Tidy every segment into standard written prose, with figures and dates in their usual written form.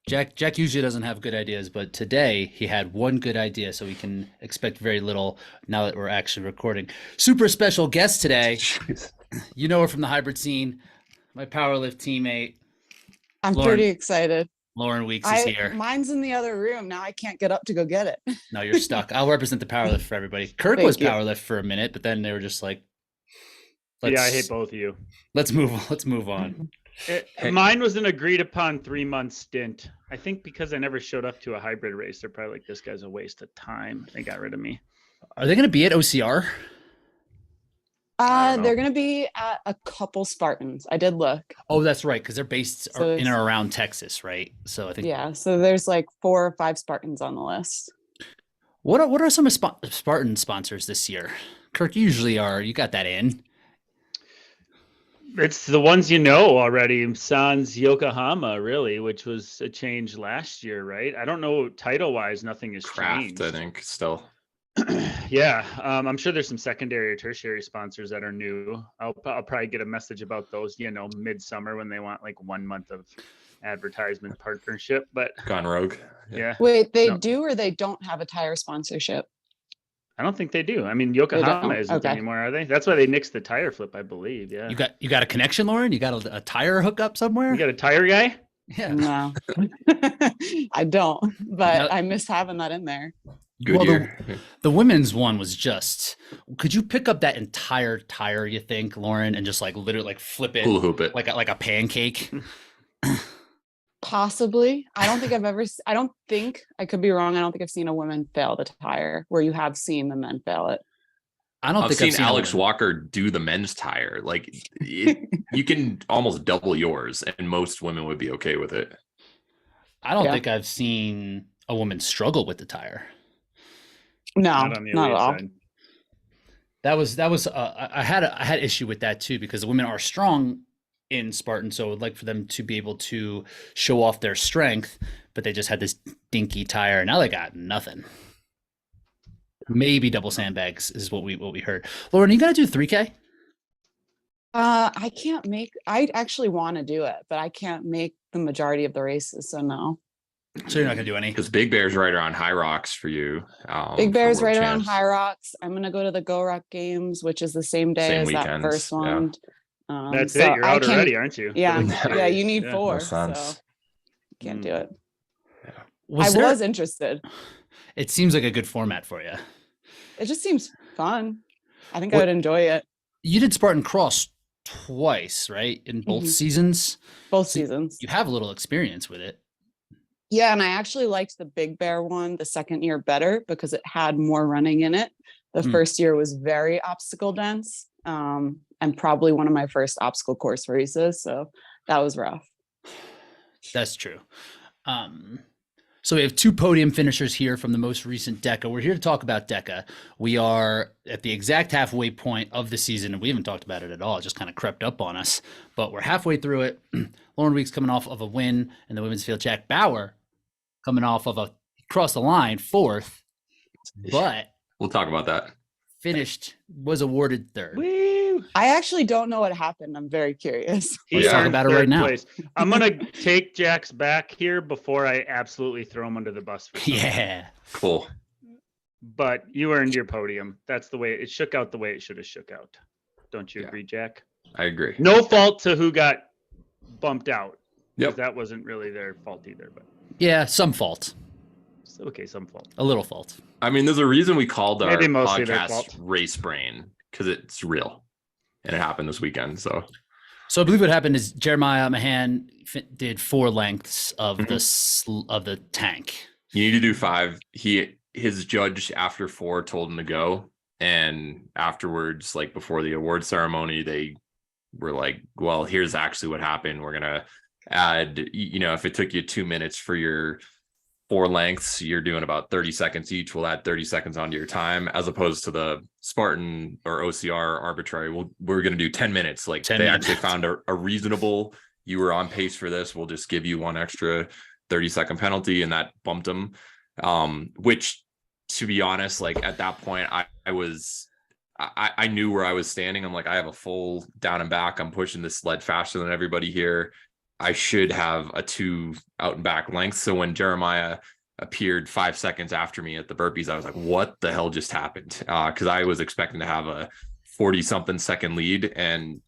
Jack usually doesn't have good ideas, but today he had one good idea, so we can expect very little now that we're actually recording. Super special guest today. Jeez. You know her from the hybrid scene, my powerlift teammate, I'm Lauren. pretty excited. Lauren Weeks is here. Mine's in the other room. Now I can't get up to go get it. No, you're stuck. I'll represent the powerlift for everybody. Kirk was powerlift for a minute, but then they were just like, yeah, I hate both of you. Let's move on. Mine was an agreed upon 3-month stint. I think because I never showed up to a hybrid race, they're probably like, this guy's a waste of time. They got rid of me. Are they going to be at OCR? They're going to be at a couple Spartans. I did look. Oh, that's right, because they're based in or around Texas, right? So I think so there's like 4 or 5 Spartans on the list. What are some of Spartan sponsors this year? Kirk, you usually are. You got that in. It's the ones you know already. Sans Yokohama, really, which was a change last year, right? I don't know title-wise, nothing has changed. I think still. Yeah, I'm sure there's some secondary or tertiary sponsors that are new. I'll probably get a message about those, midsummer when they want like 1 month of advertisement partnership. But gone rogue. Yeah. Wait, they do or they don't have a tire sponsorship? I don't think they do. I mean, Yokohama isn't anymore, are they? That's why they nixed the tire flip, I believe. Yeah. You got a connection, Lauren? You got a tire hookup somewhere? You got a tire guy? Yeah. No, I don't. But I miss having that in there. The women's one was just. Could you pick up that entire tire? You think, Lauren, and just like literally like flip it, hula hoop it like a pancake? Possibly. I don't think I could be wrong. I don't think I've seen a woman fail the tire where you have seen the men fail it. I've seen Alex Walker do the men's tire. Like you can almost double yours, and most women would be okay with it. I don't think I've seen a woman struggle with the tire. No, not at all. That was I had issue with that too, because the women are strong in Spartan, so I would like for them to be able to show off their strength, but they just had this dinky tire. Now they got nothing. Maybe double sandbags is what we heard. Lauren, are you gonna do 3K? I actually want to do it, but I can't make the majority of the races, so no. So you're not gonna do any? Because Big Bear's right around Hyrox for you. Big Bear's right around Hyrox. I'm gonna go to the Go Rock Games, which is the same day as that first one. Yeah. That's it. You're out already, aren't you? Yeah, yeah. You need 4, so can't do it. Yeah. I was interested. It seems like a good format for you. It just seems fun. I think I would enjoy it. You did Spartan Cross twice, right? In both seasons? Both seasons. You have a little experience with it. Yeah, and I actually liked the Big Bear one the second year better because it had more running in it. The first year was very obstacle dense, and probably one of my first obstacle course races. So that was rough. That's true. So we have 2 podium finishers here from the most recent Deca. We're here to talk about Deca. We are at the exact halfway point of the season, and we haven't talked about it at all. It just kind of crept up on us, but we're halfway through it. Lauren Weeks coming off of a win in the women's field. Jack Bauer coming off of a cross the line 4th, but we'll talk about that. Was awarded 3rd. Woo! I actually don't know what happened. I'm very curious. Let's talk about it right now. I'm going to take Jack's back here before I absolutely throw him under the bus. Yeah. Cool. But you earned your podium. That's the way it shook out, the way it should have shook out. Don't you agree, Jack? I agree. No fault to who got bumped out. Yep. That wasn't really their fault either. But yeah, some fault. Okay, some fault. A little fault. I mean, there's a reason we called our podcast Race Brain, because it's real. And it happened this weekend. So I believe what happened is Jeremiah Mahan did 4 lengths of the tank. You need to do 5. His judge after 4 told him to go. And afterwards, like before the award ceremony, they were like, well, here's actually what happened. We're going to add, if it took you 2 minutes for your 4 lengths, you're doing about 30 seconds each. We'll add 30 seconds onto your time, as opposed to the Spartan or OCR arbitrary. We're going to do 10 minutes. Like 10 minutes. Actually found a reasonable, you were on pace for this. We'll just give you 1 extra 30-second penalty. And that bumped him. Which, to be honest, like at that point, I knew where I was standing. I'm like, I have a full down and back. I'm pushing this sled faster than everybody here. I should have a 2 out and back length. So when Jeremiah appeared 5 seconds after me at the burpees, I was like, what the hell just happened? Because I was expecting to have a 40 something second lead, and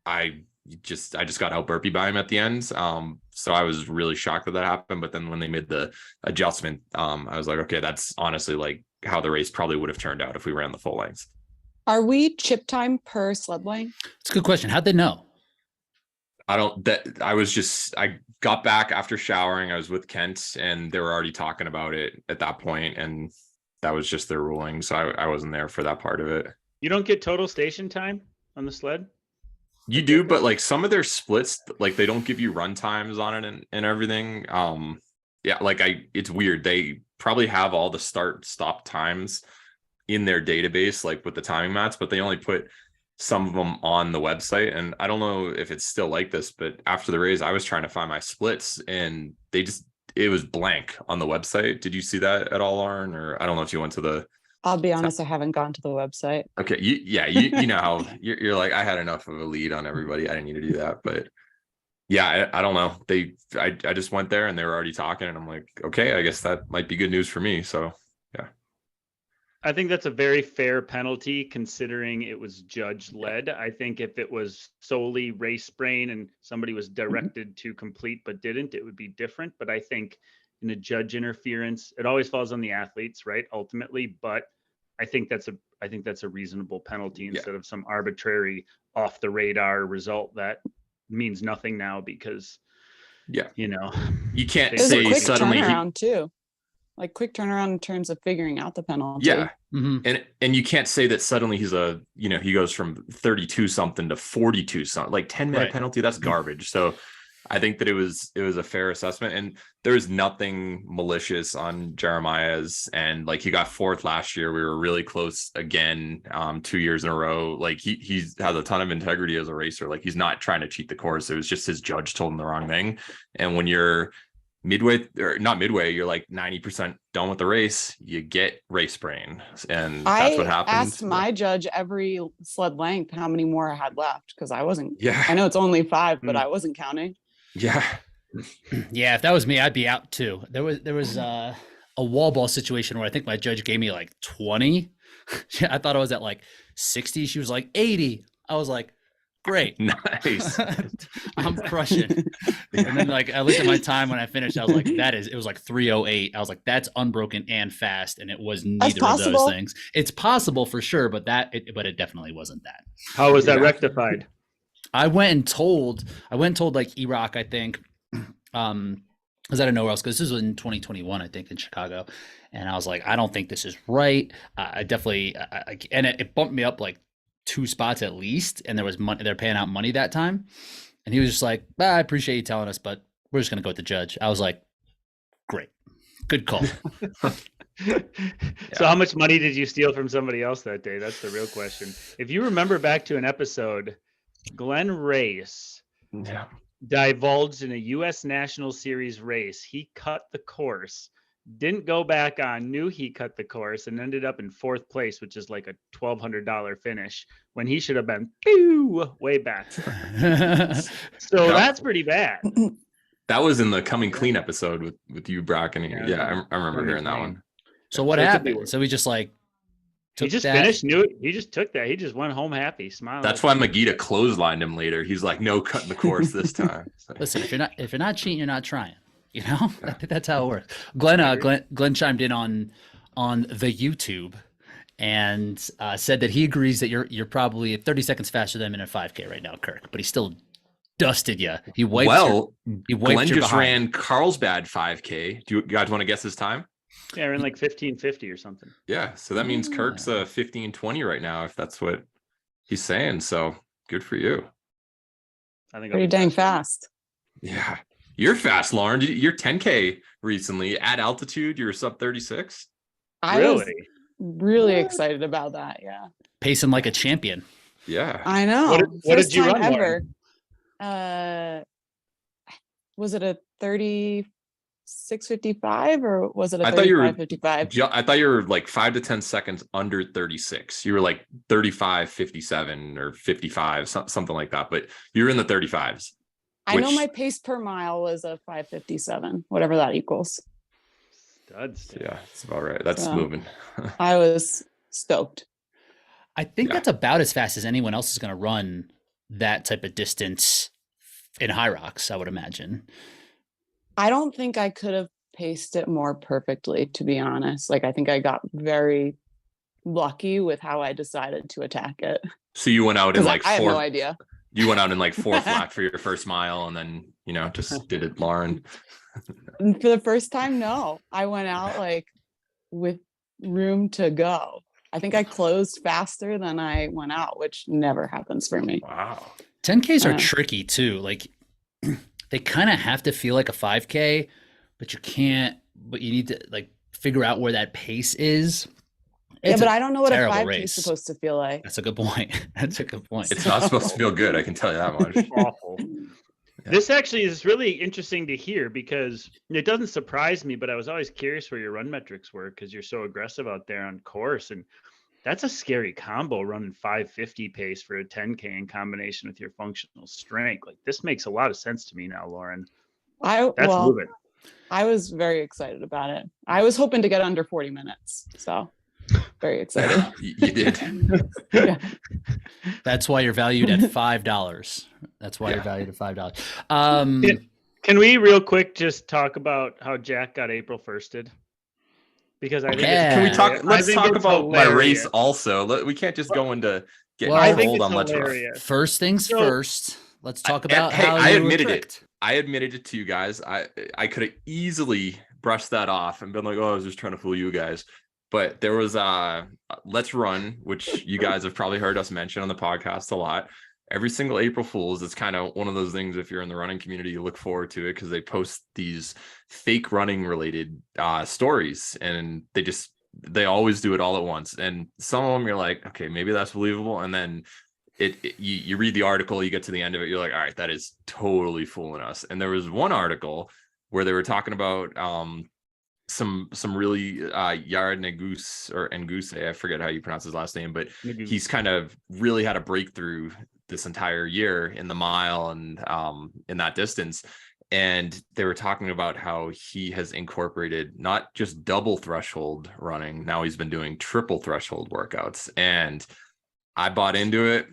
I just got out burpee by him at the end. So I was really shocked that happened. But then when they made the adjustment, I was like, okay, that's honestly like how the race probably would have turned out if we ran the full length. Are we chip time per sled length? It's a good question. How'd they know? I got back after showering. I was with Kent, and they were already talking about it at that point, and that was just their ruling. So I wasn't there for that part of it. You don't get total station time on the sled? You do, but like some of their splits, like they don't give you run times on it and everything. Yeah, like it's weird. They probably have all the start stop times in their database, like with the timing mats, but they only put some of them on the website. And I don't know if it's still like this, but after the race, I was trying to find my splits, and it was blank on the website. Did you see that at all, Lauren? Or I don't know if you went to the. I'll be honest, I haven't gone to the website. Okay, you know how you're like, I had enough of a lead on everybody. I didn't need to do that, but yeah, I don't know. I just went there and they were already talking, and I'm like, okay, I guess that might be good news for me. So yeah, I think that's a very fair penalty considering it was judge led. I think if it was solely race brain and somebody was directed to complete but didn't, it would be different. But I think in a judge interference, it always falls on the athletes, right? Ultimately, but I think that's a reasonable penalty instead of some arbitrary off the radar result that means nothing now because you can't There's say a quick suddenly turnaround too. Like quick turnaround in terms of figuring out the penalty. Yeah. And you can't say that suddenly he's he goes from 32 something to 42 something, like 10-minute penalty. That's garbage. So I think that it was a fair assessment, and there was nothing malicious on Jeremiah's. And like, he got 4th last year. We were really close again, 2 years in a row. Like he has a ton of integrity as a racer. Like, he's not trying to cheat the course. It was just his judge told him the wrong thing. And when you're midway, or not midway, you're like 90% done with the race, you get race brain, and that's what happened. I asked my judge every sled length how many more I had left, because I wasn't. Yeah, I know it's only 5, but I wasn't counting. Yeah. Yeah, if that was me, I'd be out too. There was a wall ball situation where I think my judge gave me like 20. I thought I was at like 60. She was like 80. I was like, great. Nice. I'm crushing. And then like I looked at my time when I finished. I was like, it was like 3:08. I was like, that's unbroken and fast. And it was neither of those things. It's possible for sure, but it definitely wasn't that. How was that rectified? I went and told like Hyrox, I think, because I don't know where else, because this was in 2021, I think, in Chicago. And I was like, I don't think this is right. I definitely, and it bumped me up like 2 spots at least. And there was money, they're paying out money that time. And he was just like, I appreciate you telling us, but we're just going to go with the judge. I was like, great, good call. So how much money did you steal from somebody else that day? That's the real question. If you remember back to an episode, Glenn Race divulged in a U.S. National Series race. He cut the course, didn't go back on, knew he cut the course, and ended up in 4th place, which is like a $1,200 finish when he should have been way back. So that's pretty bad. That was in the Coming Clean episode with you, Brock, and I remember hearing that one. So what happened? So we just like. He just finished. He just took that. He just went home happy, smiling. That's why Magida clotheslined him later. He's like, "No, cutting the course this time." Listen, if you're not cheating, you're not trying. You know, I think that's how it works. Glenn chimed in on the YouTube and said that he agrees that you're probably 30 seconds faster than him in a 5K right now, Kirk. But he still dusted you. Glenn just ran Carlsbad 5K. Do you guys want to guess his time? Yeah, we're in like 15:50 or something. Yeah, so that means Kirk's 15:20 right now, if that's what he's saying. So good for you. I think pretty dang fast. Yeah, you're fast, Lauren. You're 10K recently at altitude. You're sub 36. I was really excited about that. Yeah, pacing like a champion. Yeah, I know. What did you run ever? Was it a 36:55 or was it a 35:55? I thought you were like 5 to 10 seconds under 36. You were like 35:57 or 55, something like that. But you were in the 35s. I know my pace per mile was a 5:57, whatever that equals. Studs. Yeah, it's about right. That's So, moving. I was stoked. I think Yeah. that's about as fast as anyone else is going to run that type of distance in Hyrox, I would imagine. I don't think I could have paced it more perfectly, to be honest. Like, I think I got very lucky with how I decided to attack it. So you went out in Because like I have no four. idea. You went out in like 4 flat for your first mile, and then just did it, Lauren. And for the first time, no. I went out like with room to go. I think I closed faster than I went out, which never happens for me. Wow. 10Ks are tricky too. Like they kind of have to feel like a 5K, but you need to like figure out where that pace is. Yeah, but I don't know what a terrible 5K race. is supposed to feel like. That's a good point. That's a good point. It's not supposed to feel good, I can tell you that much. Awful. Yeah. This actually is really interesting to hear because it doesn't surprise me, but I was always curious where your run metrics were because you're so aggressive out there on course. And that's a scary combo, running 550 pace for a 10K in combination with your functional strength. Like, this makes a lot of sense to me now, Lauren. That's moving. I was very excited about it. I was hoping to get under 40 minutes. So very excited. You did. Yeah. That's why you're valued at $5. That's why you're valued at $5. Can we real quick just talk about how Jack got April 1sted? Because I think Can we talk? Let's talk about my race hilarious. also. We can't just go into getting Well, I think cold it's on Let's Run. hilarious. First things So- first. Let's talk about Hey, how I you admitted were it. tricked. I admitted it to you guys. I could have easily brushed that off and been like, oh, I was just trying to fool you guys. But there was Let's Run, which you guys have probably heard us mention on the podcast a lot. Every single April Fool's, it's kind of one of those things, if you're in the running community, you look forward to it because they post these fake running related stories, and they always do it all at once. And some of them you're like, okay, maybe that's believable. And then you read the article, you get to the end of it, you're like, all right, that is totally fooling us. And there was one article where they were talking about some really Yard Negus or Nguse, I forget how you pronounce his last name, but he's kind of really had a breakthrough this entire year in the mile and in that distance. And they were talking about how he has incorporated not just double threshold running, now he's been doing triple threshold workouts. And I bought into it.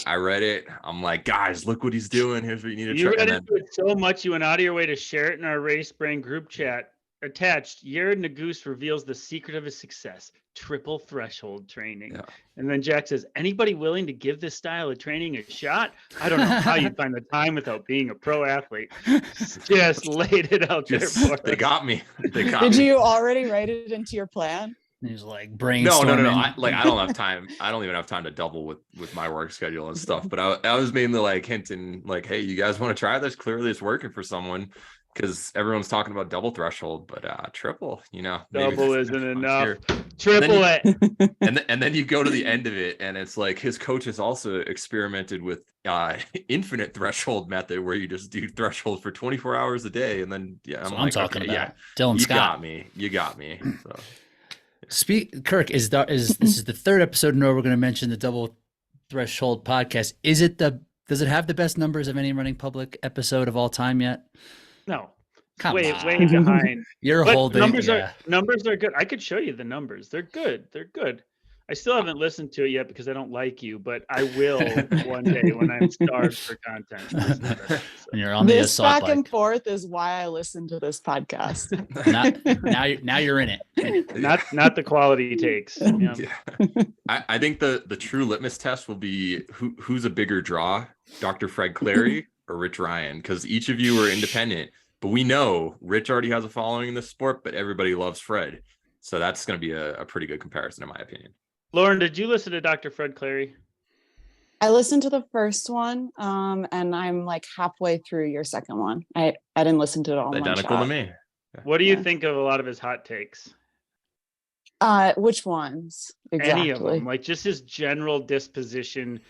I read it. I'm like, guys, look what he's doing. Here's what you need to try. You read into it so much, you went out of your way to share it in our Race Brain group chat. Attached, Yared Nagus reveals the secret of his success: triple threshold training. Yeah. And then Jack says, anybody willing to give this style of training a shot? I don't know how you find the time without being a pro athlete. Just laid it out there for us. They got me. They got Did me. you already write it into your plan? He's like No. brainstorming. I don't have time. I don't even have time to double with my work schedule and stuff. But I was mainly like hinting, like, hey, you guys want to try this? Clearly, it's working for someone because everyone's talking about double threshold, but triple, Double isn't enough. Here. Triple it. And then you go to the end of it, and it's like his coach has also experimented with infinite threshold method, where you just do threshold for 24 hours a day, and then I'm talking about. yeah, Dylan you Scott. You got me. So. Kirk, is this is the third episode in a row we're going to mention the double threshold podcast. Does it have the best numbers of any running public episode of all time yet? No. Come way on. behind. You're But holding. numbers yeah. are good. I could show you the numbers. They're good. I still haven't listened to it yet because I don't like you, but I will one day when I'm starved for content. When you're on the This assault back and bike. forth is why I listen to this podcast. Now you're in it. Not the quality he takes. Yeah. Yeah. I think the true litmus test will be who's a bigger draw, Dr. Fred Clary or Rich Ryan, because each of you are independent, but we know Rich already has a following in this sport, but everybody loves Fred. So that's going to be a pretty good comparison, in my opinion. Lauren, did you listen to Dr. Fred Clary? I listened to the first one, and I'm like halfway through your second one. I didn't listen to it all. Identical to me. What do you Yeah. think of a lot of his hot takes? Which ones exactly? Any of them, like just his general disposition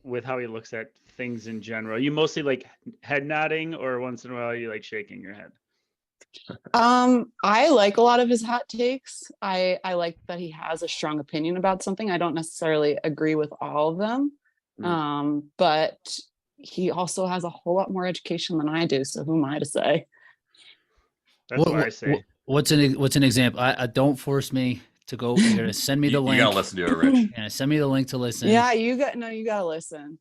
with how he looks at things in general. You mostly like head nodding, or once in a while you like shaking your head? I like a lot of his hot takes. I like that he has a strong opinion about something. I don't necessarily agree with all of them. But he also has a whole lot more education than I do. So who am I to say? That's what I say. What's an example? I don't force me to go. You're gonna send me the link. You gotta listen to it, Rich. You're gonna send me the link to listen. Yeah, you gotta listen.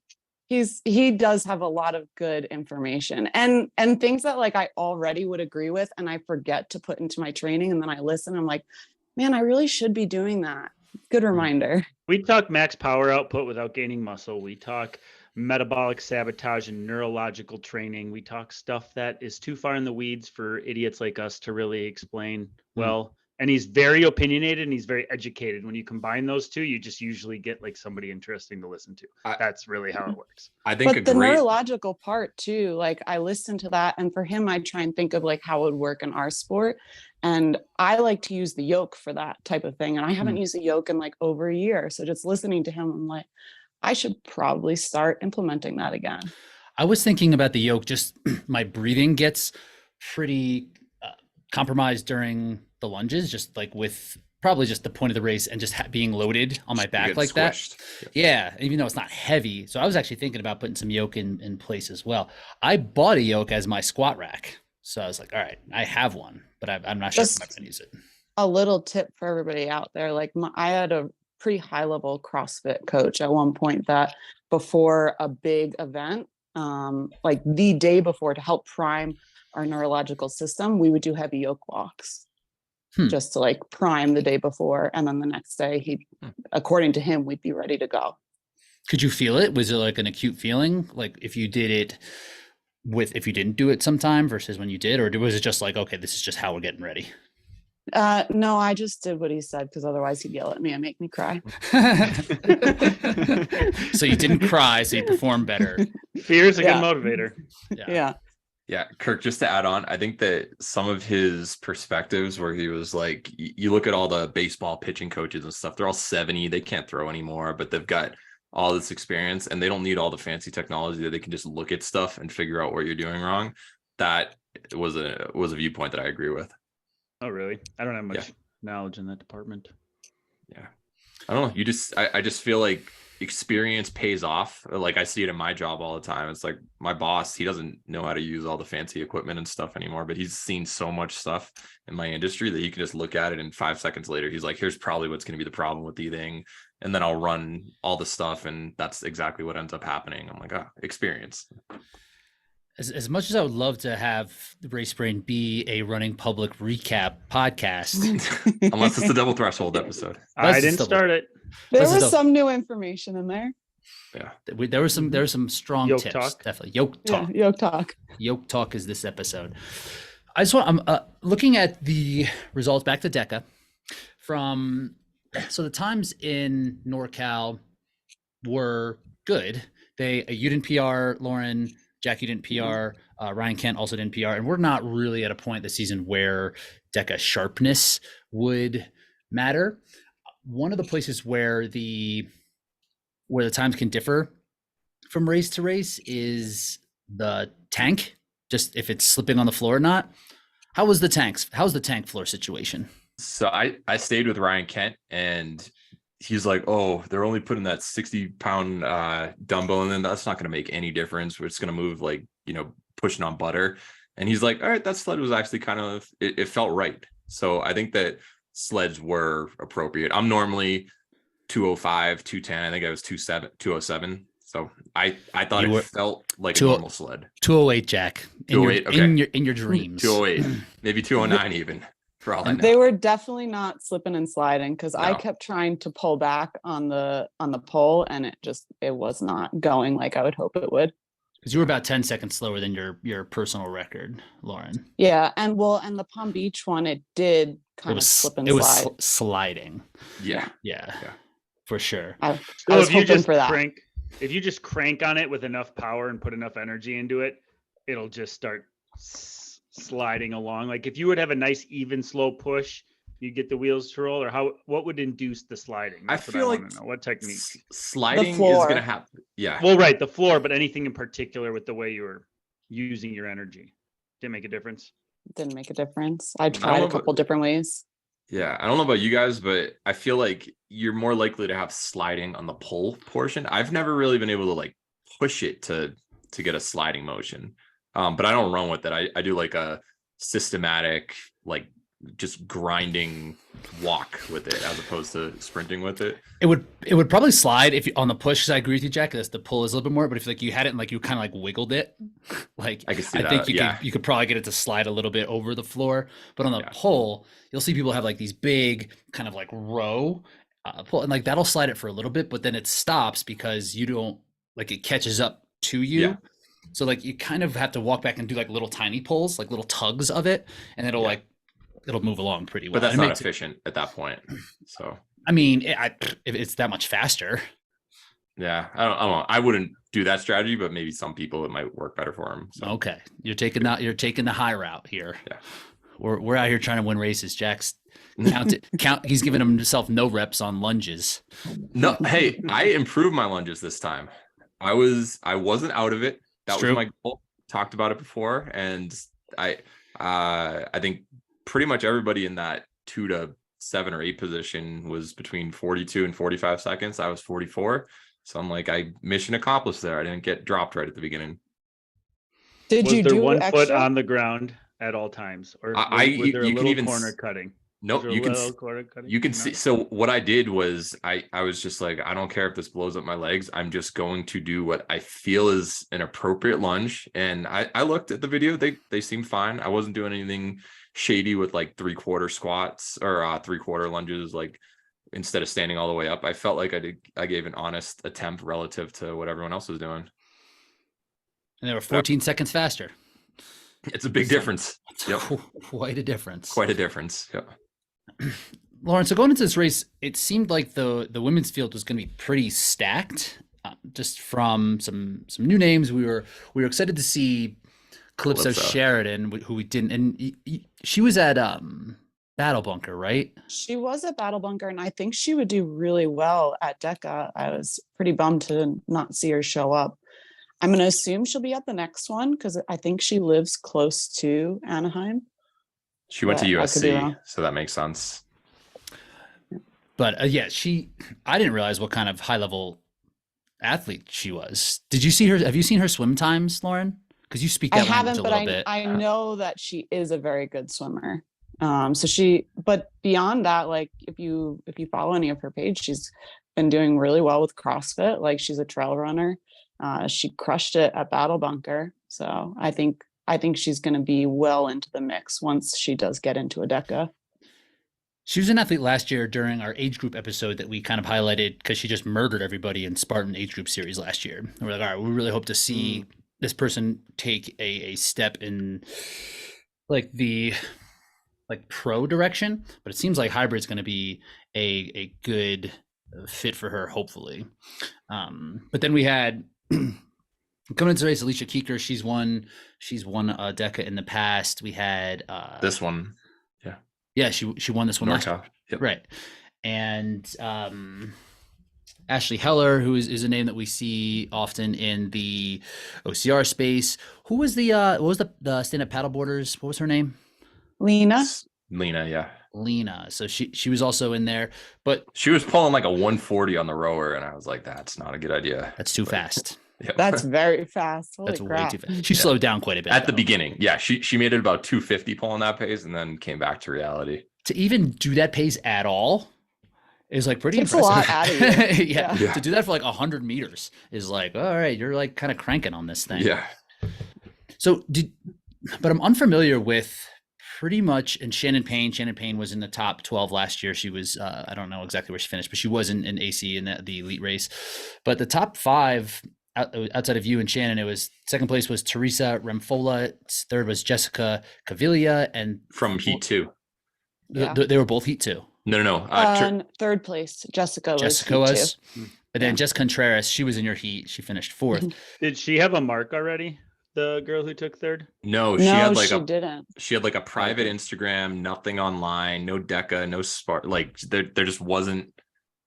He does have a lot of good information and things that like I already would agree with and I forget to put into my training, and then I listen. I'm like, man, I really should be doing that. Good reminder. We talk max power output without gaining muscle. We talk metabolic sabotage and neurological training. We talk stuff that is too far in the weeds for idiots like us to really explain well. And he's very opinionated and he's very educated. When you combine those two, you just usually get like somebody interesting to listen to. That's really how it works. I think but the neurological part too, like I listen to that, and for him, I try and think of like how it would work in our sport. And I like to use the yoke for that type of thing. And I haven't used the yoke in like over a year. So just listening to him, I'm like, I should probably start implementing that again. I was thinking about the yoke, just my breathing gets pretty compromised during the lunges, just like with probably just the point of the race and just being loaded on my back like squished. That. Yeah. Even though it's not heavy. So I was actually thinking about putting some yoke in place as well. I bought a yoke as my squat rack. So I was like, all right, I have one, but I'm not sure if I'm going to use it. A little tip for everybody out there. Like I had a pretty high level CrossFit coach at one point that before a big event, like the day before, to help prime our neurological system, we would do heavy yoke walks. Just to like prime the day before. And then the next day according to him, we'd be ready to go. Could you feel it? Was it like an acute feeling? Like if you did it if you didn't do it sometime versus when you did, or was it just like, okay, this is just how we're getting ready? No, I just did what he said because otherwise he'd yell at me and make me cry. So you didn't cry, so you performed better. Fear is a good motivator. Yeah. Kirk, just to add on, I think that some of his perspectives where he was like, you look at all the baseball pitching coaches and stuff, they're all 70, they can't throw anymore, but they've got all this experience and they don't need all the fancy technology that they can just look at stuff and figure out what you're doing wrong. That was a viewpoint that I agree with. Oh, really? I don't have much knowledge in that department. Yeah. I don't know. I just feel like experience pays off. Like I see it in my job all the time. It's like my boss, he doesn't know how to use all the fancy equipment and stuff anymore, but he's seen so much stuff in my industry that he can just look at it and 5 seconds later, he's like, here's probably what's going to be the problem with the thing. And then I'll run all the stuff. And that's exactly what ends up happening. I'm like, experience. As much as I would love to have Race Brain be a running public recap podcast, unless it's the double threshold episode. I didn't start it. There was some new information in there. Yeah, there were some strong yoke tips. Talk. Definitely yoke talk. Yeah, yoke talk. Yoke talk is this episode. I'm looking at the results back to Deca from. So the times in NorCal were good. You didn't PR, Lauren. Jack, you didn't PR. Ryan Kent also didn't PR. And we're not really at a point this season where Deca sharpness would matter. One of the places where the times can differ from race to race is the tank, just if it's slipping on the floor or not. How's the tank floor situation? So I stayed with Ryan Kent and he's like, oh, they're only putting that 60-pound dumbbell and then that's not going to make any difference. We're just going to move like, pushing on butter. And he's like, all right, that sled was actually kind of, it felt right. So I think that sleds were appropriate. I'm normally 205, 210. I think I was 207. So I thought it felt like a normal sled. 208, Jack. 208, okay. In your dreams. 208, maybe 209 even. For all I know. They were definitely not slipping and sliding because No. I kept trying to pull back on the pole and it was not going like I would hope it would. Because you were about 10 seconds slower than your personal record, Lauren. Yeah, and the Palm Beach one, it did kind of slip and slide. It was sliding. Yeah, for sure. I was hoping for that. If you just crank on it with enough power and put enough energy into it, it'll just start sliding along. Like if you would have a nice even slow push, you get the wheels to roll, or what would induce the sliding? That's I feel like what technique sliding is going to happen. Yeah. Well, right, the floor, but anything in particular with the way you were using your energy didn't make a difference. Didn't make a difference. I tried a couple different ways. Yeah, I don't know about you guys, but I feel like you're more likely to have sliding on the pull portion. I've never really been able to like push it to to get a sliding motion. But I don't run with it. I do like a systematic, like just grinding walk with it as opposed to sprinting with it. It would probably slide if you on the push. 'Cause I agree with you, Jack. Because the pull is a little bit more. But if like you had it and like you kind of like wiggled it, like I can see I that. think Yeah. you could probably get it to slide a little bit over the floor. But on the Yeah. pull, you'll see people have like these big kind of like row pull, and like that'll slide it for a little bit, but then it stops because you don't like it catches up to you. Yeah. So like you kind of have to walk back and do like little tiny pulls, like little tugs of it, and it'll Yeah. like it'll move along pretty well. But that's And it not makes efficient at that point. So I mean, if it's that much faster. yeah, I don't know. I wouldn't do that strategy, but maybe some people it might work better for them. So Okay, you're taking the high route here. Yeah. We're out here trying to win races. Jack's count. He's giving himself no reps on lunges. no, hey, I improved my lunges this time. I wasn't out of it. That It's was true. my goal. Talked about it before, and I think pretty much everybody in that 2 to 7 or 8 position was between 42 and 45 seconds. I was 44. So I'm like, mission accomplished there. I didn't get dropped right at the beginning. Did Was you there do one foot extra? on the ground at all times, or was there you a can little even corner cutting? Nope, Was there a you can little corner cutting? you can No? see. So what I did was I was just like, I don't care if this blows up my legs. I'm just going to do what I feel is an appropriate lunge. And I looked at the video. They seemed fine. I wasn't doing anything shady with like 3/4 squats or 3/4 lunges. Like instead of standing all the way up, I felt like I gave an honest attempt relative to what everyone else was doing. And they were 14 seconds faster. It's a big difference. Yep. Quite a difference. Quite a difference. Yep. Lauren, so going into this race, it seemed like the women's field was going to be pretty stacked. Just from some new names, we were excited to see Calypso Sheridan, who we didn't, and she was at Battle Bunker, right? She was at Battle Bunker, and I think she would do really well at Deca. I was pretty bummed to not see her show up. I'm going to assume she'll be at the next one because I think she lives close to Anaheim. She went to But I could be USC, wrong. so that makes sense. But yeah, I didn't realize what kind of high level athlete she was. Did you see her? Have you seen her swim times, Lauren? Because you speak I that language haven't, a but little bit. I know that she is a very good swimmer. But beyond that, like if you follow any of her page, she's been doing really well with CrossFit. Like she's a trail runner. She crushed it at Battle Bunker. So I think she's going to be well into the mix once she does get into a Deca. She was an athlete last year during our age group episode that we kind of highlighted because she just murdered everybody in Spartan age group series last year. And we're like, all right, we really hope to see this person take a step in like the pro direction. But it seems like hybrid's going to be a good fit for her, hopefully. But then we had coming into the race, Alicia Keeker. She's won a Deca in the past. We had This one. Yeah, she won this one last Norca. Yep. right. And Ashley Heller, who is a name that we see often in the OCR space. Who was what was the stand-up paddleboarders? What was her name? Lena, yeah. Lena. So she was also in there, but She was pulling like a 140 on the rower, and I was like, that's not a good idea. that's too fast. Yep. that's very fast. Holy That's crap. way too fast. She slowed down quite a bit At the though. beginning. Yeah, she made it about 250 pulling that pace and then came back to reality. To even do that pace at all is like pretty Takes a impressive. lot out of you. yeah. Yeah. To do that for like 100 meters is like, all right, you're like kind of cranking on this thing. Yeah. So but I'm unfamiliar with pretty much, and Shannon Payne was in the top 12 last year. She was, I don't know exactly where she finished, but she was in AC in the elite race. But the top 5 outside of you and Shannon, it was second place was Teresa Remfola, third was Jessica Caviglia, and From Heat 2. Yeah. they were both Heat 2. No. And third place, Jessica was. Jessica Heat was. two. And then Yeah. Jessica Contreras, she was in your heat. She finished 4th. Did she have a mark already? The girl who took third? No, No, she didn't. she had like a private Instagram, nothing online, no Deca, no Spark. Like there just wasn't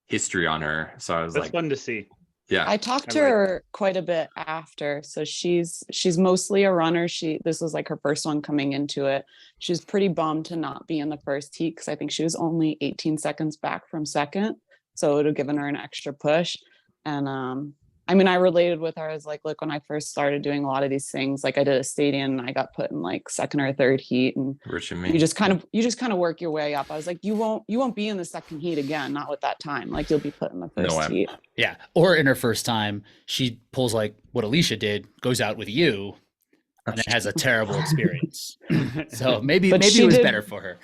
history on her. So I was That's like, fun to see. yeah. I talked I to like her quite a bit after. So she's mostly a runner. This was like her first one coming into it. She was pretty bummed to not be in the first heat because I think she was only 18 seconds back from second. So it would have given her an extra push. And I mean, I related with her as like, look, when I first started doing a lot of these things, like I did a stadium and I got put in like second or third heat, and Rich and me. you just kind of work your way up. I was like, you won't be in the second heat again, not with that time. Like you'll be put in the first heat. Yeah. Or in her first time, she pulls like what Alicia did, goes out with you, and then has a terrible experience. So maybe it was better for her.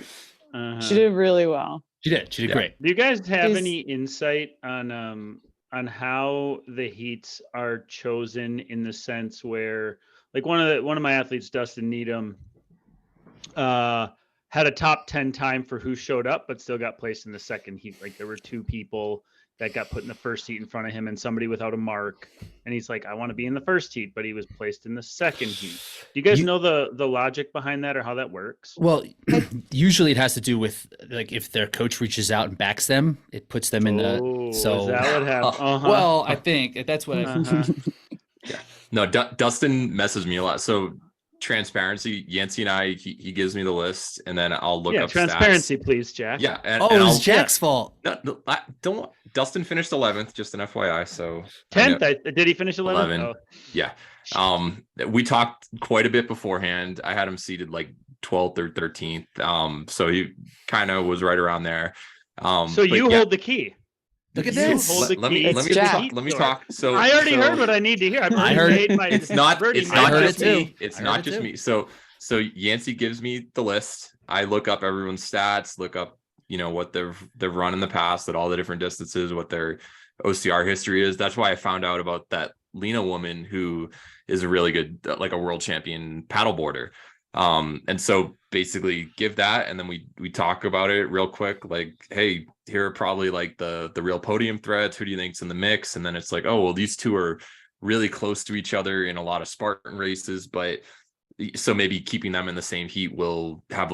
She did really well. She did great. Do you guys have any insight on how the heats are chosen, in the sense where, like, one of my athletes, Dustin Needham, had a top 10 time for who showed up, but still got placed in the second heat. Like there were two people that got put in the first heat in front of him and somebody without a mark. And he's like, I want to be in the first heat, but he was placed in the second heat. Do you guys know the logic behind that, or how that works? Well, usually it has to do with like if their coach reaches out and backs them, it puts them in the. So is that what happened? Well, I think that's what. Yeah. No, Dustin messes me a lot. So transparency, Yancey and I, he gives me the list, and then I'll look up transparency, stats. please, Jack. Yeah. And it was Jack's fault. No, don't. Dustin finished 11th, just an FYI. So 10th. Did he finish 11th? Oh. Yeah. We talked quite a bit beforehand. I had him seated like 12th or 13th. So he kind of was right around there. So you hold the key. Look at this. Let me talk. So I already heard what I need to hear. I heard it. It's not just me. It's not just me. So Yancey gives me the list. I look up everyone's stats, look up, what they've run in the past at all the different distances, what their OCR history is. That's why I found out about that Lena woman who is a really good, like a world champion paddleboarder. And so basically give that, and then we talk about it real quick, like, hey, here are probably like the real podium threats. Who do you think's in the mix? And then it's like, oh, well, these two are really close to each other in a lot of Spartan races, but so maybe keeping them in the same heat will have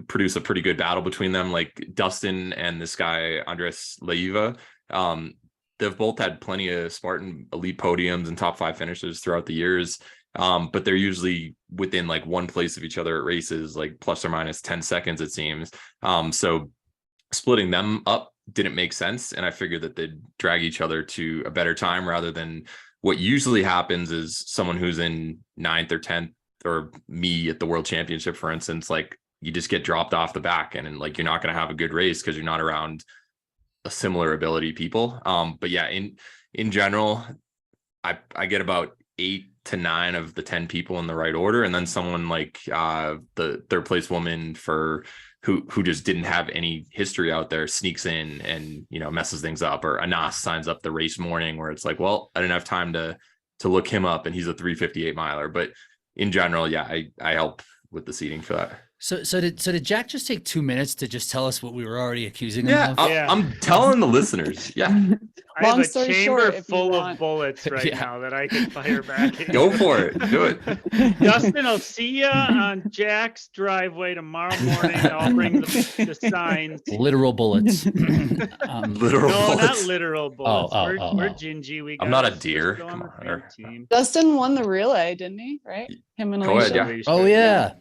produce a pretty good battle between them. Like Dustin and this guy Andres Leiva, they've both had plenty of Spartan elite podiums and top 5 finishes throughout the years. But they're usually within like one place of each other at races, like plus or minus 10 seconds, it seems. So splitting them up didn't make sense. And I figured that they'd drag each other to a better time, rather than what usually happens is someone who's in 9th or 10th, or me at the world championship, for instance, like you just get dropped off the back, and like, you're not going to have a good race because you're not around a similar ability people. But yeah, in general, I get about 8 to 9 of the 10 people in the right order, and then someone like the third place woman who just didn't have any history out there sneaks in and messes things up, or Anas signs up the race morning where it's like, well, I didn't have time to look him up, and he's a 3:58 miler. But in general, yeah, I help with the seating for that. So did Jack just take 2 minutes to just tell us what we were already accusing him of? I'm telling the listeners. Yeah. I have a chamber full of bullets right now that I can fire back in. Go for it. Do it. Dustin, I'll see you on Jack's driveway tomorrow morning. I'll bring the signs. Literal bullets. Literal bullets. Not literal bullets. We're gingy. I'm not a deer. Come on. Dustin won the relay, didn't he? Right? Him and Alicia. Go ahead, yeah. Oh yeah.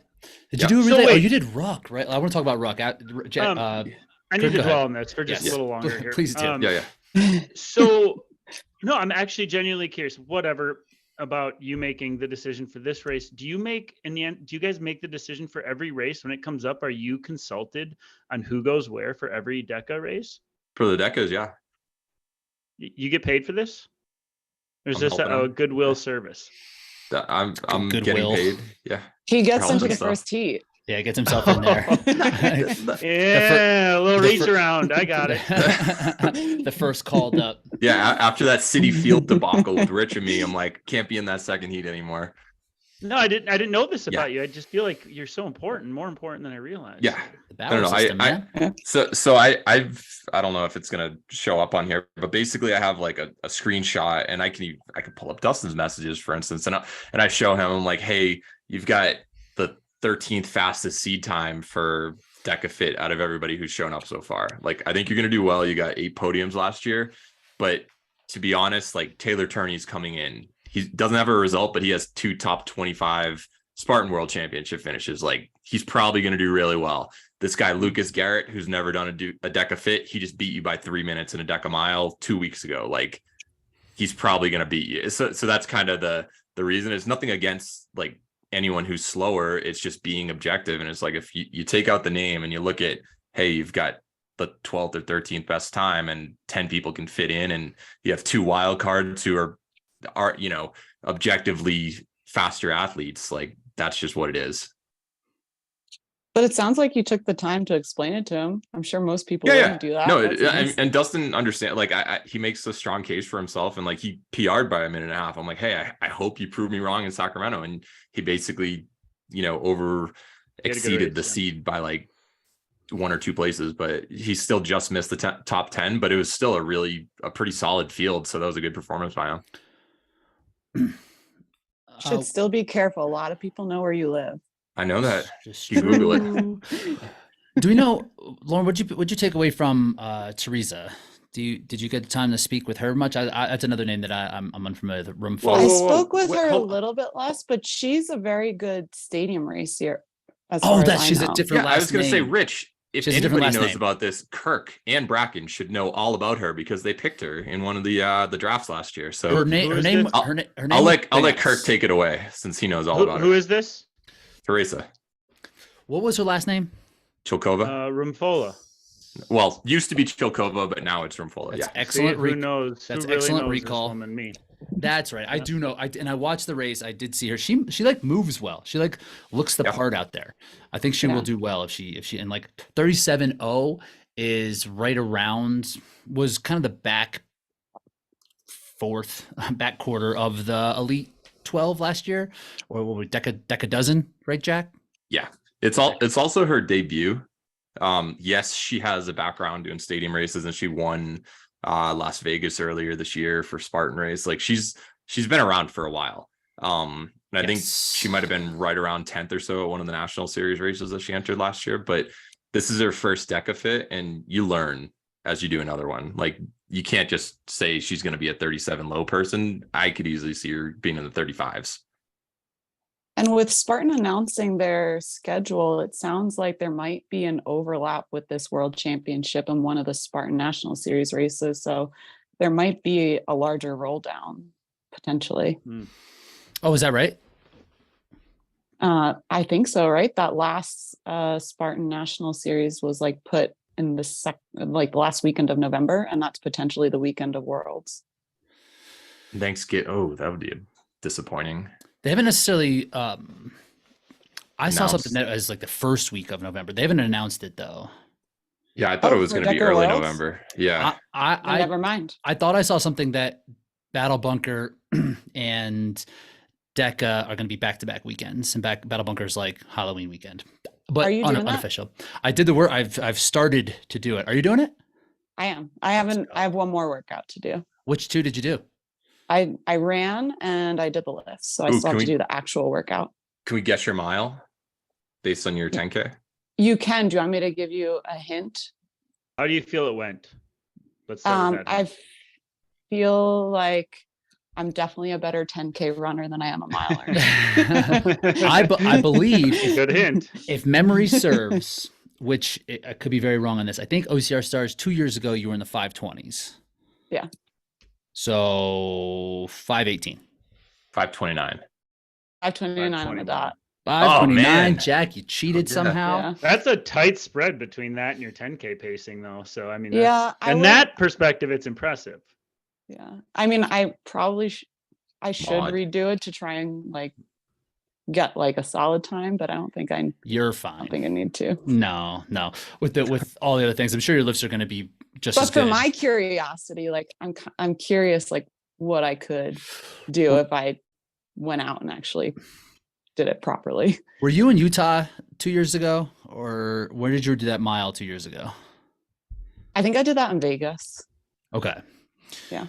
Did you do a relay? So wait, you did ruck, right? I want to talk about ruck. I need to dwell on this for just a little longer here. Please do. Yeah. So, no, I'm actually genuinely curious. Whatever about you making the decision for this race. Do you guys make the decision for every race when it comes up? Are you consulted on who goes where for every DECA race? For the DECAs, yeah. You get paid for this? Or is I'm this a goodwill service? I'm Goodwill. getting paid. Yeah. He gets All into this the first heat. Yeah, gets himself in there. Yeah, a little reach around. I got it. The first called up. Yeah, after that City Field debacle with Rich and me, I'm like, can't be in that second heat anymore. No, I didn't know this about you. I just feel like you're so important, more important than I realized. Yeah. The I don't know. system, man. So I don't know if it's gonna show up on here, but basically I have like a screenshot, and I can pull up Dustin's messages, for instance, and I show him, I'm like, hey, you've got the 13th fastest seed time for Dekafit out of everybody who's shown up so far. Like, I think you're gonna do well. You got 8 podiums last year, but to be honest, like Taylor Turney's coming in. He doesn't have a result, but he has 2 top 25 Spartan World Championship finishes. Like, he's probably going to do really well. This guy, Lucas Garrett, who's never done a DECA fit, he just beat you by 3 minutes in a DECA mile 2 weeks ago. Like, he's probably going to beat you. So that's kind of the reason. It's nothing against like anyone who's slower. It's just being objective. And it's like, if you take out the name and you look at, hey, you've got the 12th or 13th best time and 10 people can fit in, and you have 2 wild cards who are, you know, objectively faster athletes. Like, that's just what it is. But it sounds like you took the time to explain it to him. I'm sure most people wouldn't do that. No, That's nice. and Dustin understand. Like, he makes a strong case for himself, and like he PR'd by a minute and a half. I'm like, hey, I hope you prove me wrong in Sacramento, and he basically, you know, over exceeded the seed by like 1 or 2 places, but he still just missed the top 10. But it was still a pretty solid field, so that was a good performance by him. Should still be careful. A lot of people know where you live. I know that. You Google it. Do we know, Lauren? What'd you take away from Teresa? Did you get time to speak with her much? That's another name that I'm unfamiliar with. Room full. I spoke with her a little bit less, but she's a very good stadium racer. She's a different. I was going to say, Rich. If anybody knows name about this, Kirk and Bracken should know all about her because they picked her in one of the drafts last year. So her name. I'll let Kirk take it away since he knows all about her. Who is this? Teresa. What was her last name? Chilkova. Rumfola. Well, used to be Chilkova, but now it's Rumfola. That's excellent. Who knows? That's who really excellent knows recall. This woman, me. That's right. I do know. And I watched the race. I did see her. She like moves well. She like looks the part out there. I think she will do well if she and like 37.0 is right around, was kind of the back quarter of the Elite 12 last year, or what were Deca dozen, right, Jack? Yeah. It's also her debut. Yes, she has a background doing stadium races, and she won Las Vegas earlier this year for Spartan race. Like, she's been around for a while. And I think she might have been right around 10th or so at one of the national series races that she entered last year, but this is her first Dekafit, and you learn as you do another one. Like, you can't just say she's going to be a 37 low person. I could easily see her being in the 35s. And with Spartan announcing their schedule, it sounds like there might be an overlap with this World Championship and one of the Spartan National Series races. So there might be a larger roll down potentially. Oh, is that right? I think so, right? That last Spartan National Series was like put in the the last weekend of November, and that's potentially the weekend of Worlds. Oh, that would be disappointing. They haven't necessarily. I saw something that was like the first week of November. They haven't announced it though. Yeah, I thought it was going to be early November. Yeah, I never mind. I thought I saw something that Battle Bunker and Deca are going to be back-to-back weekends, and Battle Bunker's like Halloween weekend, but are you doing unofficial. I did the work. I've started to do it. Are you doing it? I am. I haven't. I have one more workout to do. Which 2 did you do? I ran and I did the lifts, so I still have to do the actual workout. Can we guess your mile based on your 10K? You can. Do you want me to give you a hint? How do you feel it went? Let's start with that. I feel like I'm definitely a better 10K runner than I am a miler. I believe. Good hint. If memory serves, which I could be very wrong on this, I think OCR Stars 2 years ago you were in the 520s. Yeah. So 518. 529. 529 on the dot. 529, Jack, you cheated somehow. Yeah. That's a tight spread between that and your 10K pacing, though. So I mean, that perspective, it's impressive. Yeah, I mean, I probably I should redo it to try and like get like a solid time, but I don't think You're fine. I don't think I need to. No. With all the other things, I'm sure your lifts are going to be just as good. But for my curiosity, like I'm curious, like what I could do if I went out and actually did it properly. Were you in Utah 2 years ago, or where did you do that mile 2 years ago? I think I did that in Vegas. Okay. Yeah.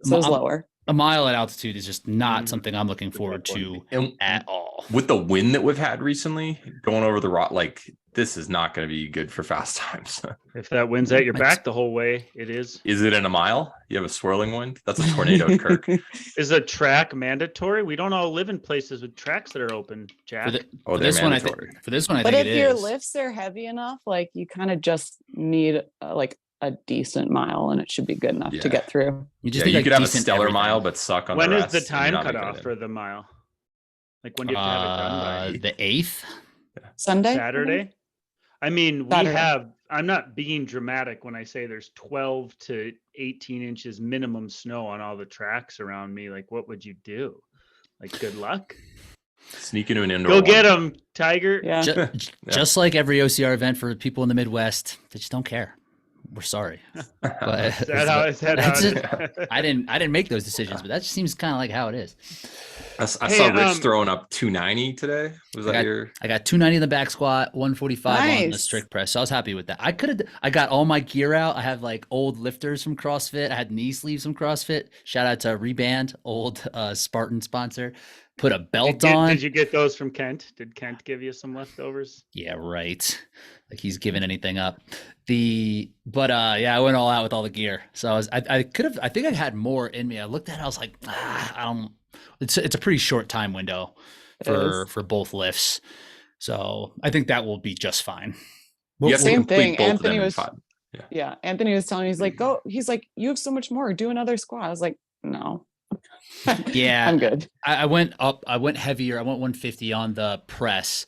So it was lower. A mile at altitude is just not something I'm looking forward to at all. With the wind that we've had recently, going over the rock, like, this is not going to be good for fast times. If that wind's at your back the whole way, it is. Is it in a mile? You have a swirling wind? That's a tornado, Kirk. Is a track mandatory? We don't all live in places with tracks that are open, Jack. For this one, I think But it if your is. lifts are heavy enough, like you kind of just need like a decent mile, and it should be good enough to Yeah. get through. You just Yeah, need you like could have a decent stellar everything. mile, but suck on When the is rest. the and time you're not cut making off it for the mile? Like when do you have to have it done by? The 8th. Sunday? Saturday? I mean, Saturday. I'm not being dramatic when I say there's 12 to 18 inches minimum snow on all the tracks around me. Like, what would you do? Like, good luck. Sneak into an indoor. Go get one. him, Tiger. Yeah. Just like every OCR event for people in the Midwest, they just don't care. We're sorry. But Is that how that's it is? I didn't make those decisions, but that just seems kind of like how it is. I saw Rich throwing up 290 today. Was that your? I got 290 in the back squat, 145 on the Nice. strict press. So I was happy with that. I got all my gear out. I have like old lifters from CrossFit. I had knee sleeves from CrossFit. Shout out to Reband, old Spartan sponsor. Put a belt on. Did you get those from Kent? Did Kent give you some leftovers? Yeah, right. Like he's giving anything up. Yeah, I went all out with all the gear. So I think I had more in me. I looked at it, I was like, I don't. It's a pretty short time window for both lifts. So I think that will be just fine. You have to Same complete thing. both of Anthony them in was 5. Yeah. Anthony was telling me, he's like, go. He's like, you have so much more. Do another squat. I was like, no. Yeah, I'm good. I went up. I went heavier. I went 150 on the press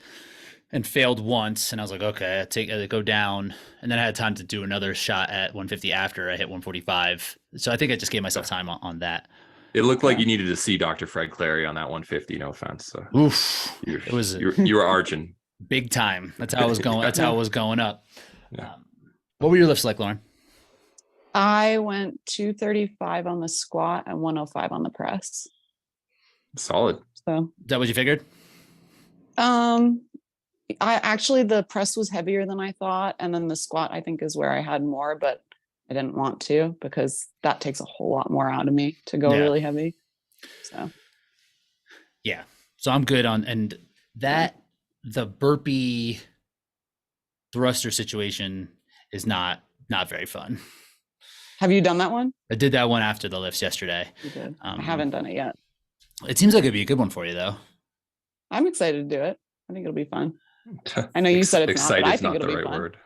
and failed once. And I was like, okay, I go down. And then I had time to do another shot at 150 after I hit 145. So I think I just gave myself time on that. It looked like you needed to see Dr. Fred Clary on that 150. No offense. So Oof. It was you were arching big time. That's how I was going. That's how I was going up. Yeah. What were your lifts like, Lauren? I went 235 on the squat and 105 on the press. Solid. So Is that what you figured? the press was heavier than I thought, and then the squat I think is where I had more, but I didn't want to because that takes a whole lot more out of me to go Yeah. really heavy. So Yeah. So I'm good on, and that the burpee thruster situation is not very fun. have you done that one? I did that one after the lifts yesterday. You did. I Um, haven't done it yet. It seems like it'd be a good one for you though. I'm excited to do it. I think it'll be fun. I know you said it's not, but I think it'll be fun. word.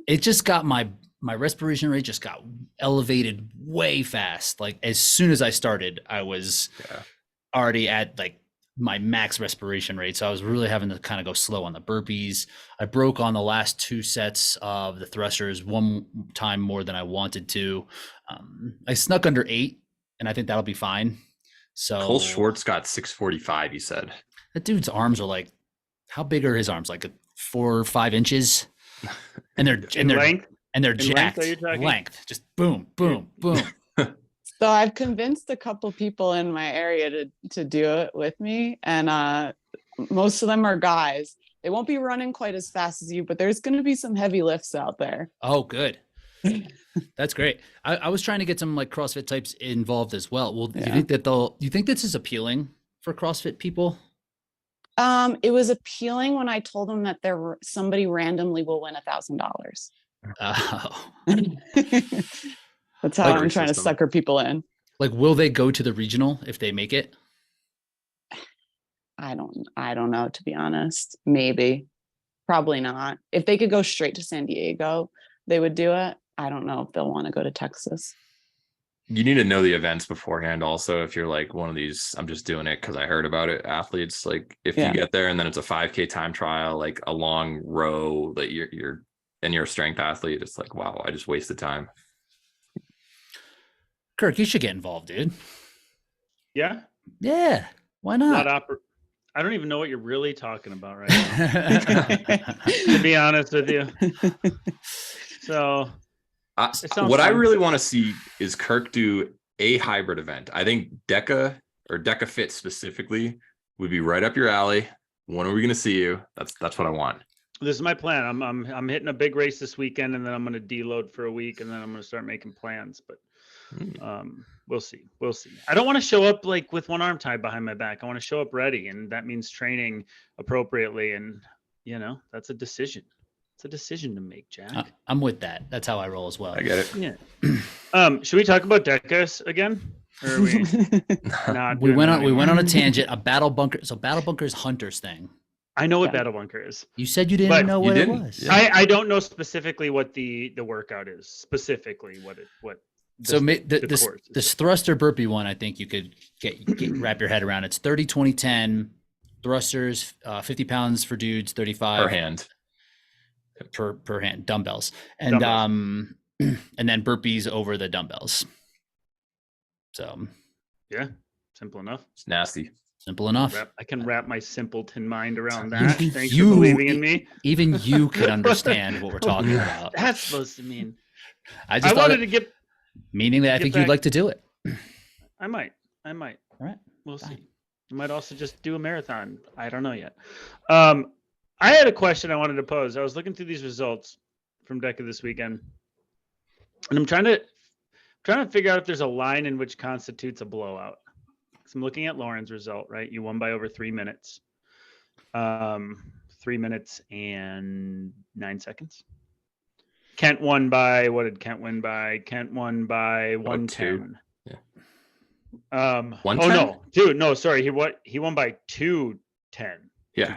It just got my respiration rate just got elevated way fast. Like as soon as I started, I was already at like my max respiration rate. So I was really having to kind of go slow on the burpees. I broke on the last 2 sets of the thrusters one time more than I wanted to. I snuck under 8, and I think that'll be fine. So Cole Schwartz got 645. He said that dude's arms are like, how big are his arms? Like 4 or 5 inches, and they're Length? and they're In length, jacked. are you talking? Length, just boom, boom, boom. So I've convinced a couple people in my area to do it with me, and most of them are guys. They won't be running quite as fast as you, but there's going to be some heavy lifts out there. Oh, good. That's great. I was trying to get some like CrossFit types involved as well. Well, Yeah. you think this is appealing for CrossFit people? It was appealing when I told them that somebody randomly will win $1,000. Oh. That's how Like I'm trying to system. sucker people in. Like, will they go to the regional if they make it? I don't know, to be honest. Maybe, probably not. If they could go straight to San Diego, they would do it. I don't know if they'll want to go to Texas. you need to know the events beforehand. Also, if you're like one of these, I'm just doing it because I heard about it. Athletes, like if you get there and then it's a 5K time trial, like a long row that you're a strength athlete, it's like, wow, I just wasted time. Kirk, you should get involved, dude. Yeah. Yeah, why Not not? I don't even know what you're really talking about right now, to be honest with you. So sounds What I fun. really want to see is Kirk do a hybrid event. I think Deca or Dekafit specifically would be right up your alley. When are we going to see you? That's what I want. this is my plan. I'm hitting a big race this weekend, and then I'm going to deload for a week, and then I'm going to start making plans. But we'll see. I don't want to show up like with one arm tied behind my back. I want to show up ready, and that means training appropriately. And that's a decision. It's a decision to make, Jack. I'm with that. That's how I roll as well. I get it. Yeah. Should we talk about Decas again? Or are we not? We doing went that on anymore? a tangent. A battle bunker. So battle bunker is Hunter's thing. I know what Yeah. battle bunker is. You said you didn't But know you what it didn't? was. Yeah. I don't know specifically what the workout is. Specifically, what So the this course is. this thruster burpee one, I think you could wrap your head around. It's 30, 20, 10 thrusters, 50 pounds for dudes, 35 Per hand. per hand, dumbbells, and Dumbbells. and then burpees over the dumbbells. So Yeah, simple enough. It's nasty. simple enough. I can wrap my simpleton mind around You- that. Thanks you- for believing in me. Even you could understand what we're talking about. That's supposed to mean. I I just thought wanted to get. meaning that I get think back- you'd like to do it. I might. All right. We'll Fine. see. I might also just do a marathon. I don't know yet. I had a question I wanted to pose. I was looking through these results from Deca this weekend, and I'm trying to figure out if there's a line in which constitutes a blowout. So I'm looking at Lauren's result, right? You won by over 3 minutes. 3 minutes and 9 seconds. Kent won by, what did Kent win by? Kent won by 110. Yeah. Oh 110? no, dude, no, sorry. He won by 210. Yeah.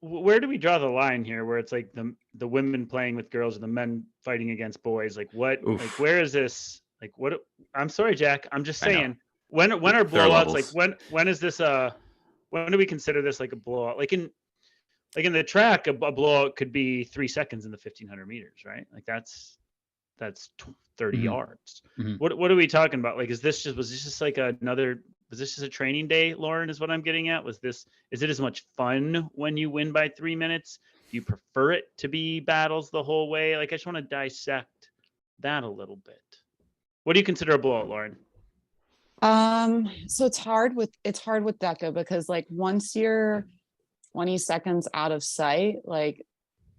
Where do we draw the line here where it's like the women playing with girls and the men fighting against boys? Like what Oof. like where is this? Like what I'm sorry, Jack. I'm just I know. saying when are There are blowouts like levels. when is this when do we consider this like a blowout? Like in the track, a blowout could be 3 seconds in the 1500 meters, right? Like that's 30 Mhm. yards. Mhm. What are we talking about? Like, was this just like was this just a training day, Lauren, is what I'm getting at? Is it as much fun when you win by 3 minutes? Do you prefer it to be battles the whole way? Like, I just want to dissect that a little bit. What do you consider a blowout, Lauren? So it's hard with Deca because like once you're 20 seconds out of sight, like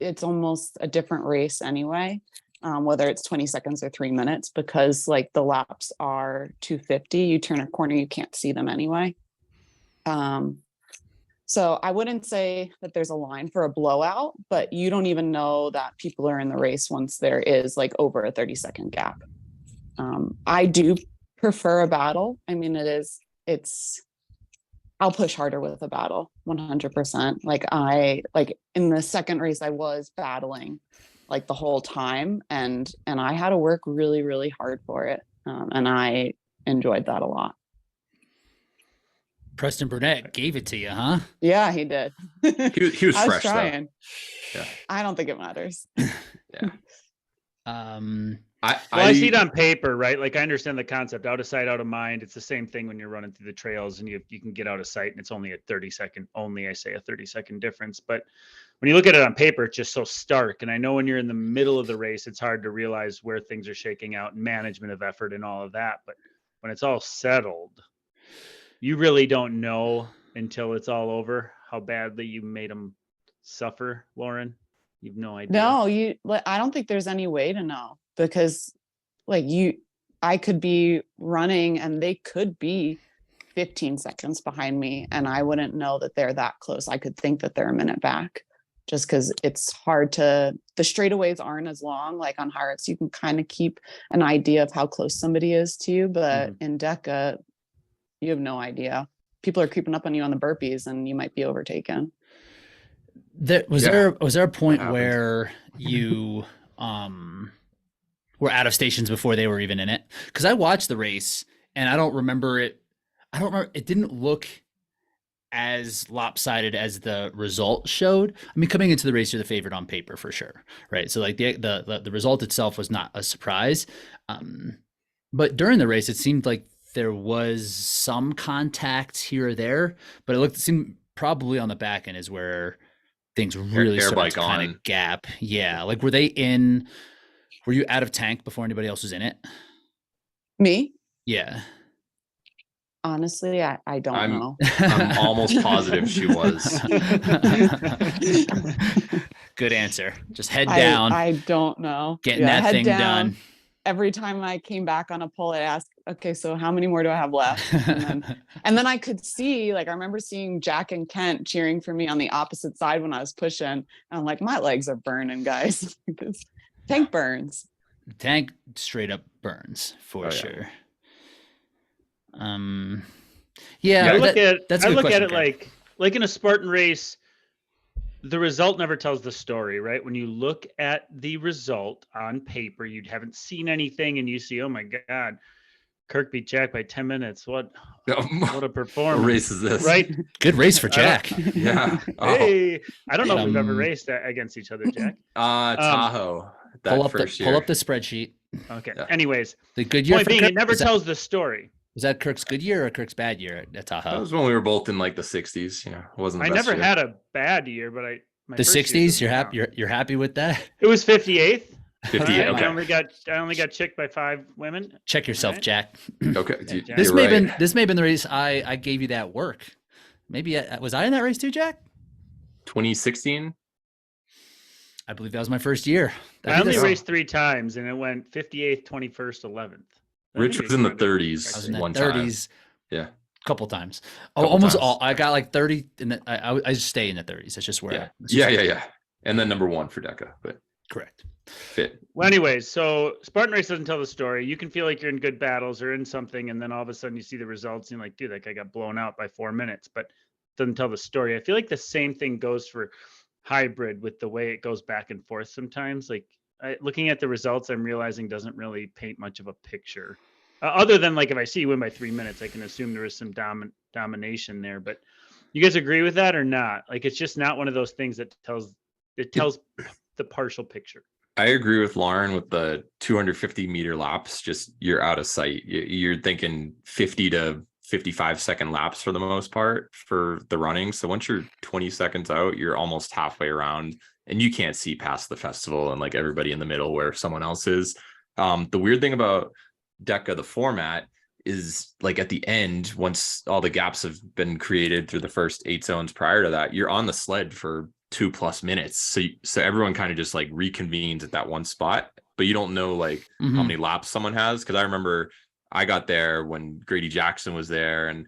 it's almost a different race anyway. Whether it's 20 seconds or 3 minutes, because like the laps are 250, you turn a corner, you can't see them anyway. So I wouldn't say that there's a line for a blowout, but you don't even know that people are in the race once there is like over a 30-second gap. I do prefer a battle. I mean, I'll push harder with a battle 100%. Like in the second race, I was battling like the whole time, and I had to work really, really hard for it. And I enjoyed that a lot. Preston Burnett gave it to you, huh? Yeah, he did. He was I was fresh though. trying. Yeah. I don't think it matters. Yeah. I see it on paper, right? Like I understand the concept, out of sight, out of mind. It's the same thing when you're running through the trails and you can get out of sight and it's only a 30-second difference. But when you look at it on paper, it's just so stark. And I know when you're in the middle of the race, it's hard to realize where things are shaking out and management of effort and all of that. But when it's all settled, you really don't know until it's all over how badly you made them suffer, Lauren. You've no idea. No, I don't think there's any way to know, because like I could be running and they could be 15 seconds behind me and I wouldn't know that they're that close. I could think that they're a minute back just because it's hard the straightaways aren't as long. Like on Hyrox, you can kind of keep an idea of how close somebody is to you, but in Deca, you have no idea. People are creeping up on you on the burpees and you might be overtaken. Was there a point happened. where you were out of stations before they were even in it? Because I watched the race and I don't remember it. It didn't look as lopsided as the result showed. I mean, coming into the race, you're the favorite on paper for sure, right? So like the result itself was not a surprise, but during the race, it seemed like there was some contact here or there, but it seemed probably on the back end is where things really Air started bike to kind on. of gap. Yeah, like were you out of tank before anybody else was in it? Me? Yeah. Honestly, I don't know. I'm almost positive she was. Good answer. Just head down. I don't know. Getting that head thing down. done. Every time I came back on a pole, I asked, okay, so how many more do I have left? And then I could see, like, I remember seeing Jack and Kent cheering for me on the opposite side when I was pushing. And I'm like, my legs are burning, guys. This tank burns. Tank straight up burns for yeah. sure. Yeah, I look that's a at good question, it Greg. like in a Spartan race, the result never tells the story, right? When you look at the result on paper, you haven't seen anything and you see, oh my God, Kirk beat Jack by 10 minutes. What a What performance. race is this? Right? Good race for Jack. Yeah. Oh. Hey, I don't know if we've ever Um, raced against each other, Jack. Tahoe. That Pull up first the year. pull up the spreadsheet. Okay. Yeah. Anyways, The good year point for being, Kirk? it never Was tells the story. that Kirk's good year or Kirk's bad year at That Tahoe? was when we were both in like the 60s. You know, it wasn't. The I best never year. had a bad year, but my The first year 60s. doesn't You're happy. count. You're happy with that? It was 58th. 58. All right, Okay. I only got chicked by 5 women. Check yourself, Right. Jack. Okay. Yeah, Jack. This You're may right. have been the race I gave you that work. Maybe was I in that race too, Jack? 2016. I believe that was my first year. I only that's- raced 3 times, and it went 58th, 21st, 11th. I Rich think was it in the counted. 30s. I was in that one time. 30s. Yeah. A couple times. Oh, Couple almost times. all. I got like 30, and I just stay in the 30s. That's just where. Yeah. that's just Yeah. And then number 1 for Deca, but correct. fit. Well, anyways, so Spartan Race doesn't tell the story. You can feel like you're in good battles or in something, and then all of a sudden you see the results and you're like, dude, that guy got blown out by 4 minutes, but it doesn't tell the story. I feel like the same thing goes for hybrid with the way it goes back and forth sometimes. Like looking at the results, I'm realizing doesn't really paint much of a picture. Other than like if I see you win by 3 minutes, I can assume there is some domination there. But you guys agree with that or not? Like it's just not one of those things that tells the partial picture. I agree with Lauren with the 250 meter laps. Just you're out of sight. You're thinking 50 to 55-second laps for the most part for the running. So once you're 20 seconds out, you're almost halfway around and you can't see past the festival and like everybody in the middle where someone else is. The weird thing about Deca, the format, is like at the end, once all the gaps have been created through the first 8 zones prior to that, you're on the sled for 2+ minutes. So everyone kind of just like reconvenes at that one spot, but you don't know like how many laps someone has. Cause I remember I got there when Grady Jackson was there and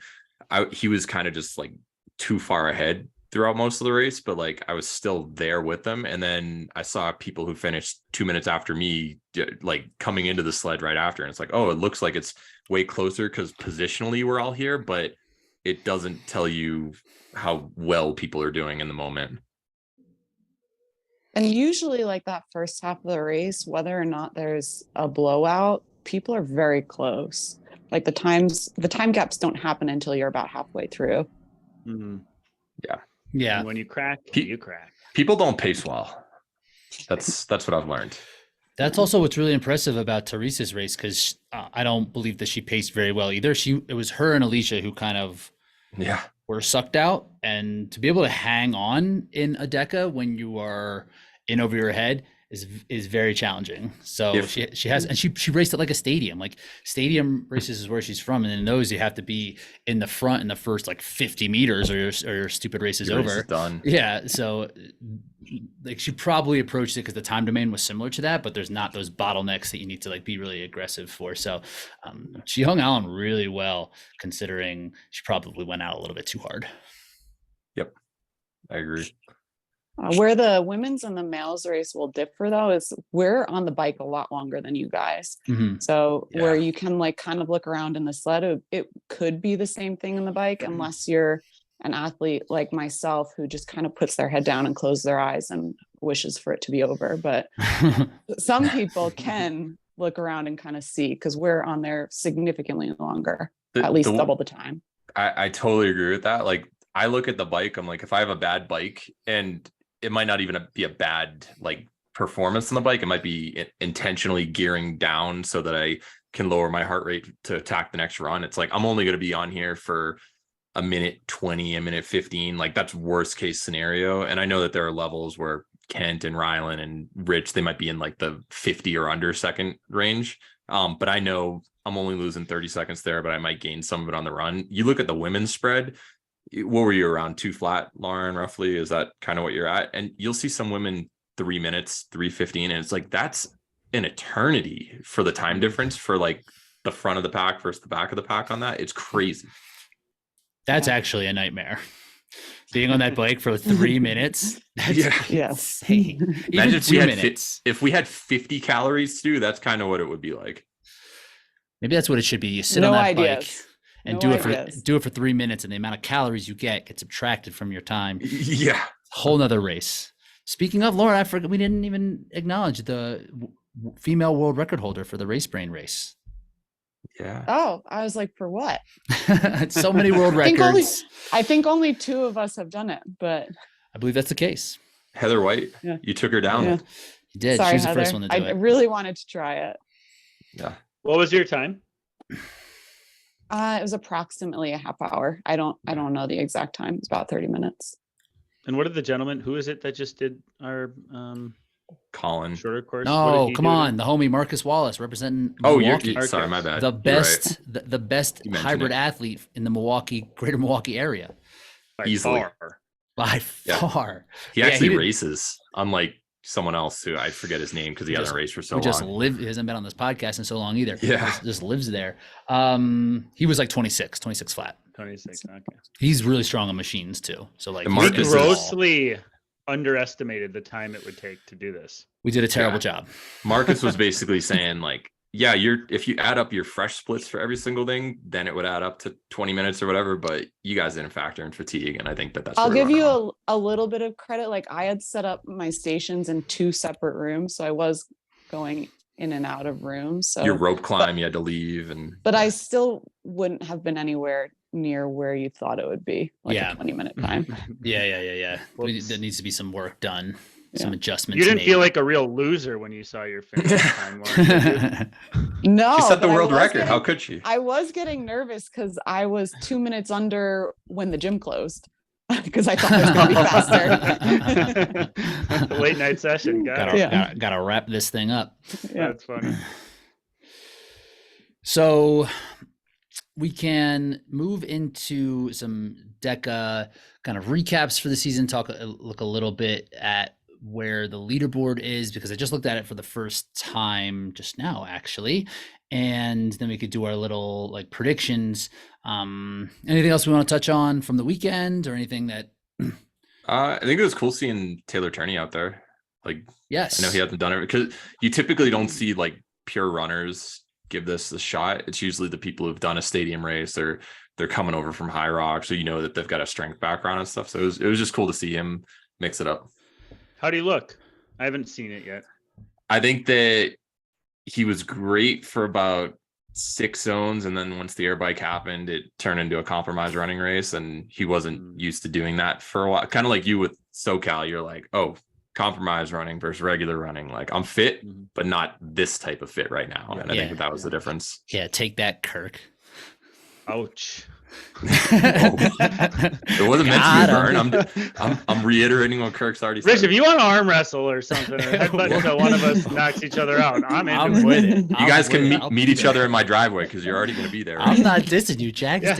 he was kind of just like too far ahead throughout most of the race, but like I was still there with them. And then I saw people who finished 2 minutes after me, like coming into the sled right after. And it's like, oh, it looks like it's way closer because positionally we're all here, but it doesn't tell you how well people are doing in the moment. And usually like that first half of the race, whether or not there's a blowout, people are very close. Like the time gaps don't happen until you're about halfway through. Mm-hmm. Yeah. And when you crack, you crack. People don't pace well. That's what I've learned. That's also what's really impressive about Teresa's race because I don't believe that she paced very well either. It was her and Alicia who kind of were sucked out, and to be able to hang on in a Deca when you are in over your head is very challenging. So she has, and she raced it like a stadium. Like stadium races is where she's from, and in those you have to be in the front in the first like 50 meters, or your stupid race is Your race over. is done. Yeah, so like she probably approached it because the time domain was similar to that, but there's not those bottlenecks that you need to like be really aggressive for. So she hung on really well, considering she probably went out a little bit too hard. Yep, I agree. Where the women's and the males race will differ though is we're on the bike a lot longer than you guys. Mm-hmm. So where you can like kind of look around in the sled, it could be the same thing in the bike unless you're an athlete like myself who just kind of puts their head down and closes their eyes and wishes for it to be over. But some people can look around and kind of see because we're on there significantly longer, at least double the time. I totally agree with that. Like I look at the bike, I'm like, if I have a bad bike, and it might not even be a bad like performance on the bike, it might be intentionally gearing down so that I can lower my heart rate to attack the next run. It's like I'm only going to be on here for a minute 20, a minute 15. Like that's worst case scenario. And I know that there are levels where Kent and Rylan and Rich, they might be in like the 50 or under second range. But I know I'm only losing 30 seconds there, but I might gain some of it on the run. You look at the women's spread. What were you, around 2 flat, Lauren, roughly? Is that kind of what you're at? And you'll see some women 3 minutes, 3:15, and it's like that's an eternity for the time difference for like the front of the pack versus the back of the pack on that. It's crazy. That's actually a nightmare. Being on that bike for 3 minutes. That's Yes. insane. Imagine Even 2 minutes. if we had 50 calories to do, that's kind of what it would be like. Maybe that's what it should be. You sit No on that ideas. bike and No do it ideas. for 3 minutes, and the amount of calories you get gets subtracted from your time. Yeah. Whole nother race. Speaking of, Lauren, I forgot we didn't even acknowledge the female world record holder for the race brain race. Yeah. Oh, I was like, for what? So many world I think records. I think only 2 of us have done it, but I believe that's the case. Heather White, Yeah. you took her down. Yeah. You did. sorry, She was the Heather. first one to do I it. really wanted to try it. Yeah. What was your time? It was approximately a half hour. I don't know the exact time. It's about 30 minutes. And what did the gentleman? Who is it that just did our Colin. shorter course? What No, did he come do on, the homie Marcus Wallace representing Oh, Milwaukee. you're sorry, my bad. The You're right. best, the best You mentioned hybrid it. athlete in the greater Milwaukee area By Easily. far. by Yeah. far. He Yeah, actually did- races, unlike someone else who I forget his name because he hasn't raced for so Who just long. he hasn't been on this podcast in so long either. Yeah. Just lives there. He was like 26 flat. 26. Okay. He's really strong on machines too. So like And he's We Marcus good at it all. grossly underestimated the time it would take to do this. We did a terrible Yeah. job. Marcus was basically saying like, yeah, if you add up your fresh splits for every single thing, then it would add up to 20 minutes or whatever. But you guys didn't factor in fatigue, and I think that's. I'll where we give went you wrong. a little bit of credit. Like I had set up my stations in 2 separate rooms, so I was going in and out of rooms. So Your rope climb, you had to leave, and but I still wouldn't have been anywhere near where you thought it would be, like Yeah. a 20-minute time. Yeah. Whoops. There needs to be some work done, some adjustments. You didn't made. feel like a real loser when you saw your finish time. Lauren, did you? No, she set the but I world was record. How getting- could she? I was getting nervous because I was 2 minutes under when the gym closed because I thought it was going to be faster. The late night session. Got gotta, it. Yeah. gotta wrap this thing up. Yeah. That's funny. So we can move into some Deca kind of recaps for the season, look a little bit at where the leaderboard is, because I just looked at it for the first time just now, actually. And then we could do our little like predictions. Anything else we want to touch on from the weekend or anything that, I think it was cool seeing Taylor Turney out there. Like, yes. I know he hasn't done it because you typically don't see like pure runners give this a shot. It's usually the people who've done a stadium race or they're coming over from Hyrox, so you know that they've got a strength background and stuff. So it was just cool to see him mix it up. How do you look? I haven't seen it yet. I think that he was great for about 6 zones, and then once the air bike happened, it turned into a compromise running race, and he wasn't used to doing that for a while. Kind of like you with SoCal, you're like, oh, compromise running versus regular running. Like I'm fit, but not this type of fit right now. And I think that was the difference. Yeah, take that, Kirk. Ouch. It wasn't meant to be burn. I'm reiterating what Kirk's already said. Rich, if you want to arm wrestle or something, or headbutt until one of us knocks each other out, I'm into with it. it. You guys can meet each other in my driveway because you're already going to be there. I'm not dissing you, Jack. Yeah,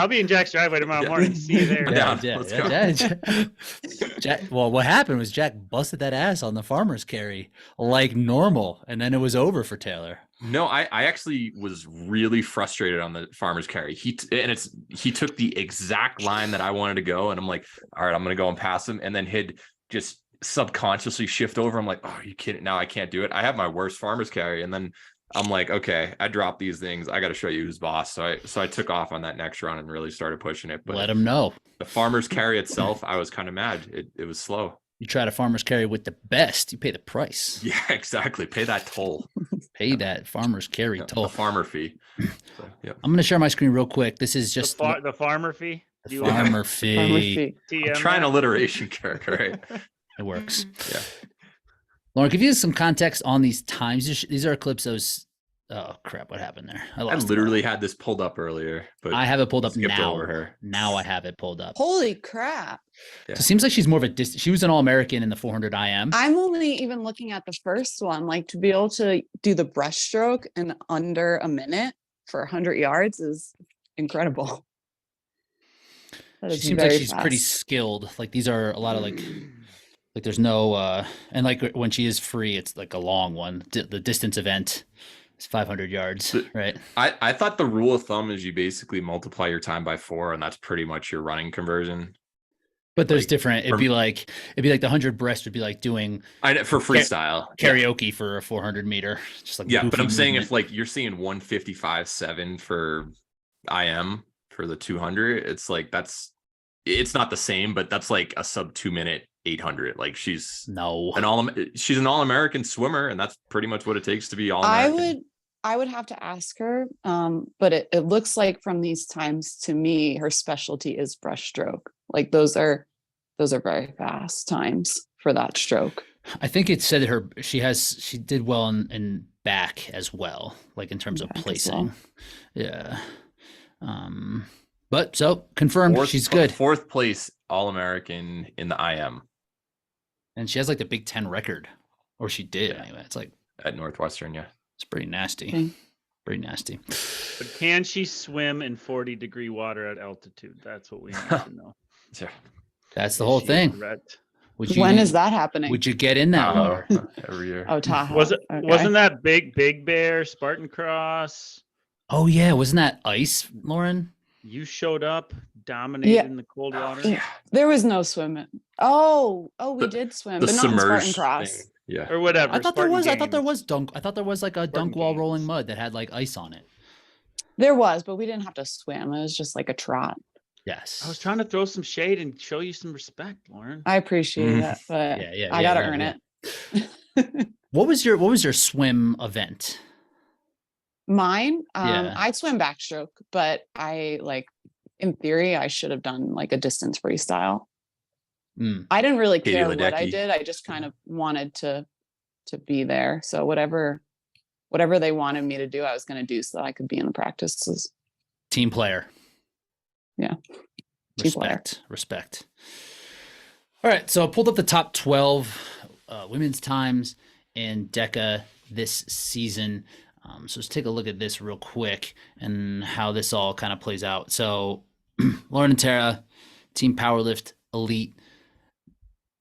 I'll be in Jack's driveway tomorrow morning. See you there. Yeah. Yeah, Let's go. Jack, well, what happened was Jack busted that ass on the farmer's carry like normal, and then it was over for Taylor. No, I actually was really frustrated on the farmer's carry. He took the exact line that I wanted to go, and I'm like, all right, I'm gonna go and pass him, and then he'd just subconsciously shift over. I'm like, oh, are you kidding? Now I can't do it. I have my worst farmer's carry, and then I'm like, okay, I dropped these things. I got to show you who's boss. So I took off on that next run and really started pushing it. But let him know. The farmer's carry itself, I was kind of mad. It was slow. You try to farmer's carry with the best, you pay the price. Yeah, exactly. Pay that toll. Pay that farmer's carry The toll. farmer fee. So, yeah. I'm going to share my screen real quick. This is just The farmer fee. the You- farmer fee. Farmer fee. I'm trying alliteration, Kirk. All right. It works. Yeah. Lauren, give you some context on these times. These are clips of oh crap, what happened there? I lost it. literally had this pulled up earlier, but I have it pulled up skipped now. over her. Now I have it pulled up. Holy crap. Yeah. So it seems like she's more of a she was an All-American in the 400 IM. I'm only even looking at the first one, like to be able to do the breaststroke in under a minute for 100 yards is incredible. That She is seems like very she's pretty fast. skilled. Like these are a lot of like there's no and like when she is free, it's like a long one. The distance event is 500 yards, right? I thought the rule of thumb is you basically multiply your time by 4, and that's pretty much your running conversion. But there's Like, different. It'd be like the 100 breast would be like doing For freestyle. karaoke for a 400 meter. Just like Yeah, but goofy I'm saying movement. if like you're seeing 155.7 for IM for the 200. It's like it's not the same, but that's like a sub 2-minute 800. Like she's an all-American swimmer, and that's pretty much what it takes to be all-American. I would have to ask her, but it looks like from these times to me, her specialty is breaststroke. Like those are very fast times for that stroke. I think it said that she did well in back as well, like in terms of placing. Yeah. But so confirmed, she's good. 4th place All-American in the IM. And she has like the Big Ten record, or she did anyway. It's like at Northwestern, yeah. It's pretty nasty. Okay. Pretty nasty. But can she swim in 40-degree water at altitude? That's what we need to know. Yeah. That's the whole thing. When is that happening? Would you get in that water? Every year. Oh, Tahoe. Wasn't that Big Bear, Spartan Cross? Oh yeah, wasn't that ice, Lauren? You showed up, dominated in the cold water. Yeah. There was no swimming. We did swim, but not in Spartan Cross. Thing. Yeah. Or whatever. I thought there was dunk. I thought there was like a Spartan dunk while games. rolling mud that had like ice on it. There was, but we didn't have to swim. It was just like a trot. Yes. I was trying to throw some shade and show you some respect, Lauren. I appreciate that, but I gotta earn it. What was your swim event? Mine, I swim backstroke, but in theory, I should have done like a distance freestyle. I didn't really care what I did. I just kind of wanted to be there. So whatever they wanted me to do, I was going to do so that I could be in the practices. Team player. Yeah. Respect. All right. So I pulled up the top 12 women's times in DECA this season. So let's take a look at this real quick and how this all kind of plays out. So Lauren and Tara, Team Powerlift Elite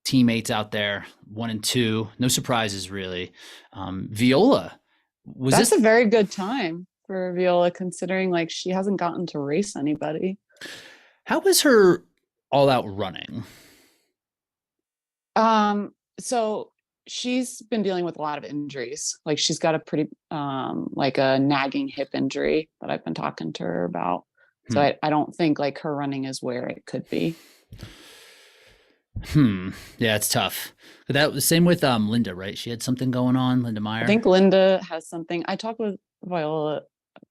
teammates out there, 1 and 2. No surprises really. Viola, That's a very good time for Viola, considering like she hasn't gotten to race anybody. How was her all-out running? So she's been dealing with a lot of injuries. Like she's got a pretty like a nagging hip injury that I've been talking to her about. So I don't think like her running is where it could be. Yeah, it's tough. That was the same with Linda, right? She had something going on, Linda Meyer. I think Linda has something. I talk with Viola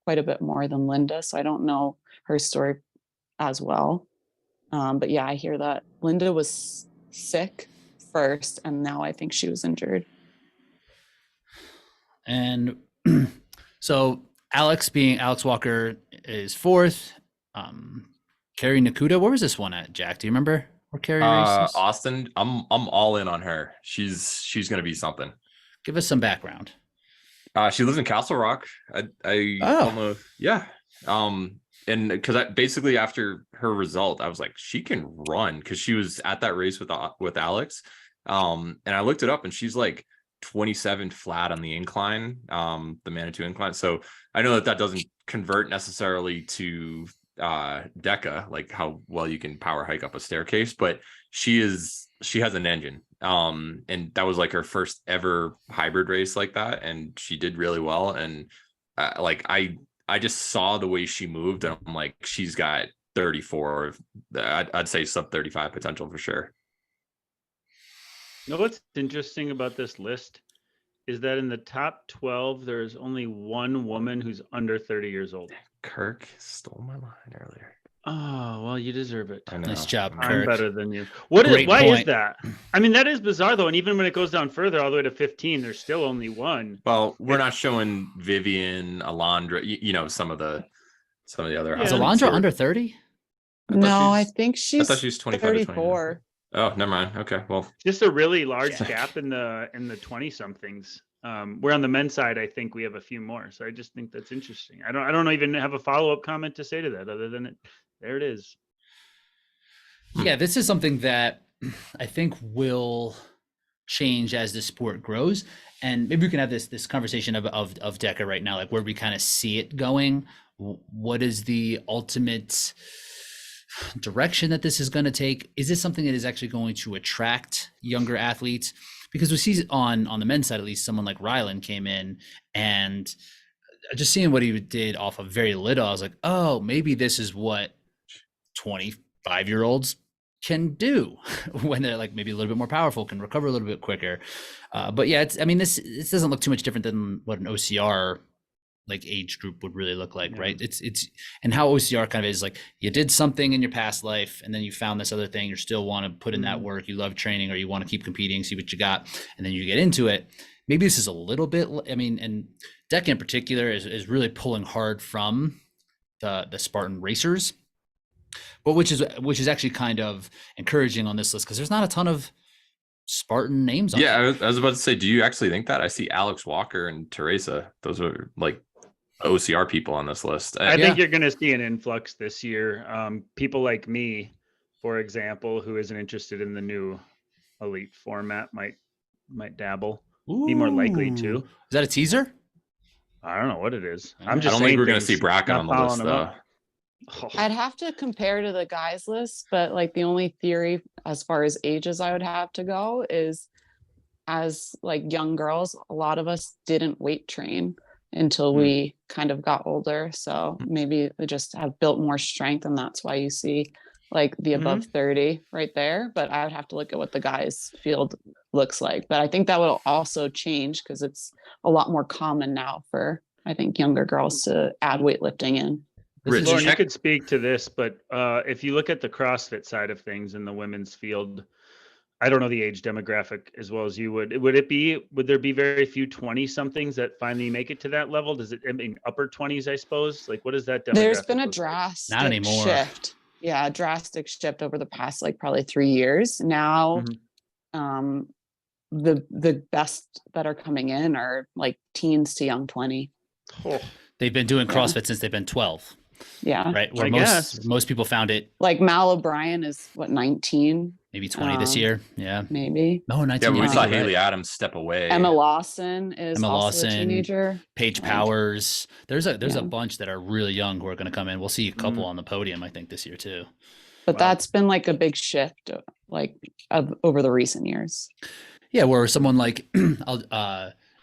quite a bit more than Linda, so I don't know her story as well. But yeah, I hear that Linda was sick first, and now I think she was injured. And so Alex Walker is 4th. Carrie Nakuda, where was this one at, Jack? Do you remember where Carrie races? Austin. I'm all in on her. She's gonna be something. Give us some background. She lives in Castle Rock. I don't know. Yeah. And because basically after her result, I was like, she can run, because she was at that race with Alex. And I looked it up, and she's like 27 flat on the incline, the Manitou incline. So I know that doesn't convert necessarily to DECA, like how well you can power hike up a staircase, but she has an engine. And that was like her first ever hybrid race like that, and she did really well. And I just saw the way she moved, and I'm like, she's got 34. I'd say sub 35 potential for sure. You know what's interesting about this list is that in the top 12, there's only one woman who's under 30 years old. Kirk stole my line earlier. Oh, well, you deserve it. I know. Nice job, I'm Kirk. better than you. Why is that? I mean, that is bizarre, though. And even when it goes down further, all the way to 15, there's still only one. Well, we're not showing Vivian, Alondra, some of the other. Is Alondra under 30? I think I thought she was 25 to 34. Oh, never mind. Okay, well, Just a really large gap in the 20-somethings. Where on the men's side, I think we have a few more. So I just think that's interesting. I don't even have a follow-up comment to say to that, other than there it is. Yeah, this is something that I think will change as the sport grows, and maybe we can have this conversation of DECA right now, like where we kind of see it going. What is the ultimate direction that this is going to take? Is this something that is actually going to attract younger athletes? Because we see on the men's side, at least, someone like Rylan came in, and just seeing what he did off of very little, I was like, oh, maybe this is what 25-year-olds can do when they're like maybe a little bit more powerful, can recover a little bit quicker. But yeah, I mean, this doesn't look too much different than what an OCR like age group would really look like, right? It's and how OCR kind of is like, you did something in your past life and then you found this other thing, you still want to put in that work, you love training, or you want to keep competing, see what you got, and then you get into it. Maybe this is a little bit, I mean, and Deca in particular is really pulling hard from the Spartan racers, but which is actually kind of encouraging on this list, because there's not a ton of Spartan names on Yeah, it. I was about to say, do you actually think that? I see Alex Walker and Teresa. Those are like OCR people on this list. I think you're going to see an influx this year. People like me, for example, who isn't interested in the new elite format might dabble. Be more likely to. Is that a teaser? I don't know what it is. I I'm I just don't saying think we're going to things, see Bracken not on the list following them though. up. Oh, I'd have to compare to the guys list, but like the only theory as far as ages I would have to go is, as like young girls, a lot of us didn't weight train until we kind of got older. So maybe they just have built more strength, and that's why you see like the above 30 right there. But I would have to look at what the guys field looks like. But I think that will also change, because it's a lot more common now for, I think, younger girls to add weightlifting in. Rich, Lauren, you check- could speak to this, but if you look at the CrossFit side of things in the women's field, I don't know the age demographic as well as you would. Would there be very few 20 somethings that finally make it to that level? Does it, I mean, upper 20s, I suppose? Like, what is that demographic? There's been a look like? drastic Not anymore. shift. Yeah, a drastic shift over the past like probably 3 years. Now, the best that are coming in are like teens to young 20. Oh, They've been doing CrossFit since they've been 12, Yeah. right? Where I most guess. most people found it Like Mal O'Brien is what, 19, maybe 20 this year. Yeah. maybe. No, 19. Yeah, but we years saw old, right? Haley Adams step away. Emma Lawson is Emma also a Lawson, teenager. Paige Like, Powers. There's a Yeah. bunch that are really young who are going to come in. We'll see a couple on the podium, I think, this year too. But Wow. that's been like a big shift, like over the recent years. Yeah, where someone like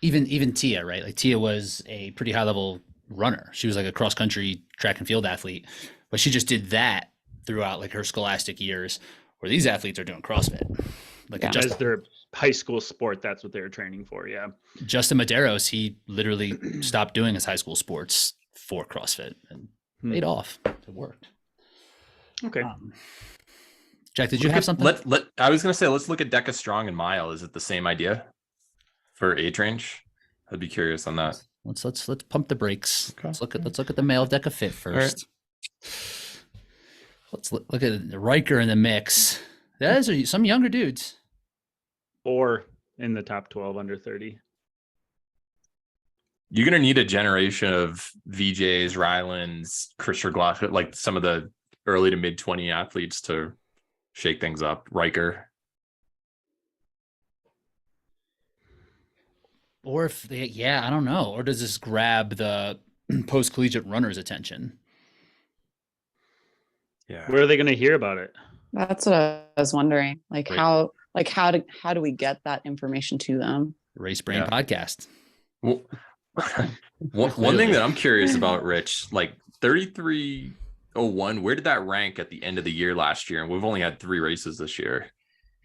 even Tia, right? Like Tia was a pretty high level runner. She was like a cross country track and field athlete, but she just did that throughout like her scholastic years. Where these athletes are doing CrossFit, like Yeah. as their high school sport, that's what they were training for. Yeah. Justin Medeiros, he literally stopped doing his high school sports for CrossFit and paid off. It worked. Okay. Jack, did you have something? I was gonna say, let's look at Deca Strong and Mile. Is it the same idea for age range? I'd be curious on that. Let's pump the brakes. Okay. Let's look at the male Dekafit first. Let's look at the Riker in the mix. Those are some younger dudes. Or in the top 12 under 30. You're gonna need a generation of VJs, Rylands, Christian Gloss, like some of the early to mid 20 athletes to shake things up. Riker. Or if they, I don't know. Or does this grab the post collegiate runners' attention? Yeah. Where are they going to hear about it? That's what I was wondering. Like Right. how do we get that information to them? Race Brain Yeah. podcast. Well, one thing that I'm curious about, Rich, like 3301, where did that rank at the end of the year last year? And we've only had 3 races this year.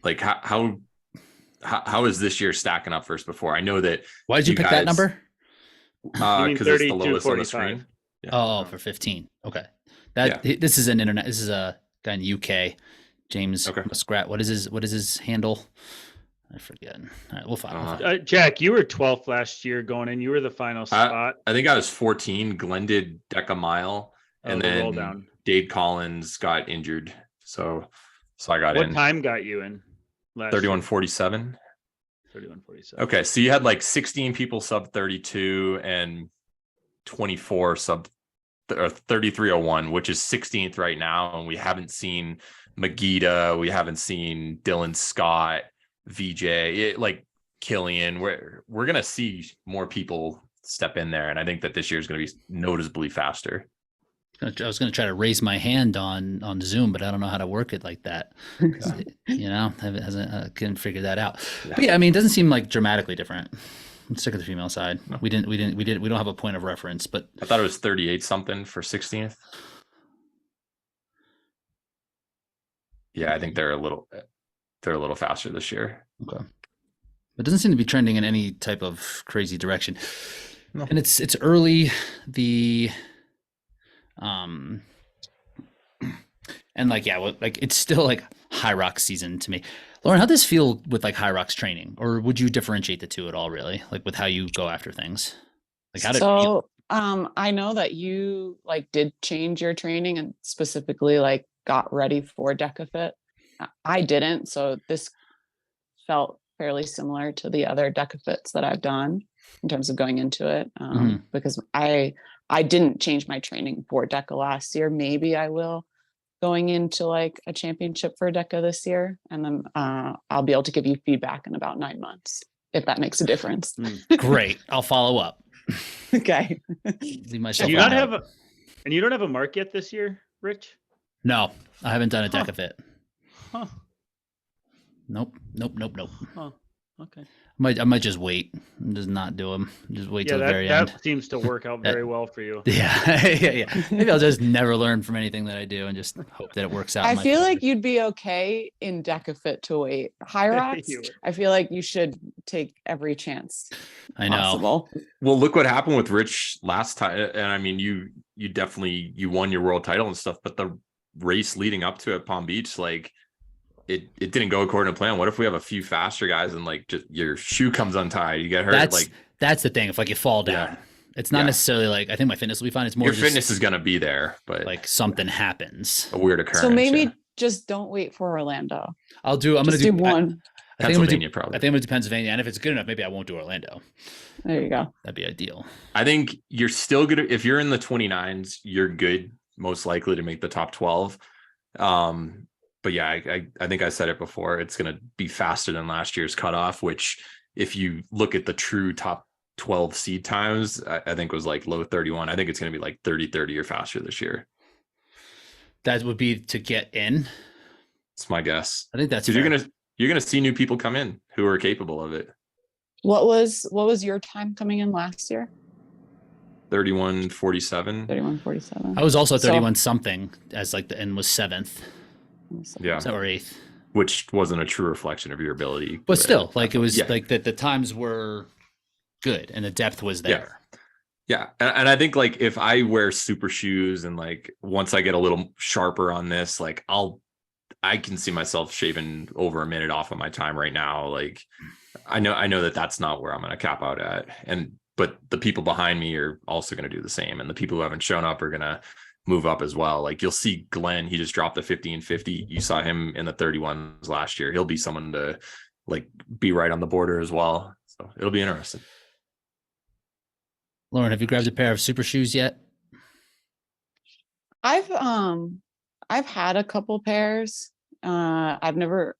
Like how is this year stacking up versus before? I know that Why did you pick that guys- number? You mean because it's the 32, lowest on the 45. screen. Yeah. Oh, for 15. Okay. This is an internet. This is a guy in the UK, James Okay. Muskrat. What is his handle? I forget. All right, we'll find it. Jack, you were 12th last year going in. You were the final spot. I think I was 14. Glenn did Deca Mile, and the roll then down. Dade Collins got injured. So I got What in time got you in last 31:47. 31:47. Okay, so you had like 16 people sub 32 and 24 sub or 3301, which is 16th right now, and we haven't seen Magida, we haven't seen Dylan Scott, VJ, like Killian. We're gonna see more people step in there, and I think that this year is going to be noticeably faster. I was going to try to raise my hand on Zoom, but I don't know how to work it like that. I couldn't figure that out. Yeah. But yeah, I mean, it doesn't seem like dramatically different. Let's stick with the female side. No. We don't have a point of reference, but I thought it was 38 something for 16th. Yeah, I think they're a little faster this year. okay. It doesn't seem to be trending in any type of crazy direction. No. And it's early. And like, yeah, like it's still like Hyrox season to me. Lauren, how'd this feel with like Hyrox training, or would you differentiate the two at all, really? Like with how you go after things? Like how did I know that you like did change your training and specifically like got ready for Dekafit. I didn't, so this felt fairly similar to the other Dekafits that I've done in terms of going into it, because I didn't change my training for Deca last year. Maybe I will going into like a championship for Deca this year, and then I'll be able to give you feedback in about 9 months if that makes a difference. Great, I'll follow up. Okay. Leave myself. And you don't have a mark yet this year, Rich? No, I haven't done a Dekafit. Huh. Nope. Huh. Okay. I might just wait and just not do them. Just wait till the very that end. seems to work out very well for you. Yeah, yeah. Maybe I'll just never learn from anything that I do and just hope that it works out. I in my feel favor. like you'd be okay in Dekafit to wait. Hyrox, You would. I feel like you should take every chance I know. possible. Well, look what happened with Rich last time. And I mean, you definitely won your world title and stuff, but the race leading up to it, Palm Beach, like it didn't go according to plan. What if we have a few faster guys and like just your shoe comes untied, you get hurt? That's the thing. If like you fall down, it's not necessarily like I think my fitness will be fine. It's more your just, fitness is gonna be there, but like something happens. a weird occurrence. So maybe just don't wait for Orlando. I'm gonna do one. I think I'm gonna Pennsylvania do, probably. I think I'm gonna do Pennsylvania, and if it's good enough, maybe I won't do Orlando. There you go. That'd be ideal. I think you're still gonna, if you're in the 29s, you're good, most likely to make the top 12. But yeah, I think I said it before. It's going to be faster than last year's cutoff, which if you look at the true top 12 seed times, I think was like low 31. I think it's going to be like 30 or faster this year. That would be to get in. It's my guess. I think that's because fair. you're gonna see new people come in who are capable of it. What was your time coming in last year? 31:47. 31:47. I was also 31 something as like the end was 7th. Yeah. Or 8th. Which wasn't a true reflection of your ability. But still, like it was like that the times were good and the depth was there. Yeah. And I think like if I wear super shoes and like once I get a little sharper on this, like I can see myself shaving over a minute off of my time right now. Like I know that that's not where I'm going to cap out at. But the people behind me are also going to do the same. And the people who haven't shown up are going to move up as well. Like you'll see Glenn, he just dropped the 50-50. You saw him in the 31s last year. He'll be someone to like be right on the border as well. So it'll be interesting. Lauren, have you grabbed a pair of super shoes yet? I've had a couple pairs. I've never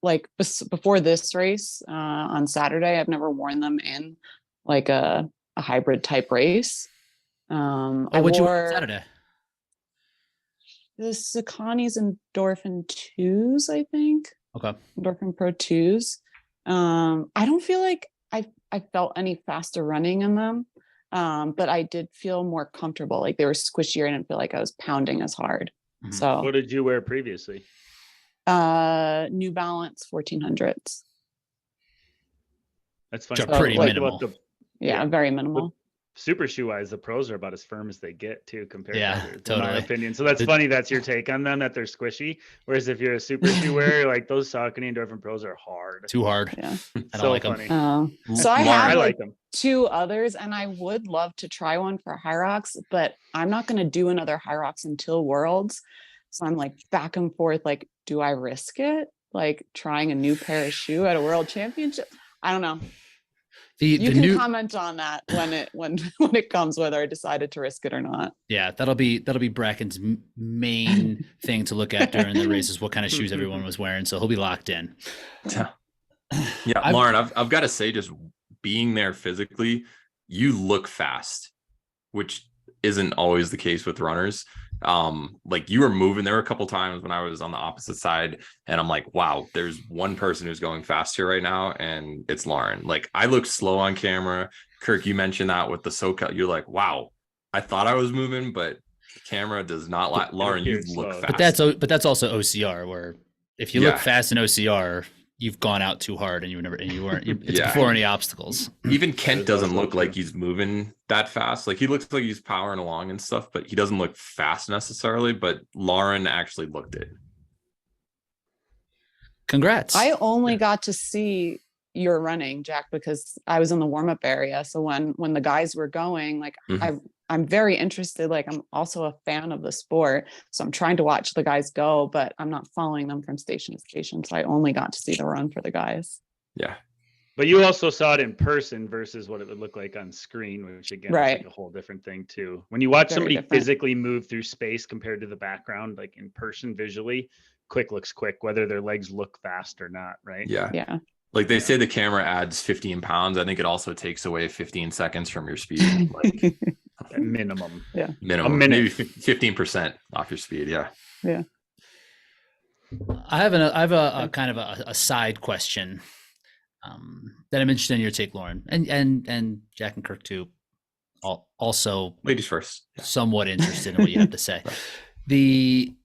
before this race on Saturday, I've never worn them in like a hybrid type race. What'd you wear on Saturday? The Saucony's Endorphin 2s, I think. Okay. Endorphin Pro 2s. I don't feel like I felt any faster running in them. But I did feel more comfortable. Like they were squishier. I didn't feel like I was pounding as hard. Mm-hmm. So what did you wear previously? New Balance 1400s. That's funny. Pretty minimal. Very minimal. Super shoe wise, the pros are about as firm as they get too, compared to others, totally. in my opinion. So that's funny. That's your take on them, that they're squishy. Whereas if you're a super shoe wearer, like those Saucony Endorphin Pros are hard. Too hard. Yeah. I don't So like funny. them. So I have like them. 2 others, and I would love to try one for Hyrox, but I'm not going to do another Hyrox until Worlds. So I'm like back and forth. Like, do I risk it? Like trying a new pair of shoe at a World Championship? I don't know. You can comment on that when it comes, whether I decided to risk it or not. Yeah, that'll be Bracken's main thing to look at during the races. What kind of shoes everyone was wearing, so he'll be locked in. Yeah, Lauren, I've got to say, just being there physically, you look fast, which isn't always the case with runners. Like you were moving. There were a couple times when I was on the opposite side, and I'm like, wow, there's one person who's going fast here right now, and it's Lauren. Like I look slow on camera. Kirk, you mentioned that with the SoCal. You're like, wow, I thought I was moving, but camera does not like Lauren. You look fast. But that's also OCR, where if you look fast in OCR, you've gone out too hard and you weren't. It's before any obstacles. Even Kent doesn't look like he's moving that fast. Like he looks like he's powering along and stuff, but he doesn't look fast necessarily. But Lauren actually looked it. Congrats. I only got to see your running, Jack, because I was in the warm-up area. So when the guys were going, like I'm very interested. Like I'm also a fan of the sport. So I'm trying to watch the guys go, but I'm not following them from station to station. So I only got to see the run for the guys. Yeah. But you also saw it in person versus what it would look like on screen, which again, is like a whole different thing too. When you watch somebody physically move through space compared to the background, like in person visually, quick looks quick, whether their legs look fast or not, right? Yeah. Yeah. Like they say the camera adds 15 pounds. I think it also takes away 15 seconds from your speed. Like minimum. Yeah. Minimum. Maybe 15% off your speed. Yeah. Yeah. I have a kind of a side question that I'm interested in your take, Lauren, and Jack and Kirk too. Also, ladies first. Somewhat interested in what you have to say. In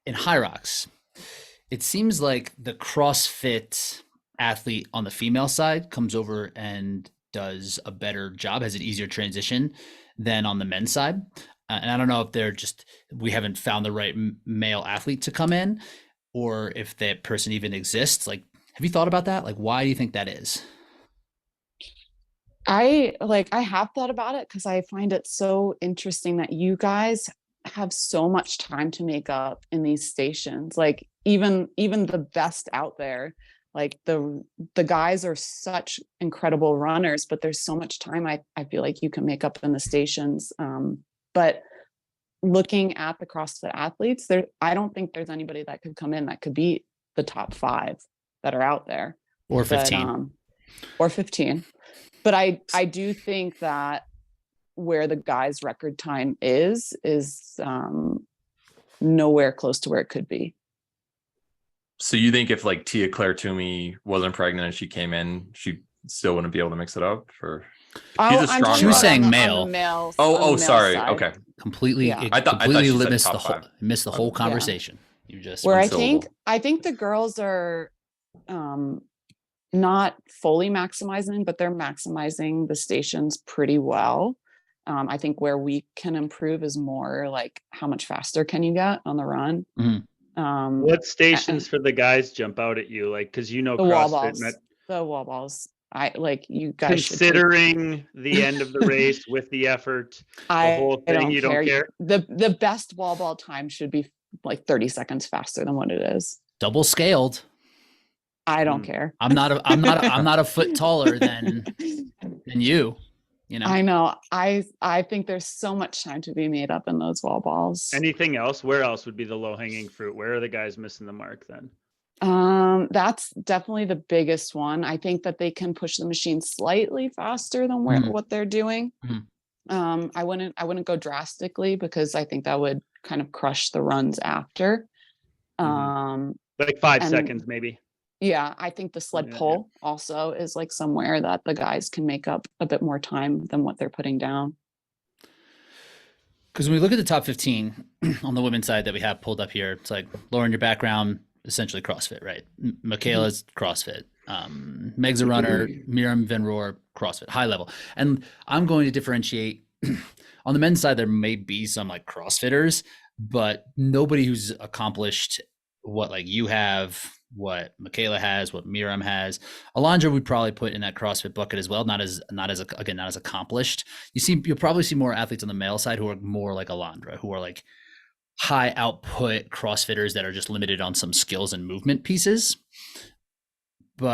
Hyrox, it seems like the CrossFit athlete on the female side comes over and does a better job, has an easier transition than on the men's side. And I don't know if we haven't found the right male athlete to come in, or if that person even exists. Like, have you thought about that? Like, why do you think that is? I have thought about it because I find it so interesting that you guys have so much time to make up in these stations. Like even the best out there, like the guys are such incredible runners, but there's so much time I feel like you can make up in the stations. But looking at the CrossFit athletes, I don't think there's anybody that could come in that could beat the top 5 that are out there. Or 15. Or 15. But I do think that where the guys' record time is nowhere close to where it could be. So you think if like Tia Claire Toomey wasn't pregnant and she came in, she still wouldn't be able to mix it up? She was saying male. Sorry. Side. Okay. Completely. Yeah. I thought missed the whole conversation. You just where I think the girls are not fully maximizing, but they're maximizing the stations pretty well. I think where we can improve is more like how much faster can you get on the run? Mm-hmm. What stations for the guys jump out at you? Like, because the wall balls. The wall balls. You guys considering the end of the race with the effort, the whole thing, you don't care. The best wall ball time should be like 30 seconds faster than what it is. Double scaled. I don't care. I'm not a foot taller than you. You know. I know. I think there's so much time to be made up in those wall balls. Anything else? Where else would be the low hanging fruit? Where are the guys missing the mark then? That's definitely the biggest one. I think that they can push the machine slightly faster than what they're doing. Mm-hmm. I wouldn't go drastically because I think that would kind of crush the runs after. Like 5 seconds maybe. Yeah, I think the sled pull also is like somewhere that the guys can make up a bit more time than what they're putting down. Because when we look at the top 15 on the women's side that we have pulled up here, it's like, Lauren, your background, essentially CrossFit, right? Michaela's CrossFit. Meg's a runner, Miriam Van Roor, CrossFit, high level. And I'm going to differentiate. On the men's side, there may be some like CrossFitters, but nobody who's accomplished what like you have, what Michaela has, what Miriam has. Alondra would probably put in that CrossFit bucket as well. Not as accomplished. You'll probably see more athletes on the male side who are more like Alondra, who are like high output CrossFitters that are just limited on some skills and movement pieces. So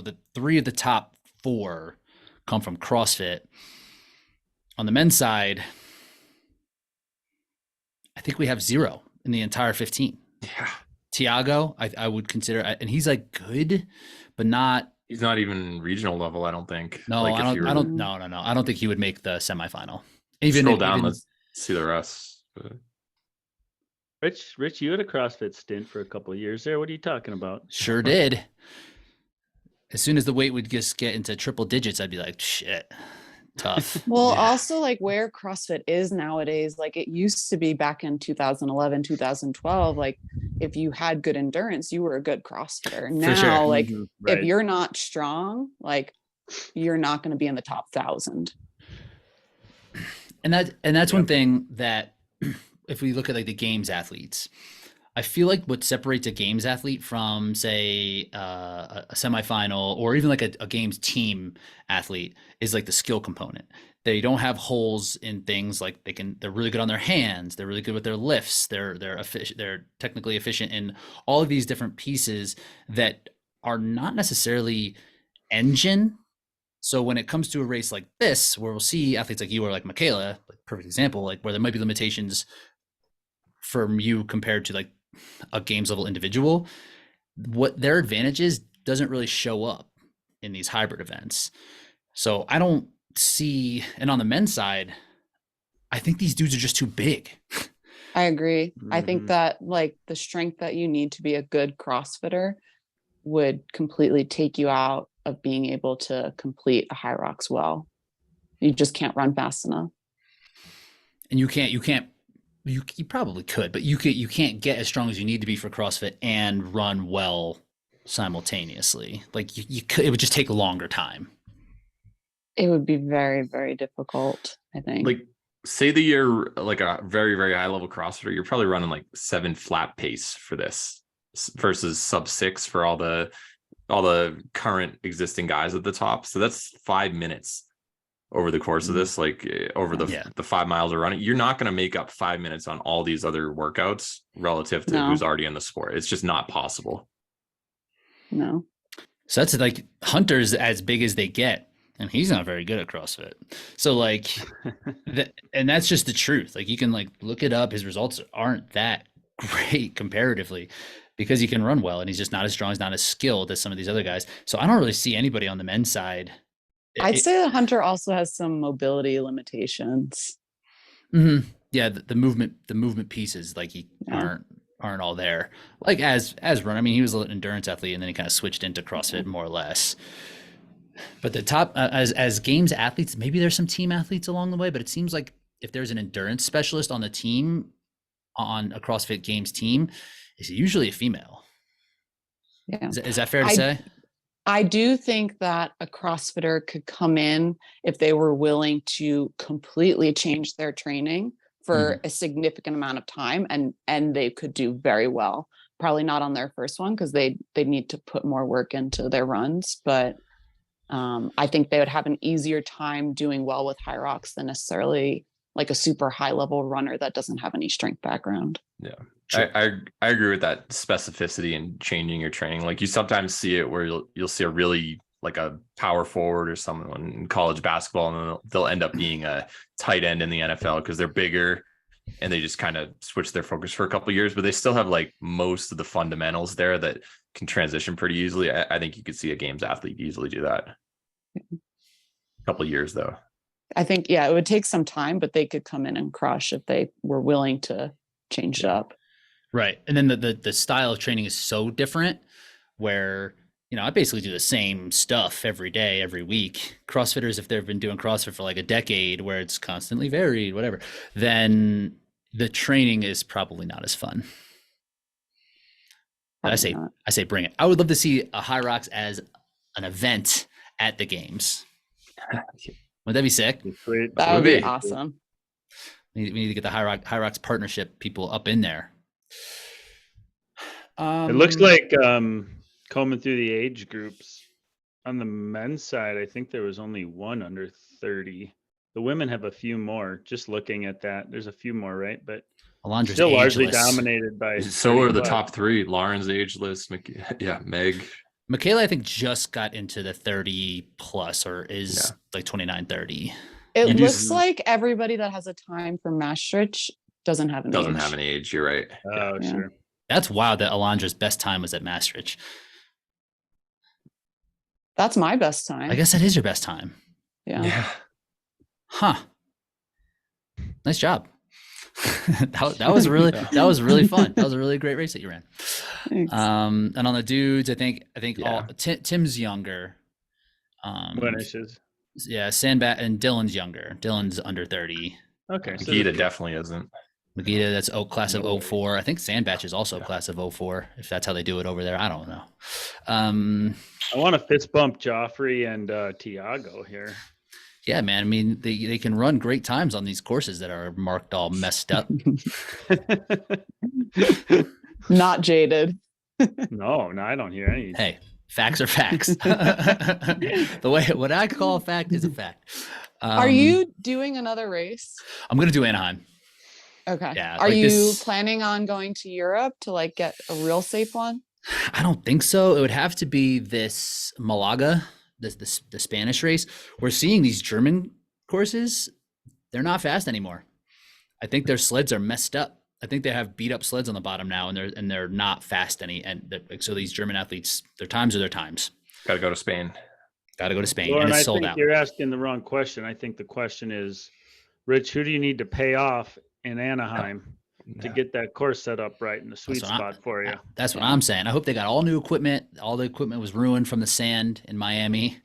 the 3 of the top 4 come from CrossFit. On the men's side, I think we have 0 in the entire 15. Yeah. Tiago, I would consider, and he's like good, but not. He's not even regional level, I don't think. No, I don't think he would make the semifinal. Even Scroll if- down, even- let's see the rest. But Rich, you had a CrossFit stint for a couple of years there. What are you talking about? Sure did. As soon as the weight would just get into triple digits, I'd be like, shit, tough. Well, Yeah. also like where CrossFit is nowadays, like it used to be back in 2011, 2012, like if you had good endurance, you were a good CrossFitter. Now, sure. like Mhm, if right. you're not strong, like you're not going to be in the top 1,000. And that's one Yep. thing that if we look at like the games athletes, I feel like what separates a games athlete from say a semifinal or even like a games team athlete is like the skill component. They don't have holes in things like they're really good on their hands, they're really good with their lifts, they're efficient, they're technically efficient in all of these different pieces that are not necessarily engine. So when it comes to a race like this, where we'll see athletes like you or like Michaela, like perfect example, like where there might be limitations from you compared to like a games level individual, what their advantage is doesn't really show up in these hybrid events. So I don't see, and on the men's side, I think these dudes are just too big. I agree. I think Mhm. that like the strength that you need to be a good CrossFitter would completely take you out of being able to complete a Hyrox well. You just can't run fast enough. And you probably could, but you can't get as strong as you need to be for CrossFit and run well simultaneously. Like you could, it would just take a longer time. It would be very, very difficult, I think. like, say that you're like a very, very high level CrossFitter, you're probably running like 7 flat pace for this versus sub 6 for all the current existing guys at the top. So that's 5 minutes over the course of this, like over the 5 miles of running. You're not going to make up 5 minutes on all these other workouts relative to No. who's already in the sport. It's just not possible. No. So that's like Hunter's as big as they get, and he's not very good at CrossFit. So like, and that's just the truth. Like you can like look it up. His results aren't that great comparatively because he can run well, and he's just not as strong, he's not as skilled as some of these other guys. So I don't really see anybody on the men's side. I'd say that Hunter also has some mobility limitations. Yeah, the movement pieces like aren't all there. Like as run, I mean, he was an endurance athlete, and then he kind of switched into CrossFit more or less. But the top as games athletes, maybe there's some team athletes along the way, but it seems like if there's an endurance specialist on the team, on a CrossFit Games team, it's usually a female. Yeah. Is that fair to say? I do think that a CrossFitter could come in if they were willing to completely change their training for a significant amount of time, and they could do very well. Probably not on their first one because they need to put more work into their runs, but I think they would have an easier time doing well with Hyrox than necessarily like a super high level runner that doesn't have any strength background. Yeah. I agree with that specificity and changing your training. Like you sometimes see it where you'll see a really like a power forward or someone in college basketball, and they'll end up being a tight end in the NFL because they're bigger and they just kind of switch their focus for a couple of years, but they still have like most of the fundamentals there that can transition pretty easily. I think you could see a games athlete easily do that. A couple of years though. I think, yeah, it would take some time, but they could come in and crush if they were willing to change it up. Right. And then the style of training is so different where, I basically do the same stuff every day, every week. CrossFitters, if they've been doing CrossFit for like a decade where it's constantly varied, whatever, then the training is probably not as fun. But I say bring it. I would love to see a Hyrox as an event at the games. Would that be sick? Sweet. That would be awesome. We need to get the Hyrox partnership people up in there. It looks like combing through the age groups on the men's side, I think there was only one under 30. The women have a few more. Just looking at that, there's a few more, right? But Alondra's still largely ageless. dominated by. So are the top 3. Lauren's ageless. Meg. Michaela, I think, just got into the 30 plus or is like 29, 30. It looks like everybody that has a time for Maastricht doesn't have an age. You're right. Oh, Yeah. sure. That's wild that Alondra's best time was at Maastricht. That's my best time. I guess that is your best time. Yeah. Huh. Nice job. that was really fun. That was a really great race that you ran. Thanks. And on the dudes, I think Yeah. Tim's younger. Blemishes. Yeah, Sandbat and Dylan's younger. Dylan's under 30. Okay. So Nikita definitely isn't. Magita, that's class of No way. 04. I think Sandbatch is also class of 04, if that's how they do it over there. I don't know. I want to fist bump Joffrey and Tiago here. Yeah, man. I mean, they can run great times on these courses that are marked all messed up. Not jaded. No, I don't hear any. Hey, facts are facts. What I call a fact is a fact. Are you doing another race? I'm gonna do Anaheim. Okay. Yeah, Are like you this- planning on going to Europe to like get a real safe one? I don't think so. It would have to be this Malaga, the Spanish race. We're seeing these German courses. They're not fast anymore. I think their sleds are messed up. I think they have beat up sleds on the bottom now, and they're not fast so these German athletes, their times are their times. Got to go to Spain. Got to go to Spain, Lauren, and I it's sold think out. you're asking the wrong question. I think the question is, Rich, who do you need to pay off in Anaheim to get that course set up right in the sweet That's what spot for you? That's what I'm saying. I hope they got all new equipment. All the equipment was ruined from the sand in Miami,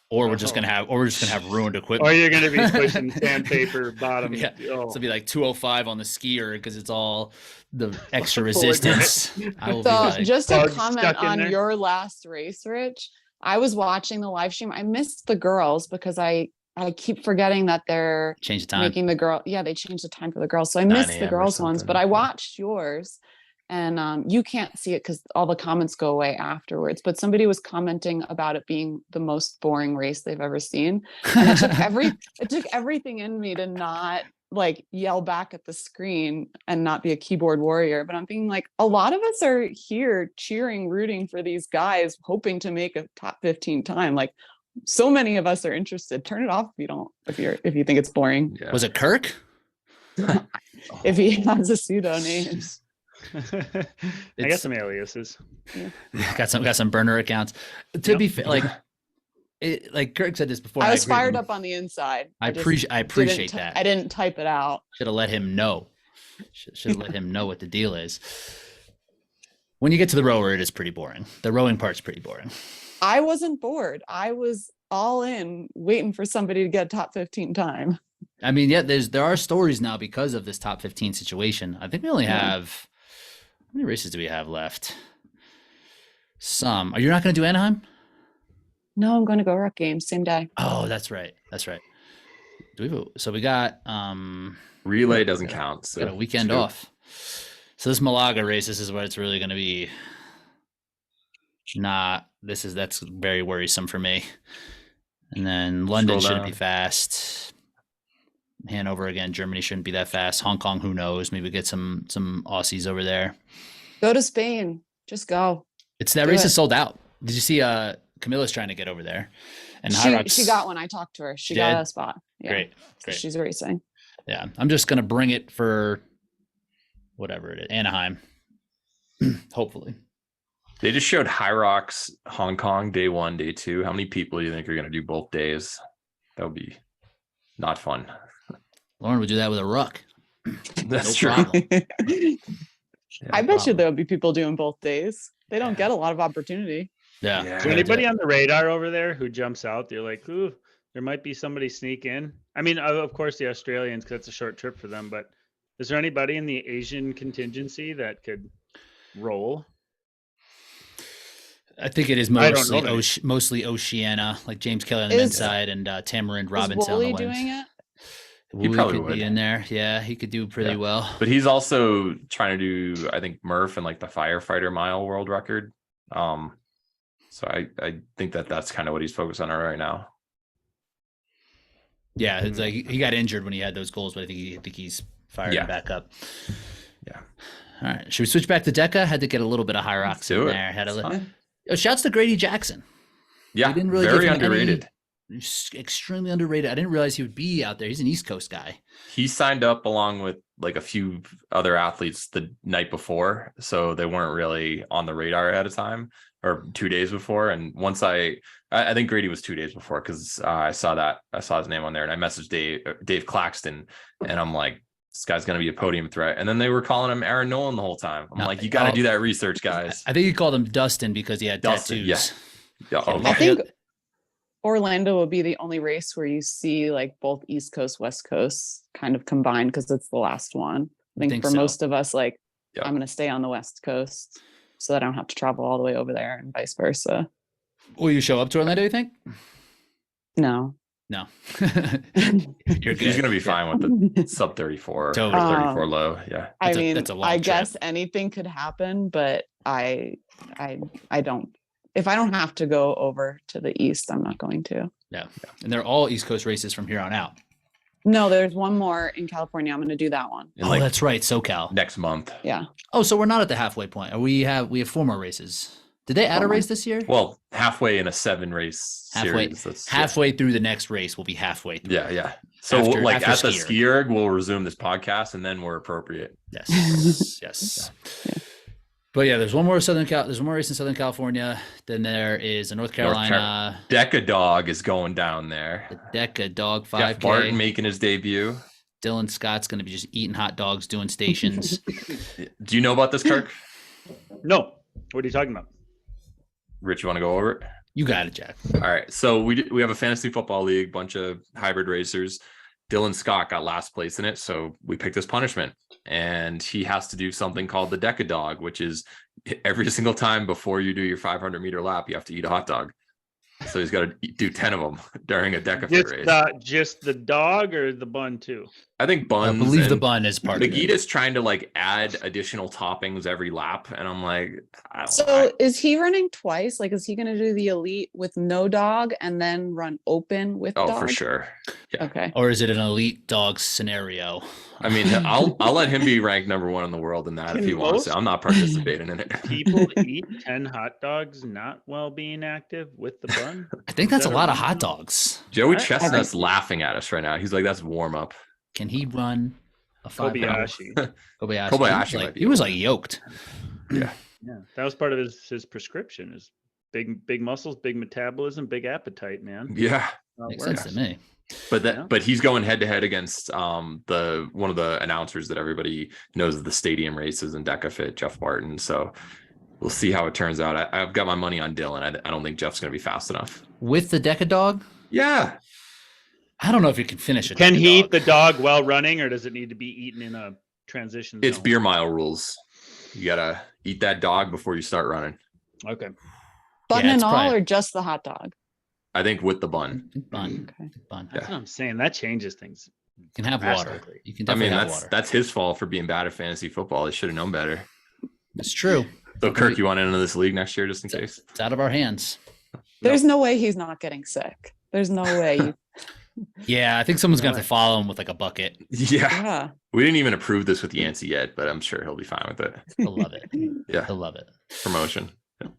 or we're just gonna have ruined equipment. Or you're going to be pushing sandpaper bottom. Yeah. Oh. So it'll be like 205 on the skier because it's all the extra Pulling resistance. I will be So like, just a bugs comment stuck in on there. your last race, Rich. I was watching the live stream. I missed the girls because I keep forgetting that they're change the time. making the girl. Yeah, they changed the time for the girls. So I 9 missed the a.m. or girls ones, but something. I watched yours. And you can't see it because all the comments go away afterwards. But somebody was commenting about it being the most boring race they've ever seen. And it took everything in me to not like yell back at the screen and not be a keyboard warrior. But I'm thinking like a lot of us are here cheering, rooting for these guys, hoping to make a top 15 time. Like so many of us are interested. Turn it off if you think it's boring. Yeah. Was it Kirk? If he has a pseudo name. I It's- got some aliases. got some burner accounts. To Yep. be fair, like Kirk said this before. I and was agree with fired him. up on the inside. I just appreciate didn't that. I didn't type it out. Should have let him know. Should have let him know what the deal is. When you get to the rower, it is pretty boring. The rowing part's pretty boring. I wasn't bored. I was all in waiting for somebody to get top 15 time. I mean, yeah, there are stories now because of this top 15 situation. I think we only have how many races do we have left? Some. Are you not going to do Anaheim? No, I'm going to go Rock Games same day. Oh, that's right. So we got Relay doesn't count. So got a weekend 2. off. So this Malaga race, this is where it's really going to be. That's very worrisome for me. And then London Scroll shouldn't be down. fast. Hanover again, Germany shouldn't be that fast. Hong Kong, who knows? Maybe get some Aussies over there. Go to Spain. Just go. That Do race it. is sold out. Did you see Camilla's trying to get over there? And She Hyrox, got one. I talked to her. She Did? got a spot. Yeah. great. So she's racing. Yeah. I'm just gonna bring it for whatever it is. Anaheim. Hopefully. They just showed Hyrox Hong Kong day 1, day 2. How many people do you think are going to do both days? That would be not fun. Lauren would do that with a ruck. That's No true. problem. Yeah, I bet you problem. there'll be people doing both days. They don't get a lot of opportunity. Yeah. Yeah. Is there anybody on the radar over there who jumps out? They're like, ooh, there might be somebody sneak in. I mean, of course, the Australians, because it's a short trip for them. But is there anybody in the Asian contingency that could roll? I think it is I don't know mostly Oceania, like James Kelly on the Is- men's side and Tamarind Robinson Is on Woolley the women's. doing it? He Woolley probably could would. be in there. Yeah, he could do pretty Yeah. well. But he's also trying to do, I think, Murph and like the firefighter mile world record. So I think that's kind of what he's focused on right now. Yeah, it's like he got injured when he had those goals, but I think he's firing Yeah. back up. Yeah. All right, should we switch back to Deca? Had to get a little bit of Hyrox Let's do in it. there. Had It's a fine. shouts to Grady Jackson. Yeah, didn't really very give him any- underrated. Extremely underrated. I didn't realize he would be out there. He's an East Coast guy. He signed up along with like a few other athletes the night before, so they weren't really on the radar ahead of time. or 2 days before. And once I think Grady was 2 days before, because I saw his name on there, and I messaged Dave Claxton, and I'm like, this guy's going to be a podium threat. And then they were calling him Aaron Nolan the whole time. I'm like, you got to do that research, guys. I think you called him Dustin because he had Dustin, tattoos. Yeah. Okay. I think Orlando will be the only race where you see like both East Coast, West Coast kind of combined, because it's the last one. I think for so. most of us, like, Yeah. I'm going to stay on the West Coast so that I don't have to travel all the way over there and vice versa. Will you show up to Orlando, you think? No. No. You're good. He's going to be fine with the sub 34 or Totally. 34 low. Yeah. I That's mean, a long I trip. guess anything could happen, but I don't. If I don't have to go over to the East, I'm not going to. Yeah. And they're all East Coast races from here on out. No, there's one more in California. I'm going to do that one. In Oh, like that's right. SoCal. next month. Yeah. Oh, so we're not at the halfway point. We have 4 more races. Did they add a 4 more. race this year? Well, halfway in a 7 race series. That's Halfway through the next race, we'll be halfway through. Yeah. So After at the skier. skier, we'll resume this podcast, and then we're appropriate. Yes. Yes. Yeah. But yeah, there's one more race in Southern California. Then there is a North Carolina. Deca Dog is going down there. The Deca Dog Jeff Barton 5K. making his debut. Dylan Scott's going to be just eating hot dogs, doing stations. Do you know about this, Kirk? No. What are you talking about? Rich, you want to go over it? You got it, Jack. All right. So we have a fantasy football league, bunch of hybrid racers. Dylan Scott got last place in it, so we picked his punishment, and he has to do something called the Deca Dog, which is every single time before you do your 500-meter lap, you have to eat a hot dog. So he's got to do 10 of them during a Dekafit race. Just the dog or the bun too? I think buns. I believe the and bun is part of it. Megita's trying to like add additional toppings every lap, and I'm like, So is he running twice? Like, is he going to do the elite with no dog and then run open with dog? for sure. Yeah. Okay. Or is it an elite dog scenario? I mean, I'll let him be ranked number 1 in the world in that if Can he wants to. I'm not participating in it. People eat 10 hot dogs not while being active with the bun? I think that's a lot of hot dogs. Joey I- Chestnut's laughing at us right now. He's like, that's warm up. Can he run a 500? Kobayashi. Kobayashi. might be He was like yoked. Yeah, that was part of his prescription. Is big muscles, big metabolism, big appetite, man. Yeah. Makes sense to me. But he's going head to head against one of the announcers that everybody knows of the stadium races in Dekafit, Jeff Barton. So we'll see how it turns out. I've got my money on Dylan. I don't think Jeff's going to be fast enough. With the Deca Dog? Yeah. I don't know if you can finish it. Can he eat the dog while running, or does it need to be eaten in a transition It's zone? beer mile rules. You got to eat that dog before you start running. Okay. Bun Yeah, and it's all, probably- or just the hot dog? I think with the bun. Bun. Okay. Bun. That's what I'm saying. That changes things. You can have water. Drastically. You can I definitely mean, have that's water. that's his fault for being bad at fantasy football. He should have known better. It's true. So, Kirk, you want into this league next year just in case? It's out of our hands. There's no way he's not getting sick. There's no way. Yeah, I think someone's going to have to follow him with like a bucket. Yeah. Yeah. We didn't even approve this with Yancey yet, but I'm sure he'll be fine with it. He'll love it. Yeah. He'll love it. Promotion. All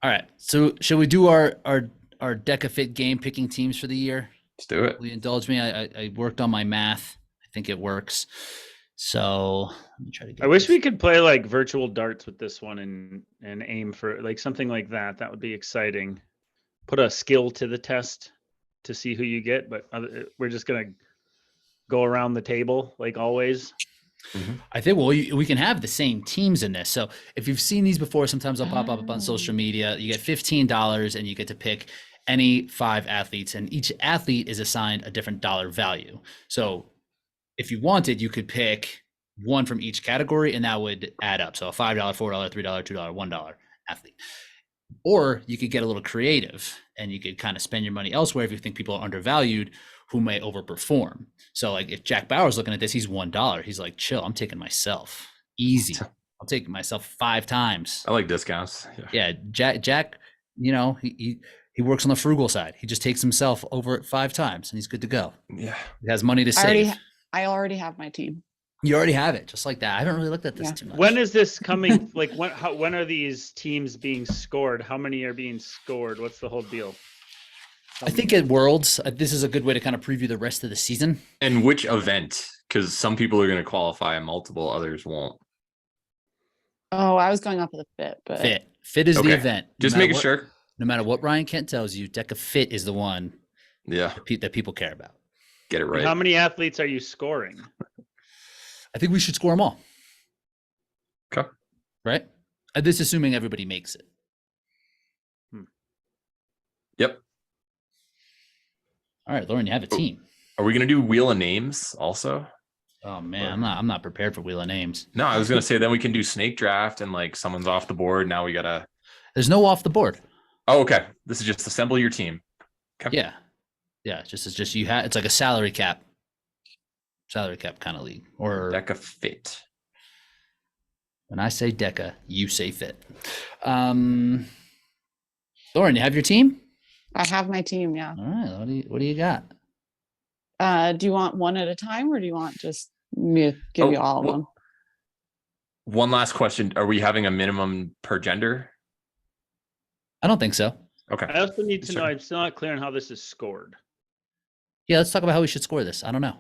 right. So shall we do our Dekafit game picking teams for the year? Let's do it. Will you indulge me? I worked on my math. I think it works. So let me try to get I wish this. we could play like virtual darts with this one and aim for like something like that. That would be exciting. Put a skill to the test to see who you get, but we're just gonna go around the table like always. I think we can have the same teams in this. So if you've seen these before, sometimes they'll pop up on social media. You get $15 and you get to pick any 5 athletes, and each athlete is assigned a different dollar value. So if you wanted, you could pick one from each category, and that would add up. So a $5, $4, $3, $2, $1 athlete. Or you could get a little creative and you could kind of spend your money elsewhere if you think people are undervalued who may overperform. So like if Jack Bauer's looking at this, he's $1. He's like, chill, I'm taking myself easy. I'm taking myself 5 times. I like discounts. Yeah, Jack, you know, he works on the frugal side. He just takes himself over 5 times and he's good to go. Yeah. He has money to save. I already have my team. You already have it, just like that. I haven't really looked at this Yeah. too much. When is this coming? Like when are these teams being scored? How many are being scored? What's the whole deal? I think at Worlds, this is a good way to kind of preview the rest of the season. And which event? Because some people are going to qualify and multiple others won't. Oh, I was going off of the fit, but Fit. Fit is the Okay. event. Just making sure. No matter what Ryan Kent tells you, Dekafit is the one Yeah. that people care about. Get it And right. how many athletes are you scoring? I think we should score them all. Okay. Right? This assuming everybody makes it. Yep. All right, Lauren, you have a team. Are we gonna do wheel of names also? Oh man, I'm not prepared for Wheel of Names. No, I was gonna say then we can do snake draft and like someone's off the board. Now we gotta. There's no off the board. Oh, okay. This is just assemble your team. Okay. Yeah. It's just you have. It's like a salary cap kind of league. Or Dekafit. when I say Deca, you say Fit. Lauren, you have your team? I have my team. Yeah. All right. What do you got? Do you want one at a time, or do you want just me to give you all of them? One last question. Are we having a minimum per gender? I don't think so. Okay. I also need to Sure. know, I'm still not clear on how this is scored. Yeah, let's talk about how we should score this. I don't know.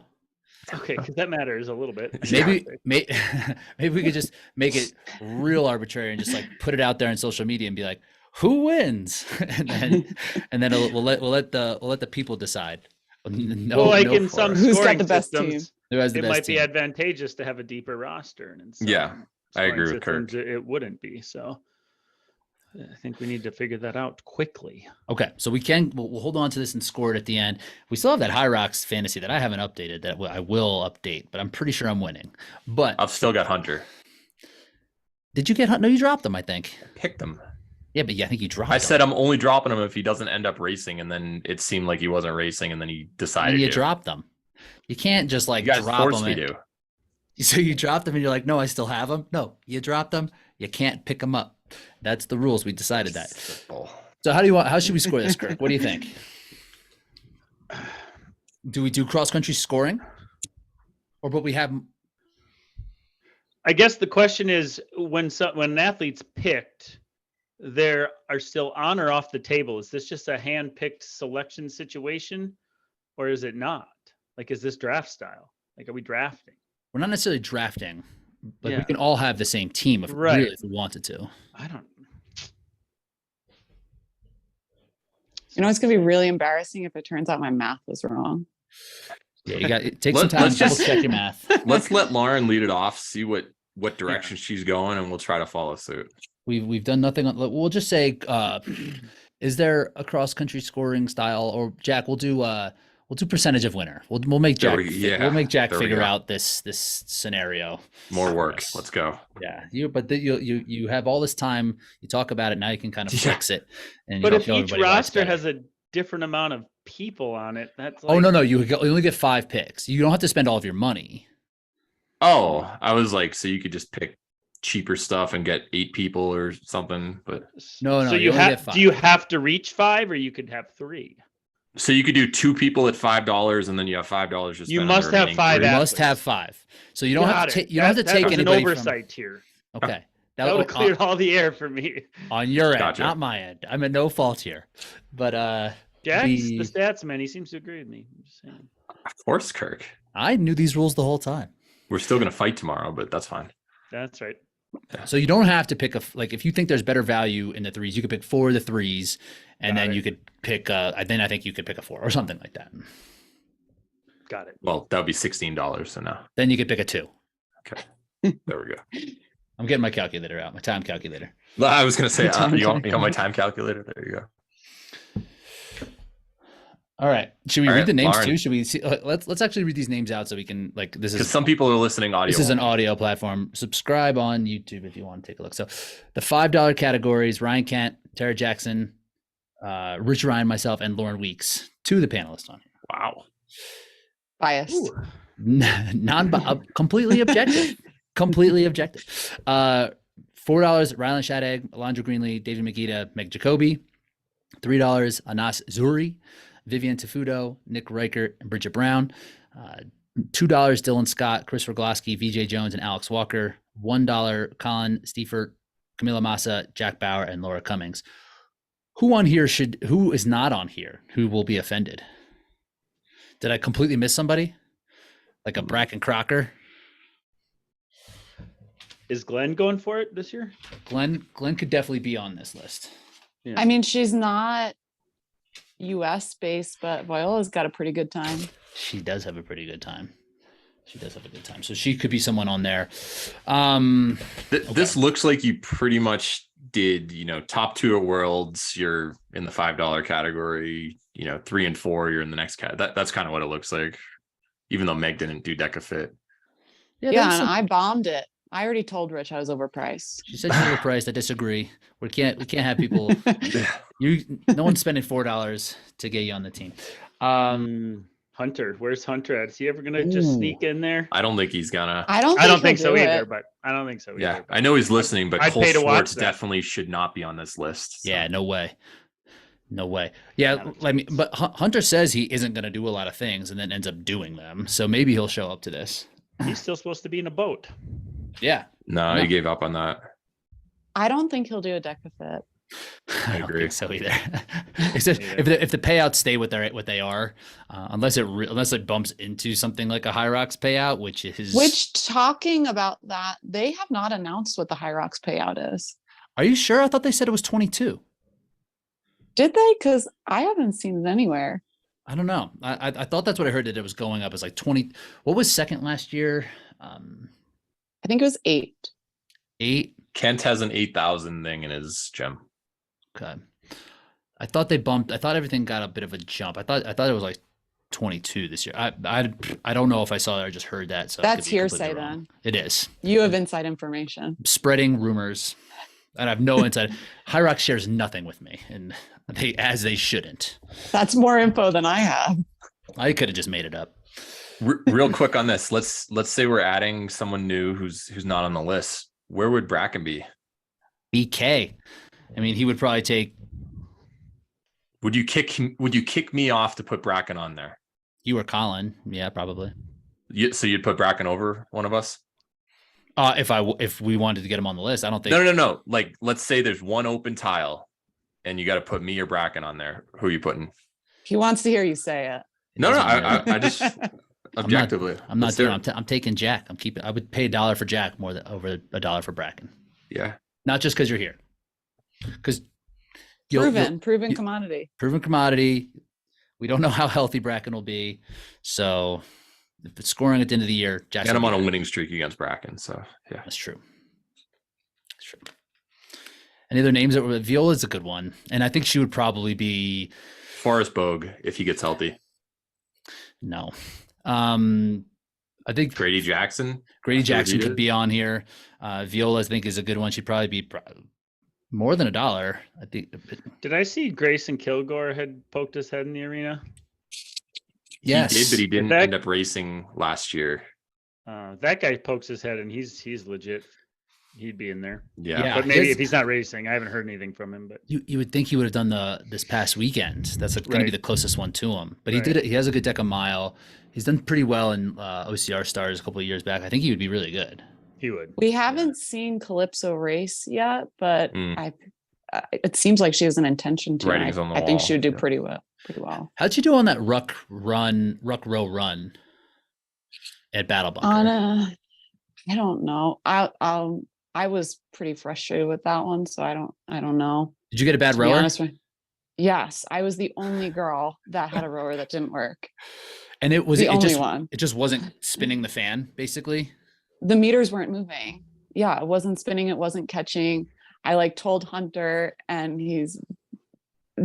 Okay, because that matters a little bit. Maybe we could just make it real arbitrary and just like put it out there on social media and be like, who wins? and then we'll let the people decide. No, well, like no in for some it. Who's got scoring the best systems, Who has the it best might be team? advantageous to have a deeper roster, and in some Yeah, I agree scoring with Kirk. systems, it wouldn't be. So I think we need to figure that out quickly. Okay, so we'll hold on to this and score it at the end. We still have that Hyrox fantasy that I haven't updated that I will update, but I'm pretty sure I'm winning. But I've still got Hunter. did you get? No, you dropped them. I think. Picked him. Yeah, but yeah, I think you dropped. I them. said I'm only dropping him if he doesn't end up racing, and then it seemed like he wasn't racing, and then he decided and you to. dropped them. You can't just like You guys drop forced them. me to. So you dropped them and you're like, no, I still have them. No, you dropped them. You can't pick them up. That's the rules. We decided that. Simple. So how should we score this, Kirk? What do you think? Do we do cross country scoring? Or but we have I guess the question is when an athlete's picked, they are still on or off the table. Is this just a hand-picked selection situation, or is it not? Like, is this draft style? Like, are we drafting? we're not necessarily drafting, but we Yeah. can all have the same team if Right. really if we wanted to. I don't. You know, it's gonna be really embarrassing if it turns out my math was wrong. Yeah, you got take some time Let's to just- double check your math. Let's let Lauren lead it off, see what direction she's going, and we'll try to follow suit. We've done nothing. We'll just say, is there a cross country scoring style? Or Jack, we'll do percentage of winner. We'll make Jack. We'll make Jack there we figure go. out this scenario. More work. Yes. Let's go. Yeah, you have all this time. You talk about it now. You can kind of Yeah. fix it. And you But don't if show each everybody why it's roster better. has a different amount of people on it, that's like, Oh no, you only get 5 picks. You don't have to spend all of your money. Oh, I was like, so you could just pick cheaper stuff and get 8 people or something, but No, So you you only have. get 5. Do you have to reach 5, or you could have 3? so you could do 2 people at $5, and then you have $5 to spend. You on must the have remaining 5 3. You athletes. must have 5. So you don't have Got to it. you don't have to That take was an anybody oversight here. from. Okay, That would have cleared all the air for me. on your end, Gotcha. not my end. I'm at no fault here. But Jack's The- the stats man. He seems to agree with me. I'm just saying. Of course, Kirk. I knew these rules the whole time. We're still gonna fight tomorrow, but that's fine. That's right. So you don't have to pick if you think there's better value in the 3s, you could pick 4 of the 3s, and Got then it. you could pick then I think you could pick a 4 or something like that. Got it. Well, that would be $16. So now, Then you could pick a 2. there we go. I'm getting my calculator out, my time calculator. Well, I was gonna say, Time you want my time calculator? There you go. All right. Should we All read right, the names Lauren. too? Should we see? Let's actually read these names out so we can this Because is some people are listening audio. this is an audio platform. Subscribe on YouTube if you want to take a look. So the $5 categories: Ryan Kent, Tara Jackson, Rich Ryan, myself, and Lauren Weeks. 2 of the panelists on here. Wow. Biased. Completely objective. Completely objective. $4, Rylan Shadag, Alondra Greenlee, David Megida, Meg Jacoby. $3, Anas Zuri, Vivian Tafudo, Nick Reichert, and Bridget Brown. $2, Dylan Scott, Chris Rogloski, VJ Jones, and Alex Walker. $1, Colin Stiefert, Camila Massa, Jack Bauer, and Laura Cummings. Who is not on here? Who will be offended? Did I completely miss somebody? Like a Bracken Crocker? Is Glenn going for it this year? Glenn could definitely be on this list. Yeah. I mean, she's not US based, but Viola's got a pretty good time. She does have a pretty good time. So she could be someone on there. This looks like you pretty much did, top 2 at Worlds, you're in the $5 category, 3 and 4, you're in the next category. That's kind of what it looks like, even though Meg didn't do Dekafit. Yeah, and I bombed it. I already told Rich I was overpriced. She said she's overpriced. I disagree. We can't have people. No one's spending $4 to get you on the team. Hunter, where's Hunter at? Is he ever gonna just sneak in there? I don't think he's gonna. I don't think so either. it. But I don't think so. Yeah, either, I know he's listening, but I'd Cole pay to watch Schwartz that. definitely should not be on this list. So. Yeah, no way. Yeah, but Hunter says he isn't going to do a lot of things and then ends up doing them. So maybe he'll show up to this. He's still supposed to be in a boat. Yeah. No, he gave up on that. I don't think he'll do a Dekafit. I don't agree. think so either. Except if the payouts stay what they are, unless it bumps into something like a Hyrox payout, which talking about that, they have not announced what the Hyrox payout is. Are you sure? I thought they said it was 22. Did they? Because I haven't seen it anywhere. I don't know. I thought that's what I heard, that it was going up as like 20. What was second last year? I think it was 8. 8. Kent has an 8,000 thing in his gem. Okay. I thought everything got a bit of a jump. I thought it was like 22 this year. I don't know if I saw that or just heard that. So That's hearsay then. It is. You have inside information. Spreading rumors. And I have no insight. Hyrox shares nothing with me, and they shouldn't. That's more info than I have. I could have just made it up. Real quick on this, let's say we're adding someone new who's not on the list. Where would Bracken be? BK. I mean, he would probably take. Would you kick me off to put Bracken on there? You or Colin? Yeah, probably. So you'd put Bracken over one of us? If we wanted to get him on the list, I don't think. No. Like, let's say there's one open tile, and you got to put me or Bracken on there. Who are you putting? He wants to hear you say it. No. I just objectively. I'm not doing. I'm taking Jack. I would pay $1 for Jack more than over $1 for Bracken. Yeah. Not just because you're here. Because proven commodity. Proven commodity. We don't know how healthy Bracken will be, so if it's scoring at the end of the year, Jackson. And I'm on a winning streak against Bracken, so yeah, that's true. Any other names? Viola's a good one, and I think she would probably be Forrest Bogue if he gets healthy. No, I think Grady Jackson. Could be on here. Viola, I think, is a good one. She'd probably be more than $1. I think. Did I see Grayson Kilgore had poked his head in the arena? Yes, he did, but he didn't end up racing last year. That guy pokes his head, and he's legit. He'd be in there. Yeah. But maybe if he's not racing, I haven't heard anything from him. But you would think he would have done this past weekend. That's going to be the closest one to him. But he did it. He has a good Deca mile. He's done pretty well in OCR Stars a couple of years back. I think he would be really good. He would. We haven't seen Calypso race yet, but it seems like she has an intention to. I think she would do pretty well. How'd she do on that ruck row run at Battle Bunker? I don't know. I was pretty frustrated with that one, so I don't know. Did you get a bad rower? Yes, I was the only girl that had a rower that didn't work. And it one. It just wasn't spinning the fan, basically. The meters weren't moving. Yeah, it wasn't spinning. It wasn't catching. I told Hunter, and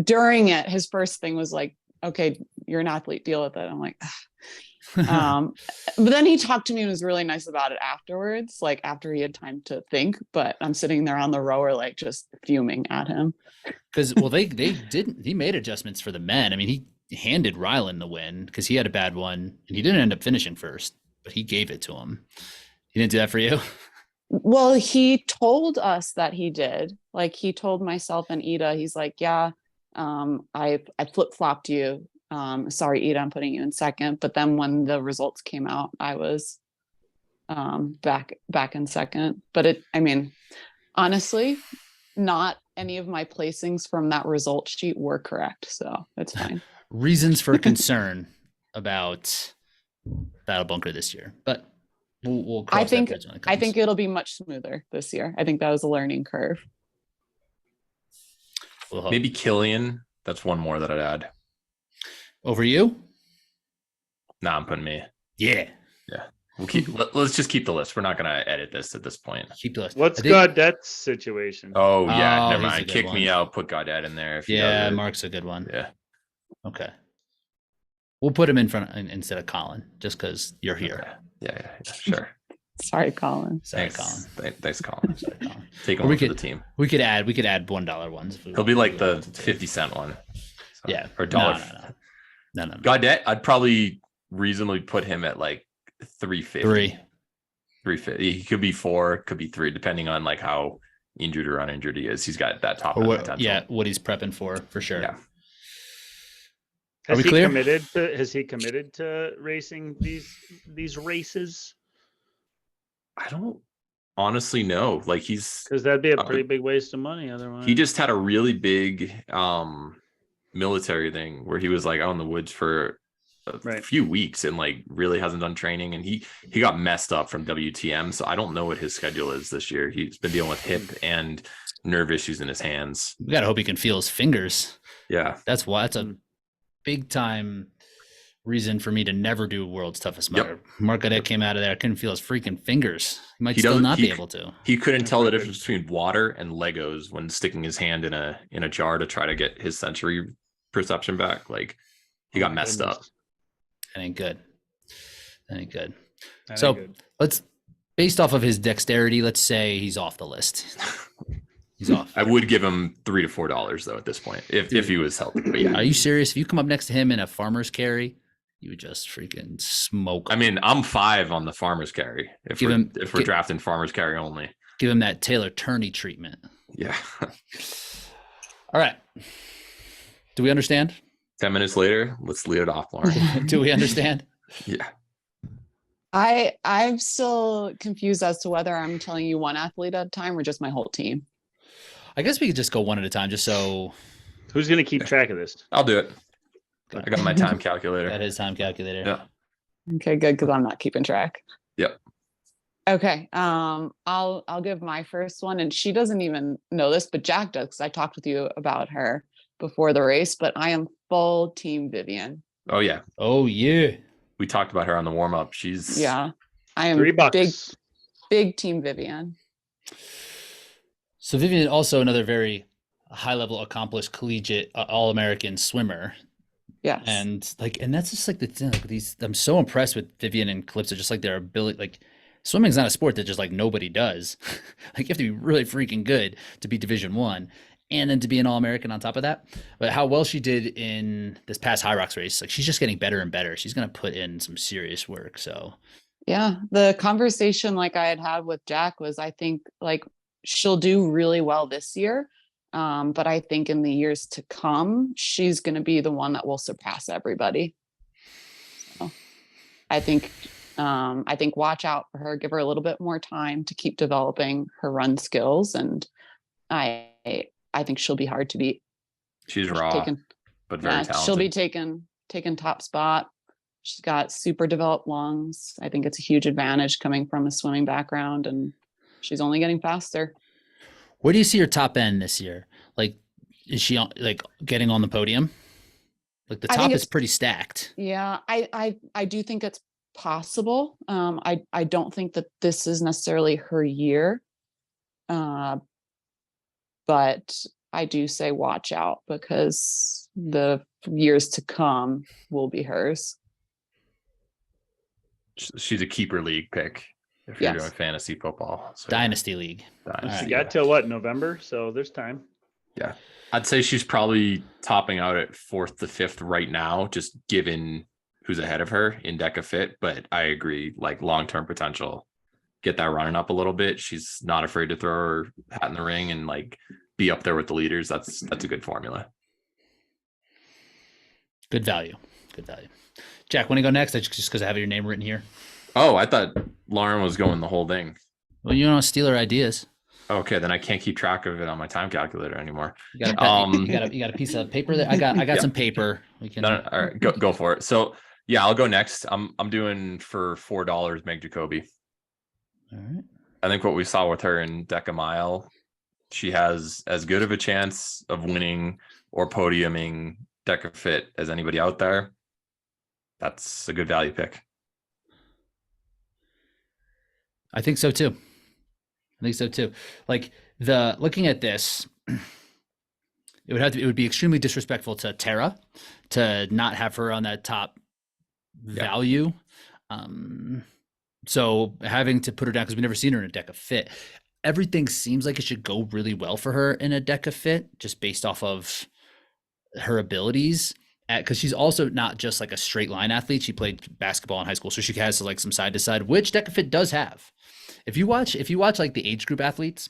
during it, his first thing was like, "Okay, you're an athlete. Deal with it." I'm like. But then he talked to me and was really nice about it afterwards, like after he had time to think. But I'm sitting there on the rower, just fuming at him. Because he made adjustments for the men. I mean, he handed Rylan the win because he had a bad one and he didn't end up finishing first, but he gave it to him. He didn't do that for you? Well, he told us that he did. He told myself and Ida, he's like, yeah, I flip-flopped you. Sorry, Ida, I'm putting you in second. But then when the results came out, I was back in second. But honestly, not any of my placings from that result sheet were correct. So it's fine. Reasons for concern about Battle Bunker this year. But We'll cross I that think bridge when it I comes. think it'll be much smoother this year. I think that was a learning curve. We'll hope. Maybe Killian. That's one more that I'd add. Over you? Nah, I'm putting me. Yeah. Let's just keep the list. We're not gonna edit this at this point. Keep the list. What's I think- Gaudette's situation? Oh yeah, Oh, never he's a mind. good Kick one. me out. Put Gaudet in there. If he Yeah, does it. Mark's a good one. Yeah. Okay. We'll put him in front instead of Colin, just because you're here. Okay. Yeah. Sure. Sorry, Colin. Sorry, Thanks. Colin. Thanks, Colin. Sorry, Colin. Take Or him we for could- the team. We could add $1 ones. If we He'll be want. like the 50-cent one. So, Yeah. or dollar. No. Gaudet, I'd probably reasonably put him at like 350. 350. He could be 4, could be 3, depending on like how injured or uninjured he is. He's got that top Or end what? potential. Yeah, what he's prepping for sure. Yeah. Are we Has he clear? has he committed to racing these races? I don't honestly know. Like Because that'd be a pretty big waste of money otherwise. he just had a really big military thing where he was like out in the woods for a few weeks and like really hasn't done training, and he got messed up from WTM, so I don't know what his schedule is this year. He's been dealing with hip and nerve issues in his hands. We gotta hope he can feel his fingers. Yeah. That's a big time reason for me to never do World's Toughest Mudder. Mark Gaudet came out of there. I couldn't feel his freaking fingers. He might still not be able to. He couldn't tell the difference between water and Legos when sticking his hand in a jar to try to get his sensory perception back. Like he got messed up. That ain't good. That ain't good. That ain't So good. let's, based off of his dexterity, let's say he's off the list. He's off. I would give him $3 to $4 though at this point if he was healthy. But yeah, Are you serious? If you come up next to him in a farmer's carry, you would just freaking smoke him. I mean, I'm 5 on the farmer's carry if we're drafting farmer's carry only. Give him that Taylor Turney treatment. Yeah. All right. Do we understand? 10 minutes later, let's lead it off, Lauren. Do we understand? Yeah. I'm still confused as to whether I'm telling you one athlete at a time or just my whole team. I guess we could just go one at a time, just so Who's going to keep track of this? I'll do it. I got my time calculator. that is time calculator. Yeah. Okay, good, because I'm not keeping track. Yep. Okay. I'll give my first one, and she doesn't even know this, but Jack does, because I talked with you about her before the race. But I am full team Vivian. Oh yeah. Oh yeah. We talked about her on the warm up. She's Yeah, I am $3. big team Vivian. So Vivian, also another very high level, accomplished, collegiate, all American swimmer. Yes. And that's just like the thing. Like these, I'm so impressed with Vivian and Calypso, just like their ability. Like swimming is not a sport that just like nobody does. Like you have to be really freaking good to be Division I, and then to be an All-American on top of that. But how well she did in this past Hyrox race, like she's just getting better and better. She's gonna put in some serious work. So yeah, the conversation like I had with Jack was, I think like she'll do really well this year. But I think in the years to come, she's going to be the one that will surpass everybody. So I think watch out for her, give her a little bit more time to keep developing her run skills. And I think she'll be hard to beat. She's raw, but very talented. She'll be taking top spot. She's got super developed lungs. I think it's a huge advantage coming from a swimming background, and she's only getting faster. where do you see her top end this year? Like, is she like getting on the podium? Like the top is pretty stacked. Yeah, I do think it's possible. I don't think that this is necessarily her year. But I do say watch out, because the years to come will be hers. She's a keeper league pick if you're doing fantasy football. So Dynasty League. Dynasty. She got till what, November? So there's time. Yeah. I'd say she's probably topping out at 4th to 5th right now, just given who's ahead of her in Dekafit. But I agree, like long-term potential, get that running up a little bit. She's not afraid to throw her hat in the ring and like be up there with the leaders. That's a good formula. Good value. Good value. Jack, want to go next? Just because I have your name written here. Oh, I thought Lauren was going the whole thing. Well, you don't steal her ideas. Okay, then I can't keep track of it on my time calculator anymore. You got a piece of paper there. I got some paper. We can. No, all right, go for it. So yeah, I'll go next. I'm doing for $4 Meg Jacoby. All right. I think what we saw with her in Deca Mile, she has as good of a chance of winning or podiuming Dekafit as anybody out there. That's a good value pick. I think so too. Like looking at this, it would be extremely disrespectful to Tara to not have her on that top value. So having to put her down because we've never seen her in a Dekafit. Everything seems like it should go really well for her in a Dekafit, just based off of her abilities. Because she's also not just like a straight line athlete. She played basketball in high school, so she has like some side to side, which Dekafit does have. If you watch like the age group athletes,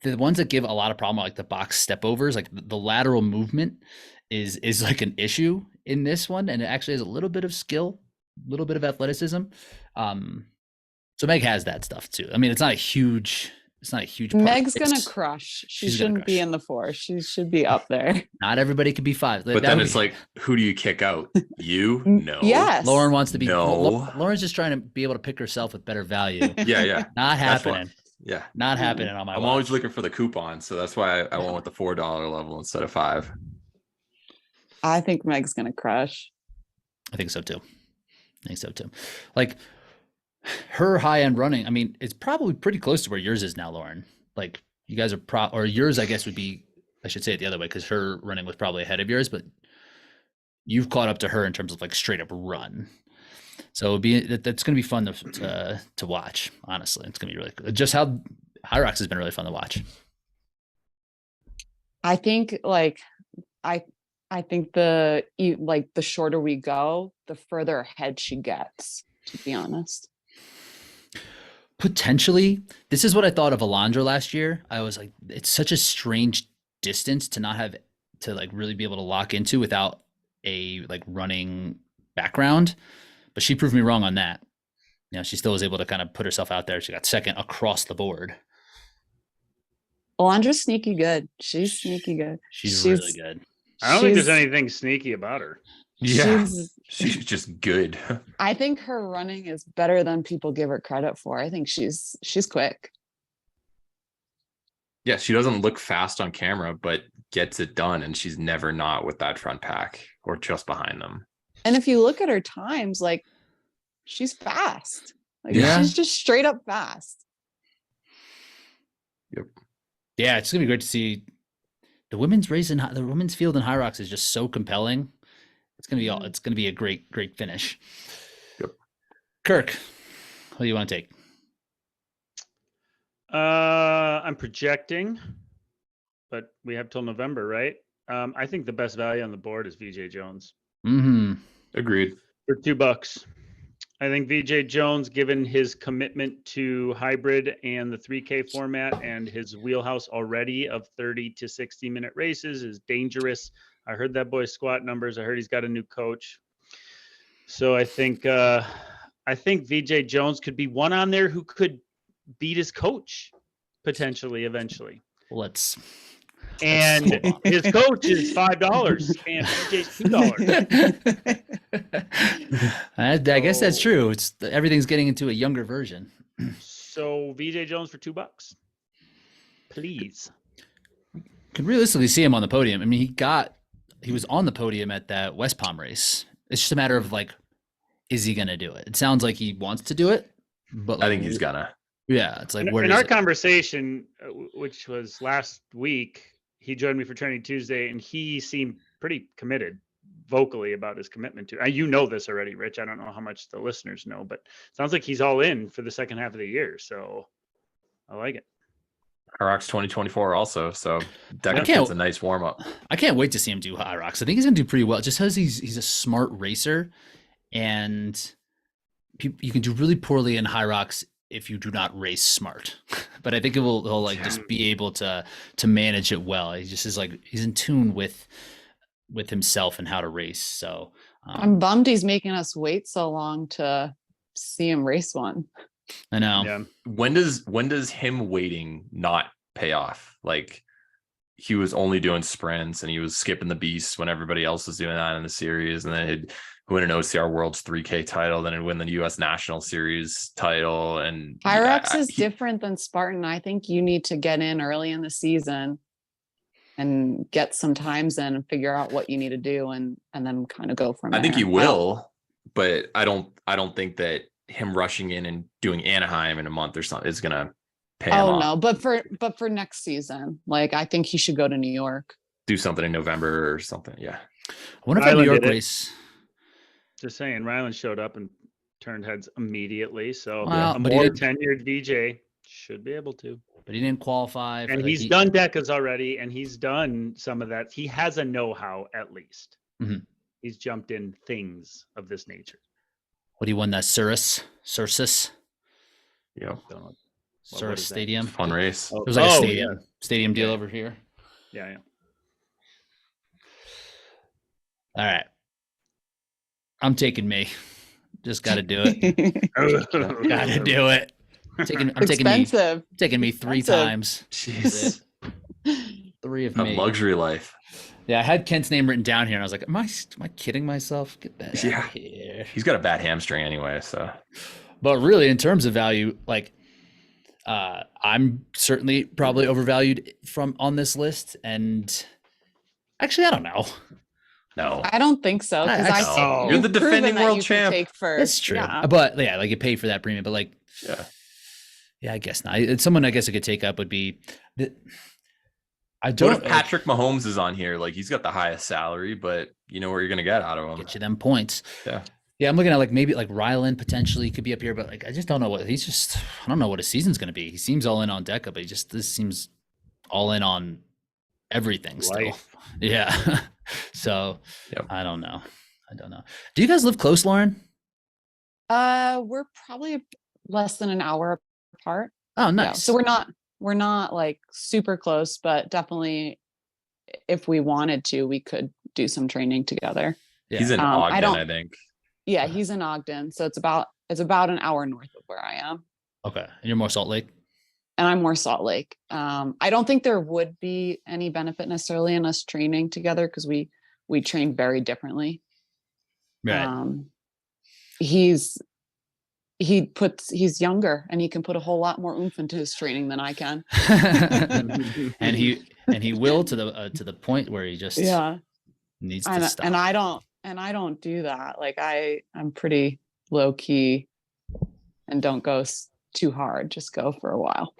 the ones that give a lot of problem, like the box step overs, like the lateral movement is like an issue in this one, and it actually has a little bit of skill, a little bit of athleticism. So Meg has that stuff too. I mean, it's not a huge part. Meg's gonna crush. She shouldn't be in the 4. She should be up there. Not everybody could be 5. But then it's like, who do you kick out? You? No. Yes. Lauren wants to be. No. Lauren's just trying to be able to pick herself with better value. Yeah. Not happening. Yeah. Not happening on my I'm watch. always looking for the coupon, so that's why I went with the $4 level instead of 5. I think Meg's gonna crush. I think so too. Like her high end running, I mean, it's probably pretty close to where yours is now, Lauren. Like you guys are or yours, I guess would be, I should say it the other way, because her running was probably ahead of yours, but you've caught up to her in terms of like straight up run. So that's going to be fun to watch. Honestly, it's going to be really good. Just how Hyrox has been really fun to watch. I think I think the shorter we go, the further ahead she gets, to be honest. Potentially, this is what I thought of Alondra last year. I was like, it's such a strange distance to not have to like really be able to lock into without a like running background. But she proved me wrong on that. You know, she still was able to kind of put herself out there. She got second across the board. Alondra's sneaky good. She's sneaky good. She's really good. I don't think there's anything sneaky about her. Yeah. She's just good. I think her running is better than people give her credit for. I think she's quick. Yeah, she doesn't look fast on camera, but gets it done, and she's never not with that front pack or just behind them. And if you look at her times, like she's fast. Like she's just straight up fast. Yep. Yeah, it's gonna be great to see the women's race and the women's field in Hyrox is just so compelling. It's gonna be a great finish. Yep. Kirk, what do you want to take? I'm projecting, but we have till November, right? I think the best value on the board is VJ Jones. Mm-hmm. Agreed. For $2. I think VJ Jones, given his commitment to hybrid and the 3K format and his wheelhouse already of 30 to 60 minute races, is dangerous. I heard that boy's squat numbers. I heard he's got a new coach. So I think VJ Jones could be one on there who could beat his coach potentially eventually. And his coach is $5 and VJ's $2. I guess that's true. Everything's getting into a younger version. So VJ Jones for $2, please. Could realistically see him on the podium. I mean, he was on the podium at that West Palm race. It's just a matter of like, is he gonna do it? It sounds like he wants to do it, but like, I think he's gonna. Yeah, it's like in our conversation, which was last week, he joined me for Training Tuesday, and he seemed pretty committed vocally about his commitment to. You know this already, Rich. I don't know how much the listeners know, but it sounds like he's all in for the second half of the year. So I like it. Hyrox 2024 also, so Dekafit's a nice warm up. I can't wait to see him do Hyrox. I think he's gonna do pretty well, just because he's a smart racer, and you can do really poorly in Hyrox if you do not race smart. But I think he'll like just be able to manage it well. He just is like he's in tune with himself and how to race. So I'm bummed he's making us wait so long to see him race one. I know. Yeah. When does him waiting not pay off? Like he was only doing sprints and he was skipping the beast when everybody else was doing that in the series, and then he'd win an OCR World's 3K title, then he'd win the US National Series title. And Hyrox is different than Spartan. I think you need to get in early in the season and get some times in and figure out what you need to do, and then kind of go from there. I think he will, but I don't think that him rushing in and doing Anaheim in a month or something is gonna pay him off. No, but for next season, like, I think he should go to New York. Do something in November or something. Yeah. I wonder if that New Ryland York did it. race. Just saying, Ryland showed up and turned heads immediately. So Well, a but he more didn't- tenured VJ should be able to. But he didn't qualify. And he's done decas already, and he's done some of that. He has a know-how, at least. Mhm. He's jumped in things of this nature. What he won that Sursus Yeah. Don't know. What Surus is that? Stadium. Fun race. It was like a Oh, stadium deal Yeah. over here. Yeah. All right. I'm taking me. Just got to do it. Got to do it. I'm taking Expensive. me 3 Expensive. times. Jeez. 3 of A me. luxury life. Yeah, I had Kent's name written down here, and I was like, am I kidding myself? Get that Yeah. out of here. He's got a bad hamstring anyway, so But really, in terms of value, like, I'm certainly probably overvalued on this list, and actually, I don't know. no. I don't think so, because I I know. you've You're the proven defending that world you can champ. Take first. That's true. Yeah. But yeah, like, you pay for that premium, but like, Yeah. I guess not. Someone I guess I could take up would be I What don't if Patrick Mahomes is on here? Like, he's got the highest salary, but you know where you're gonna get out of him. get you them points. Yeah. Yeah, I'm looking at like maybe like Ryland potentially could be up here, but like I just don't know I don't know what his season's gonna be. He seems all in on Deca, but this seems all in on everything still. Life. Yeah. So Yep. I don't know. Do you guys live close, Lauren? We're probably less than an hour apart. Oh, Yeah, nice. so we're not like super close, but definitely if we wanted to, we could do some training together. Yeah. He's in I Ogden, don't- I think. Yeah, he's in Ogden, so it's about an hour north of where I am. Okay. And you're more Salt Lake? And I'm more Salt Lake. I don't think there would be any benefit necessarily in us training together, because we train very differently. Right. He's younger, and he can put a whole lot more oomph into his training than I can. and he will to the point where he just needs to stop. And I don't do that. Like, I'm pretty low key and don't go too hard. Just go for a while.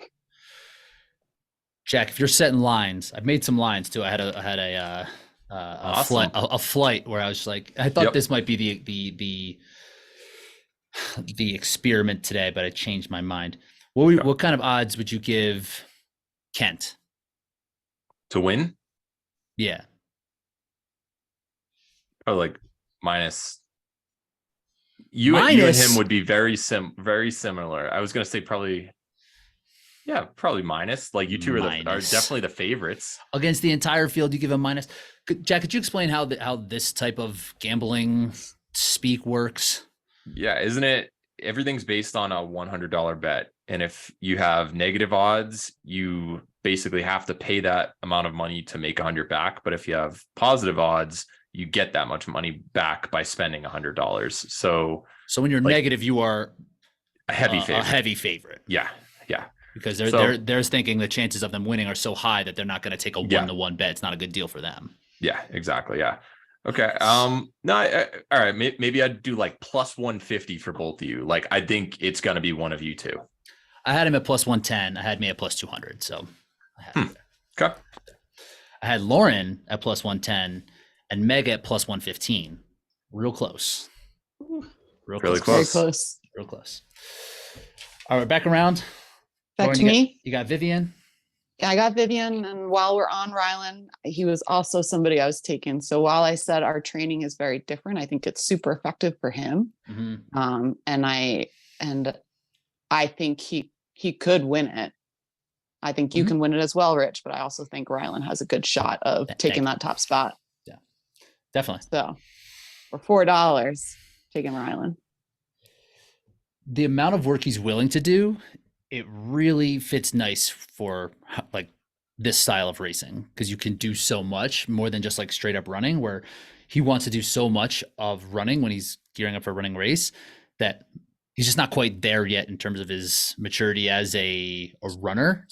Jack, if you're setting lines, I've made some lines too. I had a Awesome. flight where I was like, I thought Yep. this might be the experiment today, but I changed my mind. What kind of odds would you give Kent? To win? Yeah. Probably like minus. You and Minus? him would be very similar. I was gonna say probably minus. Like, you two are Minus. definitely the favorites. Against the entire field, you give him minus. Jack, could you explain how this type of gambling speak works? Yeah, isn't it? Everything's based on a $100 bet, and if you have negative odds, you basically have to pay that amount of money to make 100 back. But if you have positive odds, you get that much money back by spending $100. So when you're negative, you are a heavy favorite. A heavy favorite. Yeah. Because they're thinking the chances of them winning are so high that they're not going to take a 1-to-1 bet. It's not a good deal for them. Yeah, exactly. Yeah. Okay. All right. Maybe I'd do like plus 150 for both of you. Like, I think it's going to be one of you two. I had him at plus 110. I had me at plus 200. So I had him there. Okay. I had Lauren at plus 110 and Meg at plus 115. Real close. Really Very close. close. Real close. All right, back around. Back Lauren, to me. You got Vivian. Yeah, I got Vivian, and while we're on Ryland, he was also somebody I was taking. So while I said our training is very different, I think it's super effective for him. Mm-hmm. And I think he could win it. I think you can win it as well, Rich, but I also think Ryland has a good shot of taking that top spot. Yeah, definitely. So for $4, taking Ryland. The amount of work he's willing to do, it really fits nice for like this style of racing, because you can do so much more than just like straight up running, where he wants to do so much of running when he's gearing up for a running race that he's just not quite there yet in terms of his maturity as a runner.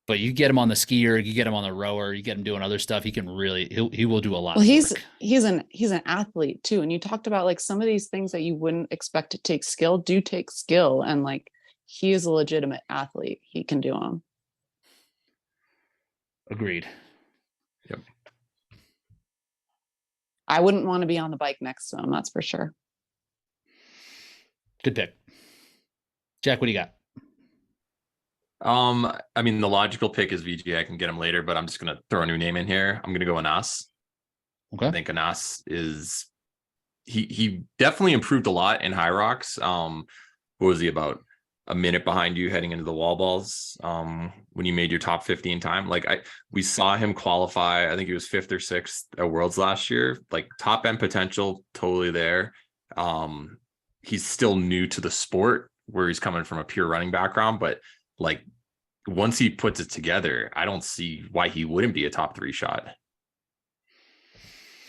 But you get him on the skier, you get him on the rower, you get him doing other stuff, he can really he will do a lot. Well, of he's work. he's an athlete too. And you talked about like some of these things that you wouldn't expect to take skill do take skill. And like he is a legitimate athlete. He can do them. Agreed. Yep. I wouldn't want to be on the bike next to him, that's for sure. Good pick. Jack, what do you got? I mean, the logical pick is VG. I can get him later, but I'm just gonna throw a new name in here. I'm gonna go Anas. Okay. I think Anas is he definitely improved a lot in Hyrox. What was he, about a minute behind you heading into the wall balls? When you made your top 15 time, like we saw him qualify. I think he was 5th or 6th at Worlds last year. Like top end potential, totally there. He's still new to the sport, where he's coming from a pure running background, but like once he puts it together, I don't see why he wouldn't be a top 3 shot.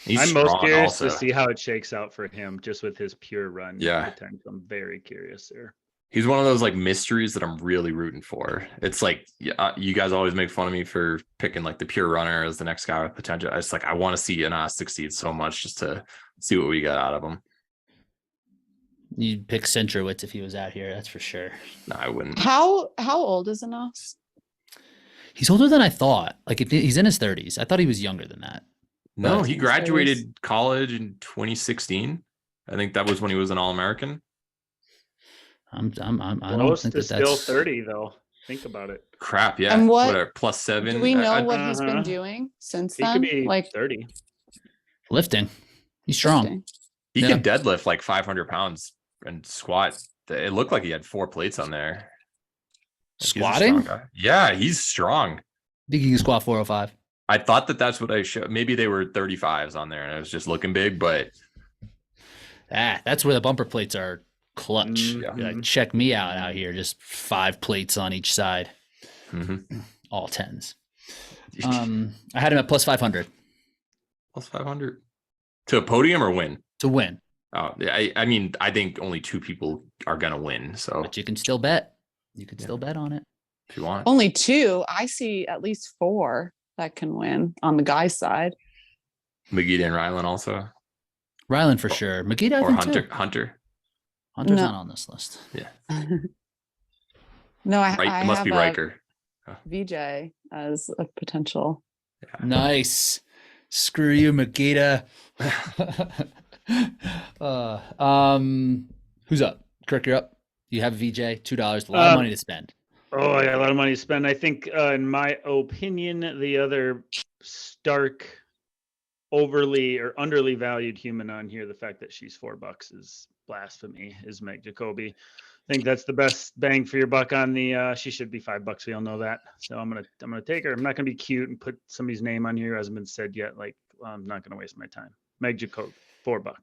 I'm most curious to see how it shakes out for him, just with his pure run potential. I'm very curious there. He's one of those like mysteries that I'm really rooting for. It's like, you guys always make fun of me for picking like the pure runner as the next guy with potential. I want to see Anas succeed so much just to see what we got out of him. You'd pick Centrowitz if he was out here, that's for sure. No, I wouldn't. How old is Anas? He's older than I thought. Like he's in his 30s. I thought he was younger than that. No, he graduated college in 2016. I think that was when he was an All-American. I don't Close think to that's still 30 though. Think about it. Crap, yeah. And what +7? do we know what he's been doing since He then? could be Like 30. lifting. He's strong. lifting. He Yeah. can deadlift like 500 pounds and squat. It looked like he had 4 plates on there. Like, he's a Squatting? strong guy. Yeah, he's strong. I think he can squat 405. I thought that's what I showed. Maybe they were 35s on there and I was just looking big, but That's where the bumper plates are clutch. Yeah. You're like, check me out here. Just 5 plates on each side. All 10s. I had him at +500. +500 to a podium or win? To win. Oh, I mean, I think only 2 people are gonna win. So But you can still bet. You can still bet on it. if you want, Only 2. I see at least 4 that can win on the guy's side. Magida and Rylan also, Ryland for sure. Magida, I or think Hunter. too. Hunter's No. not on this list. Yeah, No, I it must have be Riker. VJ as a potential. Nice. Screw you, Magida. Who's up? Kirk, you're up. You have VJ, $2, a lot of money to spend. Oh, I got a lot of money to spend. I think, in my opinion, the other stark, overly or underly valued human on here, the fact that she's $4 is blasphemy, is Meg Jacoby. I think that's the best bang for your buck on the. She should be $5. We all know that. So I'm gonna take her. I'm not gonna be cute and put somebody's name on here who hasn't been said yet. Like, I'm not gonna waste my time. Meg Jacoby, $4.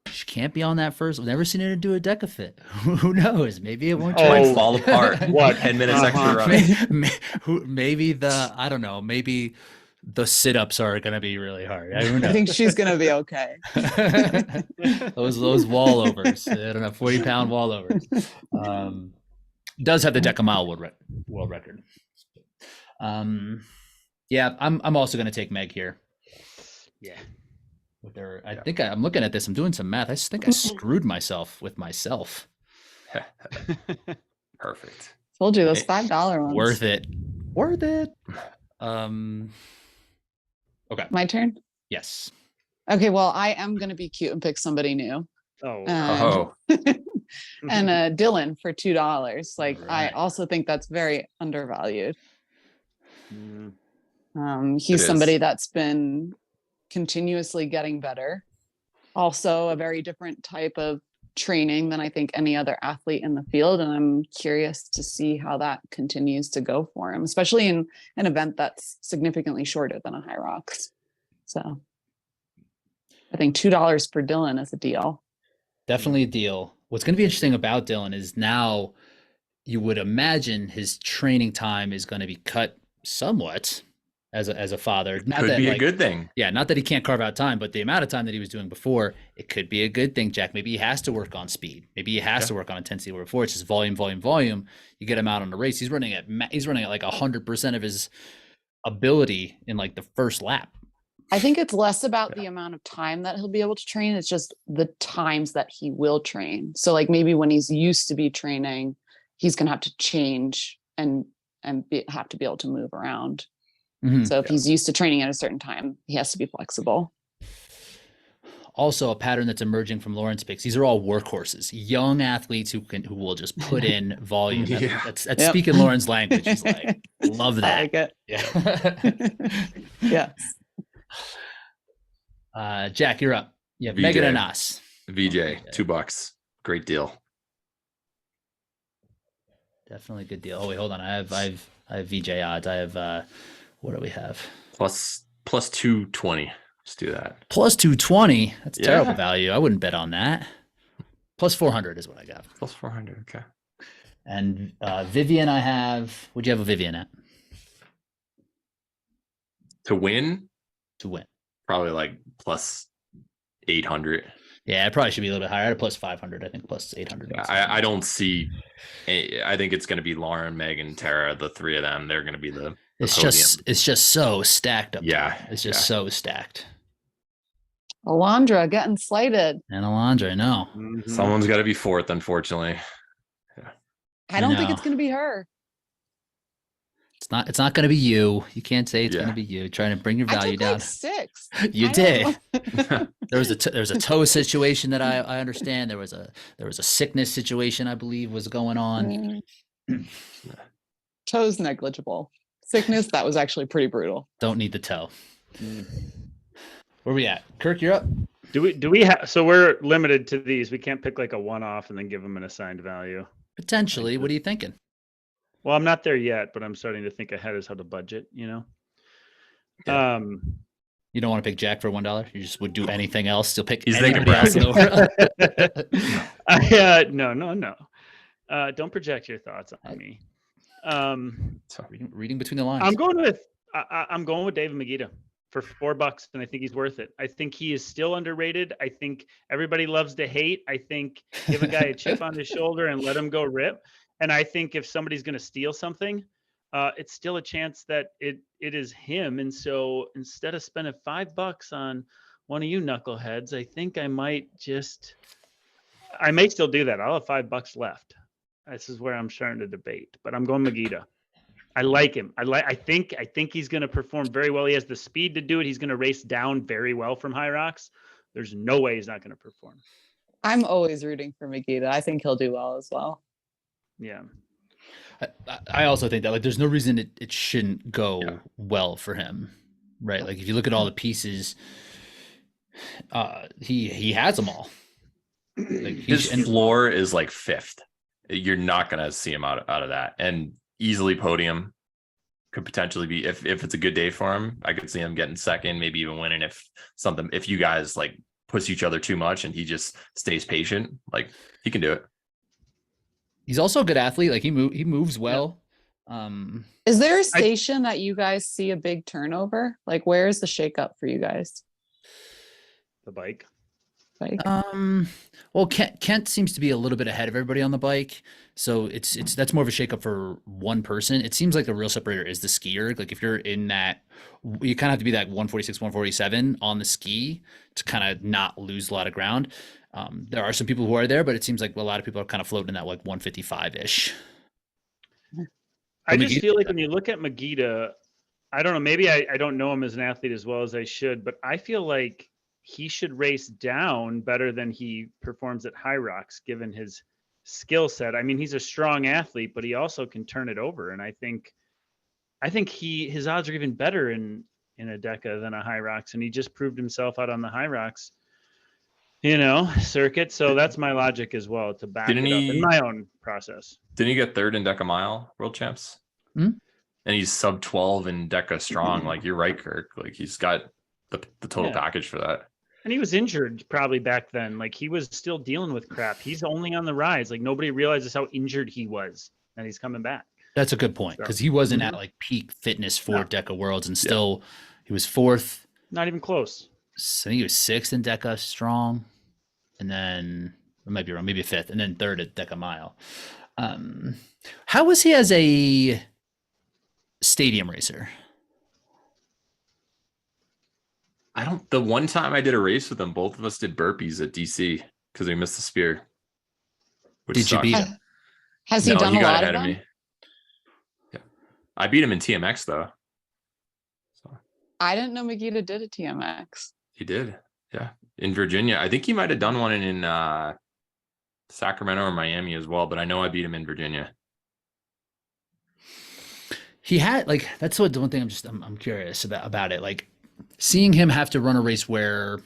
She can't be on that first. I've never seen her do a Dekafit. Who knows? Maybe it won't Might fall apart. What? 10 minutes extra running. Maybe I don't know. Maybe the sit-ups are going to be really hard. Who I knows? think she's gonna be okay. those wall overs. I don't know, 40-pound wall overs. Does have the Deca mile world record. Yeah, I'm also going to take Meg here. Yeah. With her, I think I'm looking at this. I'm doing some math. I just think I screwed myself with myself. Perfect. Told you those $5 ones. Worth it. Worth it. Okay. My turn. Yes. Okay. Well, I am gonna be cute and pick somebody new. Oh. Oh, And Dylan for $2. Like I Right. also think that's very undervalued. Mm. He's It somebody is. that's been continuously getting better. Also a very different type of training than I think any other athlete in the field. And I'm curious to see how that continues to go for him, especially in an event that's significantly shorter than a Hyrox. So I think $2 for Dylan is a deal. Definitely a deal. What's going to be interesting about Dylan is now you would imagine his training time is going to be cut somewhat as a father. Not Could that, be a like, good thing. yeah, not that he can't carve out time, but the amount of time that he was doing before, it could be a good thing, Jack. Maybe he has to work on speed. Maybe he has Yeah. to work on intensity. Where before it's just volume, volume, volume. You get him out on the race. He's running at like 100% of his ability in like the first lap. I think it's less about the amount of time that he'll be able to train. It's just the times that he will train. So like maybe when he's used to be training, he's going to have to change and have to be able to move around. Mhm. So if he's used to training at a certain time, he has to be flexible. Also, a pattern that's emerging from Lauren's picks. These are all workhorses, young athletes who will just put in volume. Yeah. That's Yep. speaking Lauren's language. He's like, love I that. like it. Yeah. Yeah. Jack, you're up. Yeah, VJ. Megan and us. VJ, $2. Great deal. Definitely a good deal. Oh wait, hold on. I have VJ odds. I have what do we have? Plus 220. Let's do that. Plus 220. That's Yeah. terrible value. I wouldn't bet on that. Plus 400 is what I got. Plus 400. Okay. And Vivian, I have. What'd you have a Vivian at To win, to win? probably like plus 800. Yeah, it probably should be a little bit higher. I had a plus 500. I think plus 800. I don't see. I think it's going to be Lauren, Megan, Tara, the three of them. They're going to be the It's podium. just so stacked up. Yeah, there. It's just so stacked. Alondra getting slighted. And Alondra, no. Mhm. Someone's got to be fourth, unfortunately. I don't think know. it's going to be her. It's not going to be you. You can't say it's Yeah. going to be you. Trying to bring your I value took down. like 6. You I did. know. There was a toe situation that I understand. There was a sickness situation I believe was going on. Toes negligible. Sickness, that was actually pretty brutal. Don't need the toe. Mm. Where we at? Kirk, you're up. Do we have, so we're limited to these. We can't pick like a one-off and then give them an assigned value. Potentially. What are you thinking? Well, I'm not there yet, but I'm starting to think ahead as how to budget, you know? Yeah. You don't want to pick Jack for $1? You just would do anything else? You'll pick He's thinking anybody else in the world? No. Don't project your thoughts on me. Reading between the lines. I'm going with David Magida for $4, and I think he's worth it. I think he is still underrated. I think everybody loves to hate. I think give a guy a chip on his shoulder and let him go rip. And I think if somebody's going to steal something, it's still a chance that it is him. And so instead of spending $5 on one of you knuckleheads, I think I may still do that. I'll have $5 left. This is where I'm starting to debate, but I'm going Magida. I like him. I think he's going to perform very well. He has the speed to do it. He's going to race down very well from Hyrox. There's no way he's not going to perform. I'm always rooting for Magida. I think he'll do well as well. Yeah. I also think that like there's no reason it shouldn't go Yeah. well for him, right? Like if you look at all the pieces, he has them all. Like His floor is like fifth. You're not going to see him out of that, and easily podium. Could potentially be if it's a good day for him. I could see him getting second, maybe even winning if you guys like push each other too much and he just stays patient. Like he can do it. He's also a good athlete. Like he moves well. Is there a station that you guys see a big turnover? Like where is the shakeup for you guys? The bike. Like Well, Kent seems to be a little bit ahead of everybody on the bike, so that's more of a shakeup for one person. It seems like the real separator is the skier. Like if you're in that, you kind of have to be that 146, 147 on the ski to kind of not lose a lot of ground. There are some people who are there, but it seems like a lot of people are kind of floating in that like 155-ish. I just feel like when you look at Magida, I don't know, maybe I don't know him as an athlete as well as I should, but I feel like he should race down better than he performs at Hyrox, given his skill set. I mean, he's a strong athlete, but he also can turn it over. And I think his odds are even better in a Deca than a Hyrox. And he just proved himself out on the Hyrox, circuit. So that's my logic as well to back it up in my own process. Didn't he get third in Deca Mile World Champs? Hmm? And he's sub 12 in Deca Strong. Like you're right, Kirk. Like he's got the total package for that. And he was injured probably back then. Like he was still dealing with crap. He's only on the rise. Like nobody realizes how injured he was, and he's coming back. That's a good point, So- because he wasn't at like peak fitness for No. Deca Worlds, and still he was fourth. Not even close. I think he was sixth in Deca Strong, and then I might be wrong, maybe fifth, and then third at Deca Mile. How was he as a stadium racer? The one time I did a race with him, both of us did burpees at DC because we missed the spear. Which Did you sucked. beat him? Has he No, done he a got lot ahead of of them? me. Yeah. I beat him in TMX though. So I didn't know Megita did a TMX. he did. Yeah. In Virginia. I think he might have done one in Sacramento or Miami as well, but I know I beat him in Virginia. He had like that's what the one thing I'm curious about it. Like seeing him have to run a race where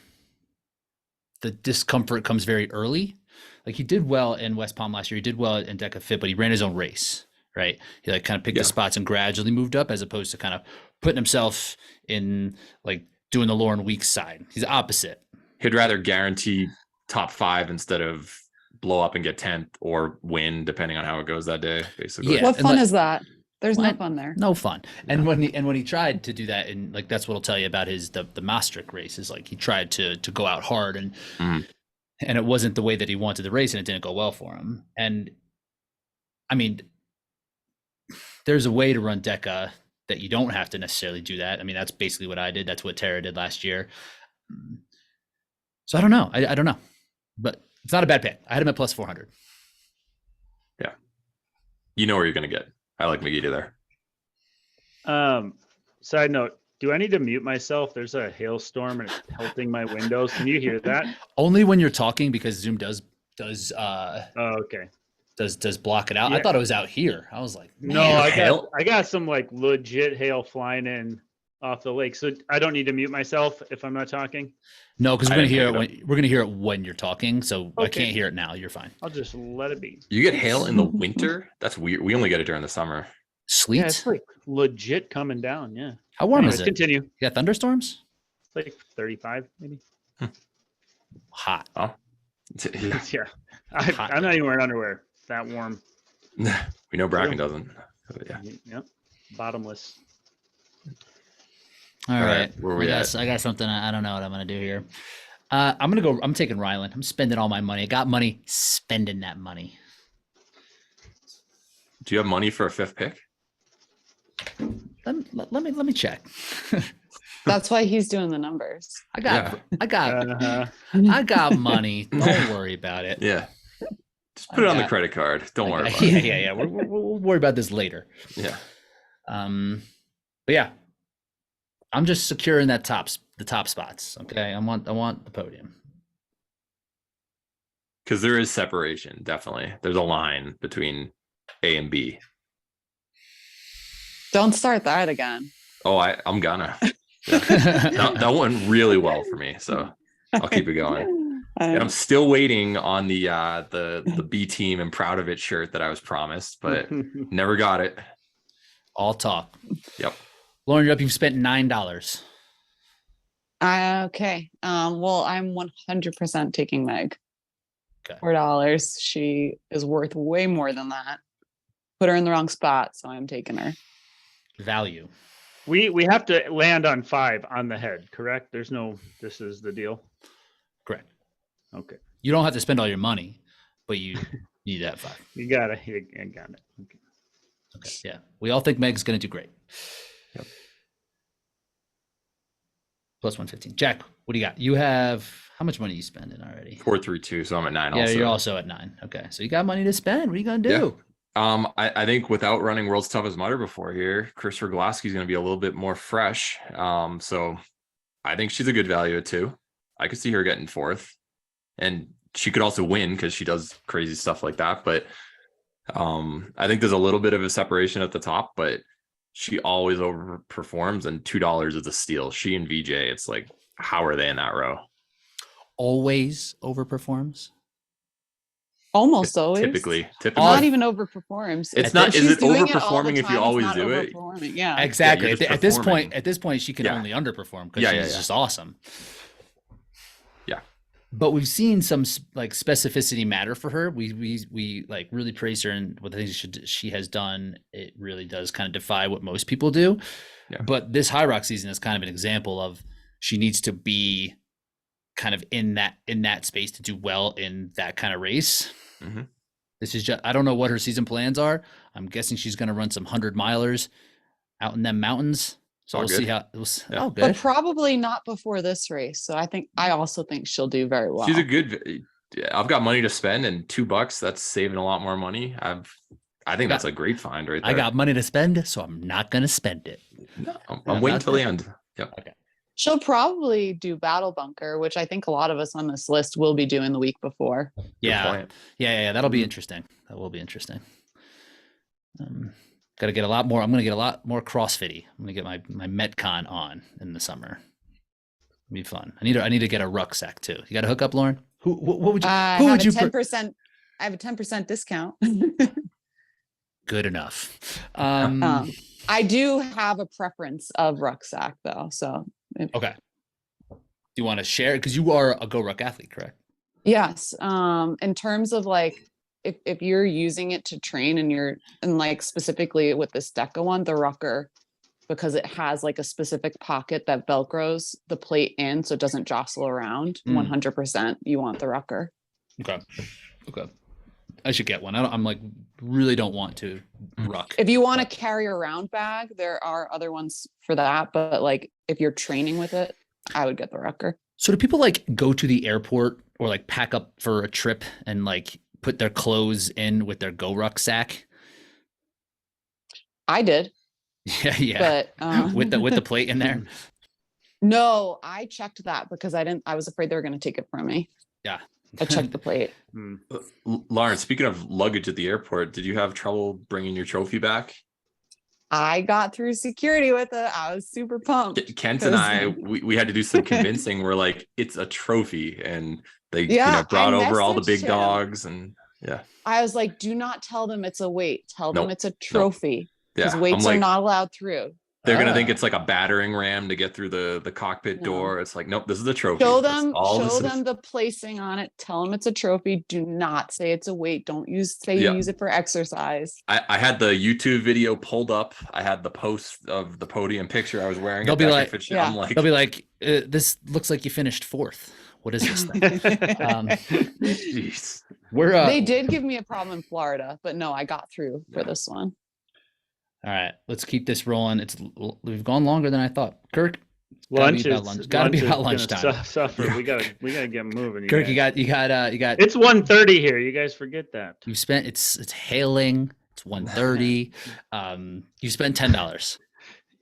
the discomfort comes very early. Like he did well in West Palm last year. He did well in Dekafit, but he ran his own race, right? He like kind of picked the spots and gradually moved up, as opposed to kind of putting himself in like doing the Lauren Weeks side. He's the opposite. He'd rather guarantee top 5 instead of blow up and get 10th or win, depending on how it goes that day, basically. Yeah. What and fun like- is that? There's no What? fun there. No fun. And when he tried to do that, and like that's what I'll tell you about the Maastricht race is like he tried to go out hard and and it wasn't the way that he wanted the race, and it didn't go well for him. And I mean, there's a way to run Deca that you don't have to necessarily do that. I mean, that's basically what I did. That's what Tara did last year. So I don't know. I don't know, but it's not a bad pick. I had him at plus 400. Yeah. You know where you're going to get. I like Megita there. Side note, do I need to mute myself? There's a hailstorm and it's pelting my windows. Can you hear that? Only when you're talking, because Zoom does Oh, okay. block it out. I Yeah. thought it was out here. I was like, No, man. I got some like legit hail flying in off the lake. So I don't need to mute myself if I'm not talking. No, because I we're gonna hear didn't it pick when we're gonna hear it when you're talking. So I Okay. can't hear it now. You're fine. I'll just let it be. You get hail in the winter? That's weird. We only get it during the summer. Sleet. Yeah, it's like legit coming down. Yeah. How warm Anyways, is it? continue. You got thunderstorms? It's like 35 maybe. Hot. Oh. Yeah. Yeah. Hot. I'm not even wearing underwear. It's that warm. We know Bracken doesn't. But yeah. Yep. Bottomless. All right. Where we at? I got something. I don't know what I'm gonna do here. I'm taking Ryland. I'm spending all my money. I got money. Spending that money. Do you have money for a 5th pick? Let me check. That's why he's doing the numbers. I got Uh-huh. I got money. Don't worry about it. Yeah. Just put it on the got- credit card. Don't worry about Yeah, it. yeah. We'll worry about this later. Yeah. But yeah, I'm just securing the top spots. Okay, I want the podium. Because there is separation, definitely. There's a line between A and B. Don't start that again. Oh, I'm gonna. Yeah. that went really well for me, so I'll keep it going. And I'm still waiting on the B team and proud of it shirt that I was promised, but never got it. All talk. Yep. Lauren, you're up. You've spent $9. Okay. Well, I'm 100% taking Meg. Okay. $4. She is worth way more than that. Put her in the wrong spot, so I'm taking her. Value. We have to land on 5 on the head, correct? There's no, this is the deal. Correct. Okay. You don't have to spend all your money, but you need that 5. You got it. You got it. Okay. Okay. Yeah. We all think Meg's gonna do great. Yep. Plus 115. Jack, what do you got? You have how much money are you spending already? 432, so I'm at 9 Yeah, also. you're also at 9. Okay. So you got money to spend. What are you gonna do? I think without running World's Toughest Mudder before here, Christopher Glasky is going to be a little bit more fresh. So I think she's a good value at 2. I could see her getting 4th, and she could also win because she does crazy stuff like that. But I think there's a little bit of a separation at the top, but she always overperforms, and $2 is a steal. She and VJ, it's like, how are they in that row? Always overperforms. Almost always. Typically. Not even overperforms. It's not. She's Is it doing it all the overperforming if you time, it's always not do it? overperforming. Yeah. Exactly. you're just At this performing. point, she can Yeah. only underperform because Yeah, she's yeah, yeah. just awesome. Yeah. but we've seen some like specificity matter for her. We like really praise her, and what the things she has done, it really does kind of defy what most people do. Yeah. But this Hyrox season is kind of an example of she needs to be kind of in that space to do well in that kind of race. Mm-hmm. This is just, I don't know what her season plans are. I'm guessing she's going to run some 100-milers out in them mountains. So we'll see how. Oh, good. But probably not before this race. So I also think she'll do very well. She's a good. I've got money to spend, and $2, that's saving a lot more money. I think that's a great find right there. I got money to spend, so I'm not going to spend it. No, I'm waiting till the end. Yep. Okay. She'll probably do Battle Bunker, which I think a lot of us on this list will be doing the week before. Yeah. That'll be interesting. That will be interesting. Got to get a lot more. I'm going to get a lot more CrossFitty. I'm going to get my Metcon on in the summer. It'll be fun. I need to get a rucksack too. You got a hook up, Lauren? What would you? Who would you? 10%. I have a 10% discount. Good enough. I do have a preference of rucksack though. So okay. Do you want to share? Because you are a Go Ruck athlete, correct? Yes. In terms of like, if you're using it to train and like specifically with this Deca one, the Rucker, because it has like a specific pocket that Velcros the plate in so it doesn't jostle around, 100% you want the Rucker. Okay. I should get one. I'm like, really don't want to ruck. If you want a carry around bag, there are other ones for that. But like, if you're training with it, I would get the Rucker. So do people like go to the airport or like pack up for a trip and like put their clothes in with their Go rucksack? I did. Yeah. But with the plate in there. No, I checked that because I was afraid they were going to take it from me. Yeah. I checked the plate. Lauren, speaking of luggage at the airport, did you have trouble bringing your trophy back? I got through security with it. I was super pumped. Kent and I, we had to do some convincing. We're like, it's a trophy, and they brought over all the big dogs, and I was like, do not tell them it's a weight. Tell them it's a trophy. Because Yeah, weights are not allowed through. They're gonna think it's like a battering ram to get through the cockpit door. It's like, nope, this is a trophy. Show them the placing on it. Tell them it's a trophy. Do not say it's a weight. Don't use it for exercise. I had the YouTube video pulled up. I had the post of the podium picture I was wearing. They'll be like, they'll be like, this looks like you finished 4th. What is this thing? Jeez. They did give me a problem in Florida, but no, I got through for this one. All right, let's keep this rolling. We've gone longer than I thought. Kirk, gotta be about lunchtime. Suffer. We gotta get moving. Kirk, you got. It's 1:30 here. You guys forget that. You spent. It's hailing. It's 1:30. You spent $10.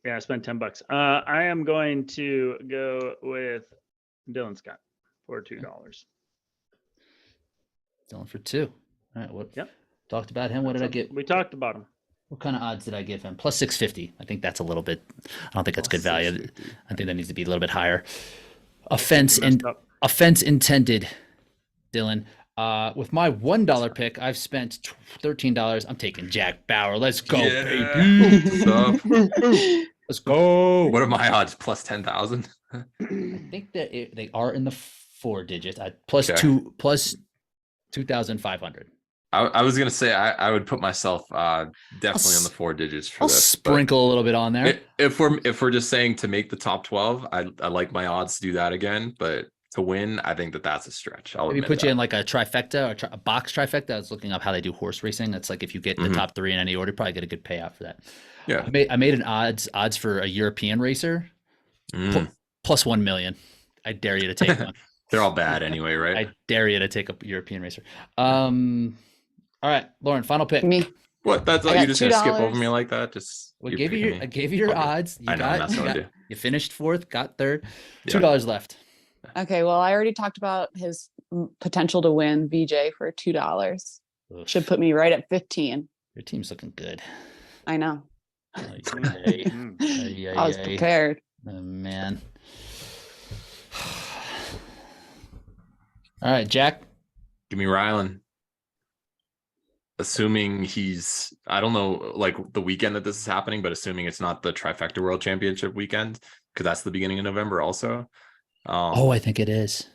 Yeah, I spent $10. I am going to go with Dylan Scott for $2. Dylan for 2. All right. Yep. Talked about him. What did I get? We talked about him. What kind of odds did I give him? Plus 650. I think that's a little bit. I don't think that's good value. I think that needs to be a little bit higher. Offense intended, Dylan. With my $1 pick, I've spent $13. I'm taking Jack Bauer. Let's go, baby. Let's go. What are my odds? Plus 10,000. I think that they are in the 4 digits. Plus 2,500. I was gonna say I would put myself definitely on the 4 digits for this. Sprinkle a little bit on there. If we're just saying to make the top 12, I like my odds to do that again, but to win, I think that's a stretch. Maybe put you in like a trifecta or a box trifecta. I was looking up how they do horse racing. It's like if you get the top 3 in any order, you probably get a good payout for that. Yeah, I made an odds for a European racer plus 1 million. I dare you to take one. They're all bad anyway, right? I dare you to take a European racer. All right, Lauren, final pick. Me. What? That's all you just gonna skip over me like that? Just I gave you your odds. You finished 4th, got 3rd. $2 left. Okay, well, I already talked about his potential to win VJ for $2. Oof. Should put me right at 15. Your team's looking good. I know. I was prepared. Oh, man. All right, Jack. Give me Rylan. Assuming he's, I don't know, like the weekend that this is happening, but assuming it's not the Trifecta World Championship weekend, because that's the beginning of November also. I think it is.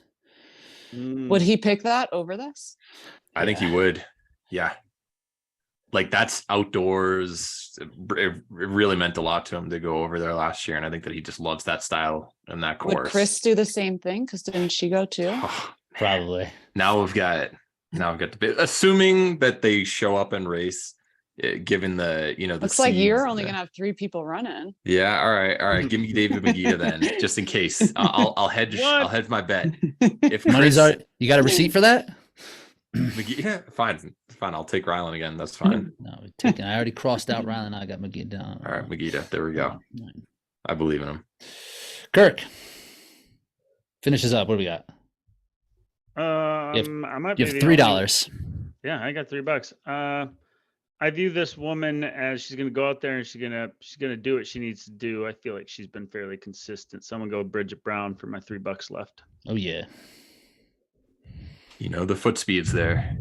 Would he pick that over this? I think he would. Yeah. Like that's outdoors. It really meant a lot to him to go over there last year. And I think that he just loves that style and that course. Would Chris do the same thing? Because didn't she go too? Probably. Now we've got the bit, assuming that they show up and race, given the, the Looks like you're seeds, only going to have 3 people running. Yeah. All right. Give me David Magida then, just in case. I'll hedge. I'll hedge my bet. If Money's you got a receipt for that? Magida, fine. I'll take Rylan again. That's fine. No, I already crossed out Rylan. I got Magida down. All right, Magida. There we go. I believe in him. Kirk finishes up. What do we got? I might You have $3. Yeah, I got $3. I view this woman as she's gonna go out there and she's gonna do what she needs to do. I feel like she's been fairly consistent. Someone go Bridget Brown for my $3 left. Oh yeah. The foot speed's there.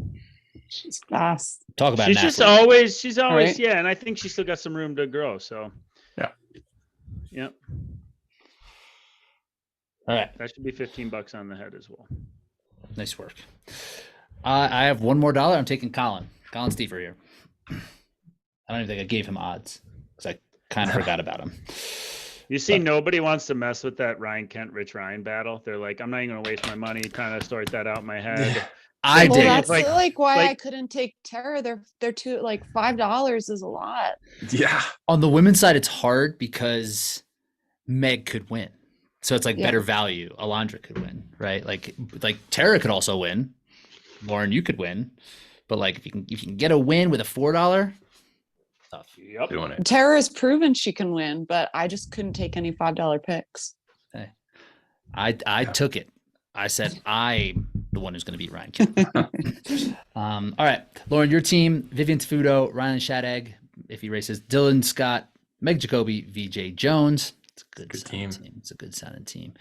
She's fast. Talk about she's always right. Yeah, and I think she's still got some room to grow. So yeah. All right. That should be $15 on the head as well. Nice work. I have one more dollar. I'm taking Colin Stever here. I don't even think I gave him odds because I kind of forgot about him. You see, nobody wants to mess with that Ryan Kent, Rich Ryan battle. They're like, I'm not even going to waste my money trying to sort that out in my head. I did. That's like why I couldn't take Tara. They're too like $5 is a lot. Yeah. On the women's side, it's hard because Meg could win. So it's like better value. Alondra could win, right? Like Tara could also win. Lauren, you could win. But like if you can get a win with a $4, tough. Yep. Doing it. Tara has proven she can win, but I just couldn't take any $5 picks. Hey, I took it. I said I'm the one who's going to beat Ryan Kent. All right, Lauren, your team: Vivian Tafudo, Ryan Shadag, if he races, Dylan Scott, Meg Jacoby, VJ Jones. It's a good team. It's a good sounding team.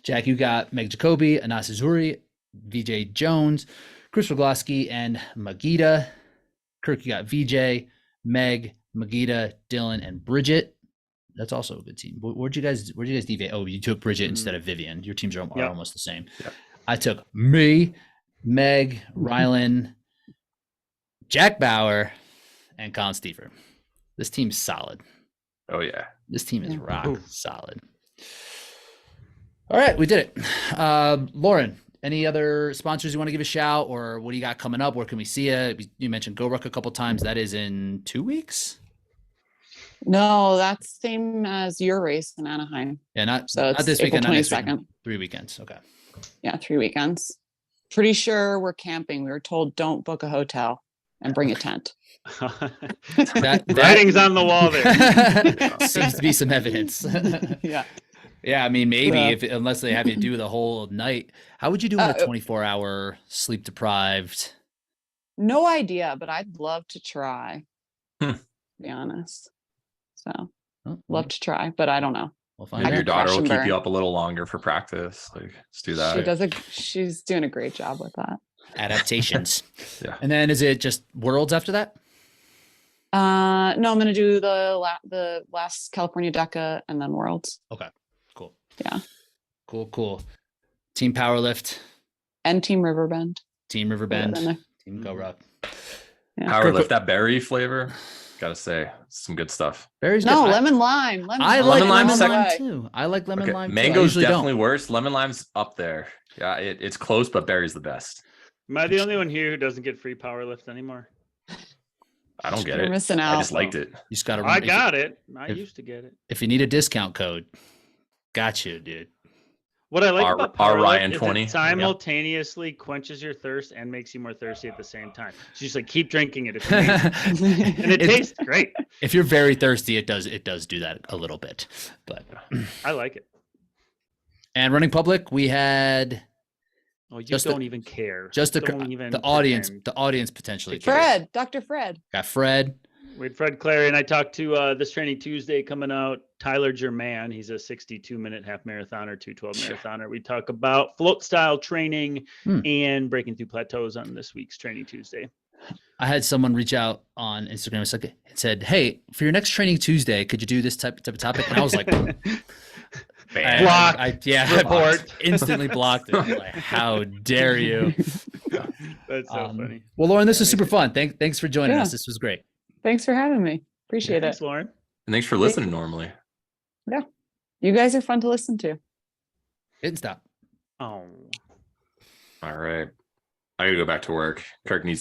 Jack, you got Meg Jacoby, Anas Azuri, VJ Jones, Chris Rogloski, and Magida. Kirk, you got VJ, Meg, Magida, Dylan, and Bridget. That's also a good team. Where'd you guys deviate? Oh, you took Bridget instead of Vivian. Your teams are almost the same. Yep. I took me, Meg, Rylan, Jack Bauer, and Colin Stever. This team's solid. Oh yeah. This team is rock solid. All right, we did it. Lauren, any other sponsors you want to give a shout, or what do you got coming up? Where can we see you? You mentioned Go Ruck a couple times. That is in 2 weeks. No, that's same as your race in Anaheim. Yeah, not it's this April weekend. Not next 22nd. weekend. 3 weekends. Okay. Yeah, 3 weekends. Pretty sure we're camping. We were told don't book a hotel and bring a tent. That Writing's on the wall there. seems to be some evidence. Yeah. Yeah, I mean, maybe unless they have you do the whole night. How would you do in a 24-hour sleep deprived? No idea, but I'd love to try. To be honest. So love to try, but I don't know. We'll find Maybe out. your daughter will Crash and keep burn. you up a little longer for practice. Like, let's do that. She's doing a great job with that. Adaptations. Yeah. And then is it just Worlds after that? No, I'm going to do the last California Deca and then Worlds. Okay. Cool. Yeah. Cool. Team Powerlift. And Team Riverbend. Team Riverbend. Yeah. Team Go Ruck. Yeah. Powerlift, that berry flavor. Gotta say, some good stuff. Berries. No, good. lemon lime. I like Lemon lime's lemon lime second. too. I like lemon lime. Mango's too. I definitely don't. worse. Lemon lime's up there. Yeah, it's close, but berry's the best. Am I the only one here who doesn't get free power lift anymore? I don't get You're it. missing I out. just liked it. You just gotta. I got it. I if- used to get it. If you need a discount code, got you, dude. What I like Our- about our power Ryan lift is 20. it simultaneously quenches your thirst and makes you more thirsty at the same time. So you just like keep drinking it. It's amazing. And it tastes great. If you're very thirsty, it does do that a little bit. But I like it. and running public, we had Oh, you Just don't even care. just Don't even the audience. pretend. The audience potentially. cares. Fred, Dr. Fred. Got Fred. We had Fred Clary and I talked to this Training Tuesday coming out. Tyler German, he's a 62-minute half marathoner, 212 marathoner. We talk about float style training and breaking through plateaus on this week's Training Tuesday. I had someone reach out on Instagram. It said, "Hey, for your next Training Tuesday, could you do this type of topic?" And I was like, Bam. Blocked. I Report. instantly blocked it. Like, how dare you? That's so funny. Well, Lauren, this That was super makes it- fun. Thanks for joining Yeah. us. This was great. Thanks for having me. Appreciate Thanks, it. Lauren. And thanks for listening normally. You guys are fun to listen to. Didn't stop. Oh. All right. I gotta go back to work. Kirk needs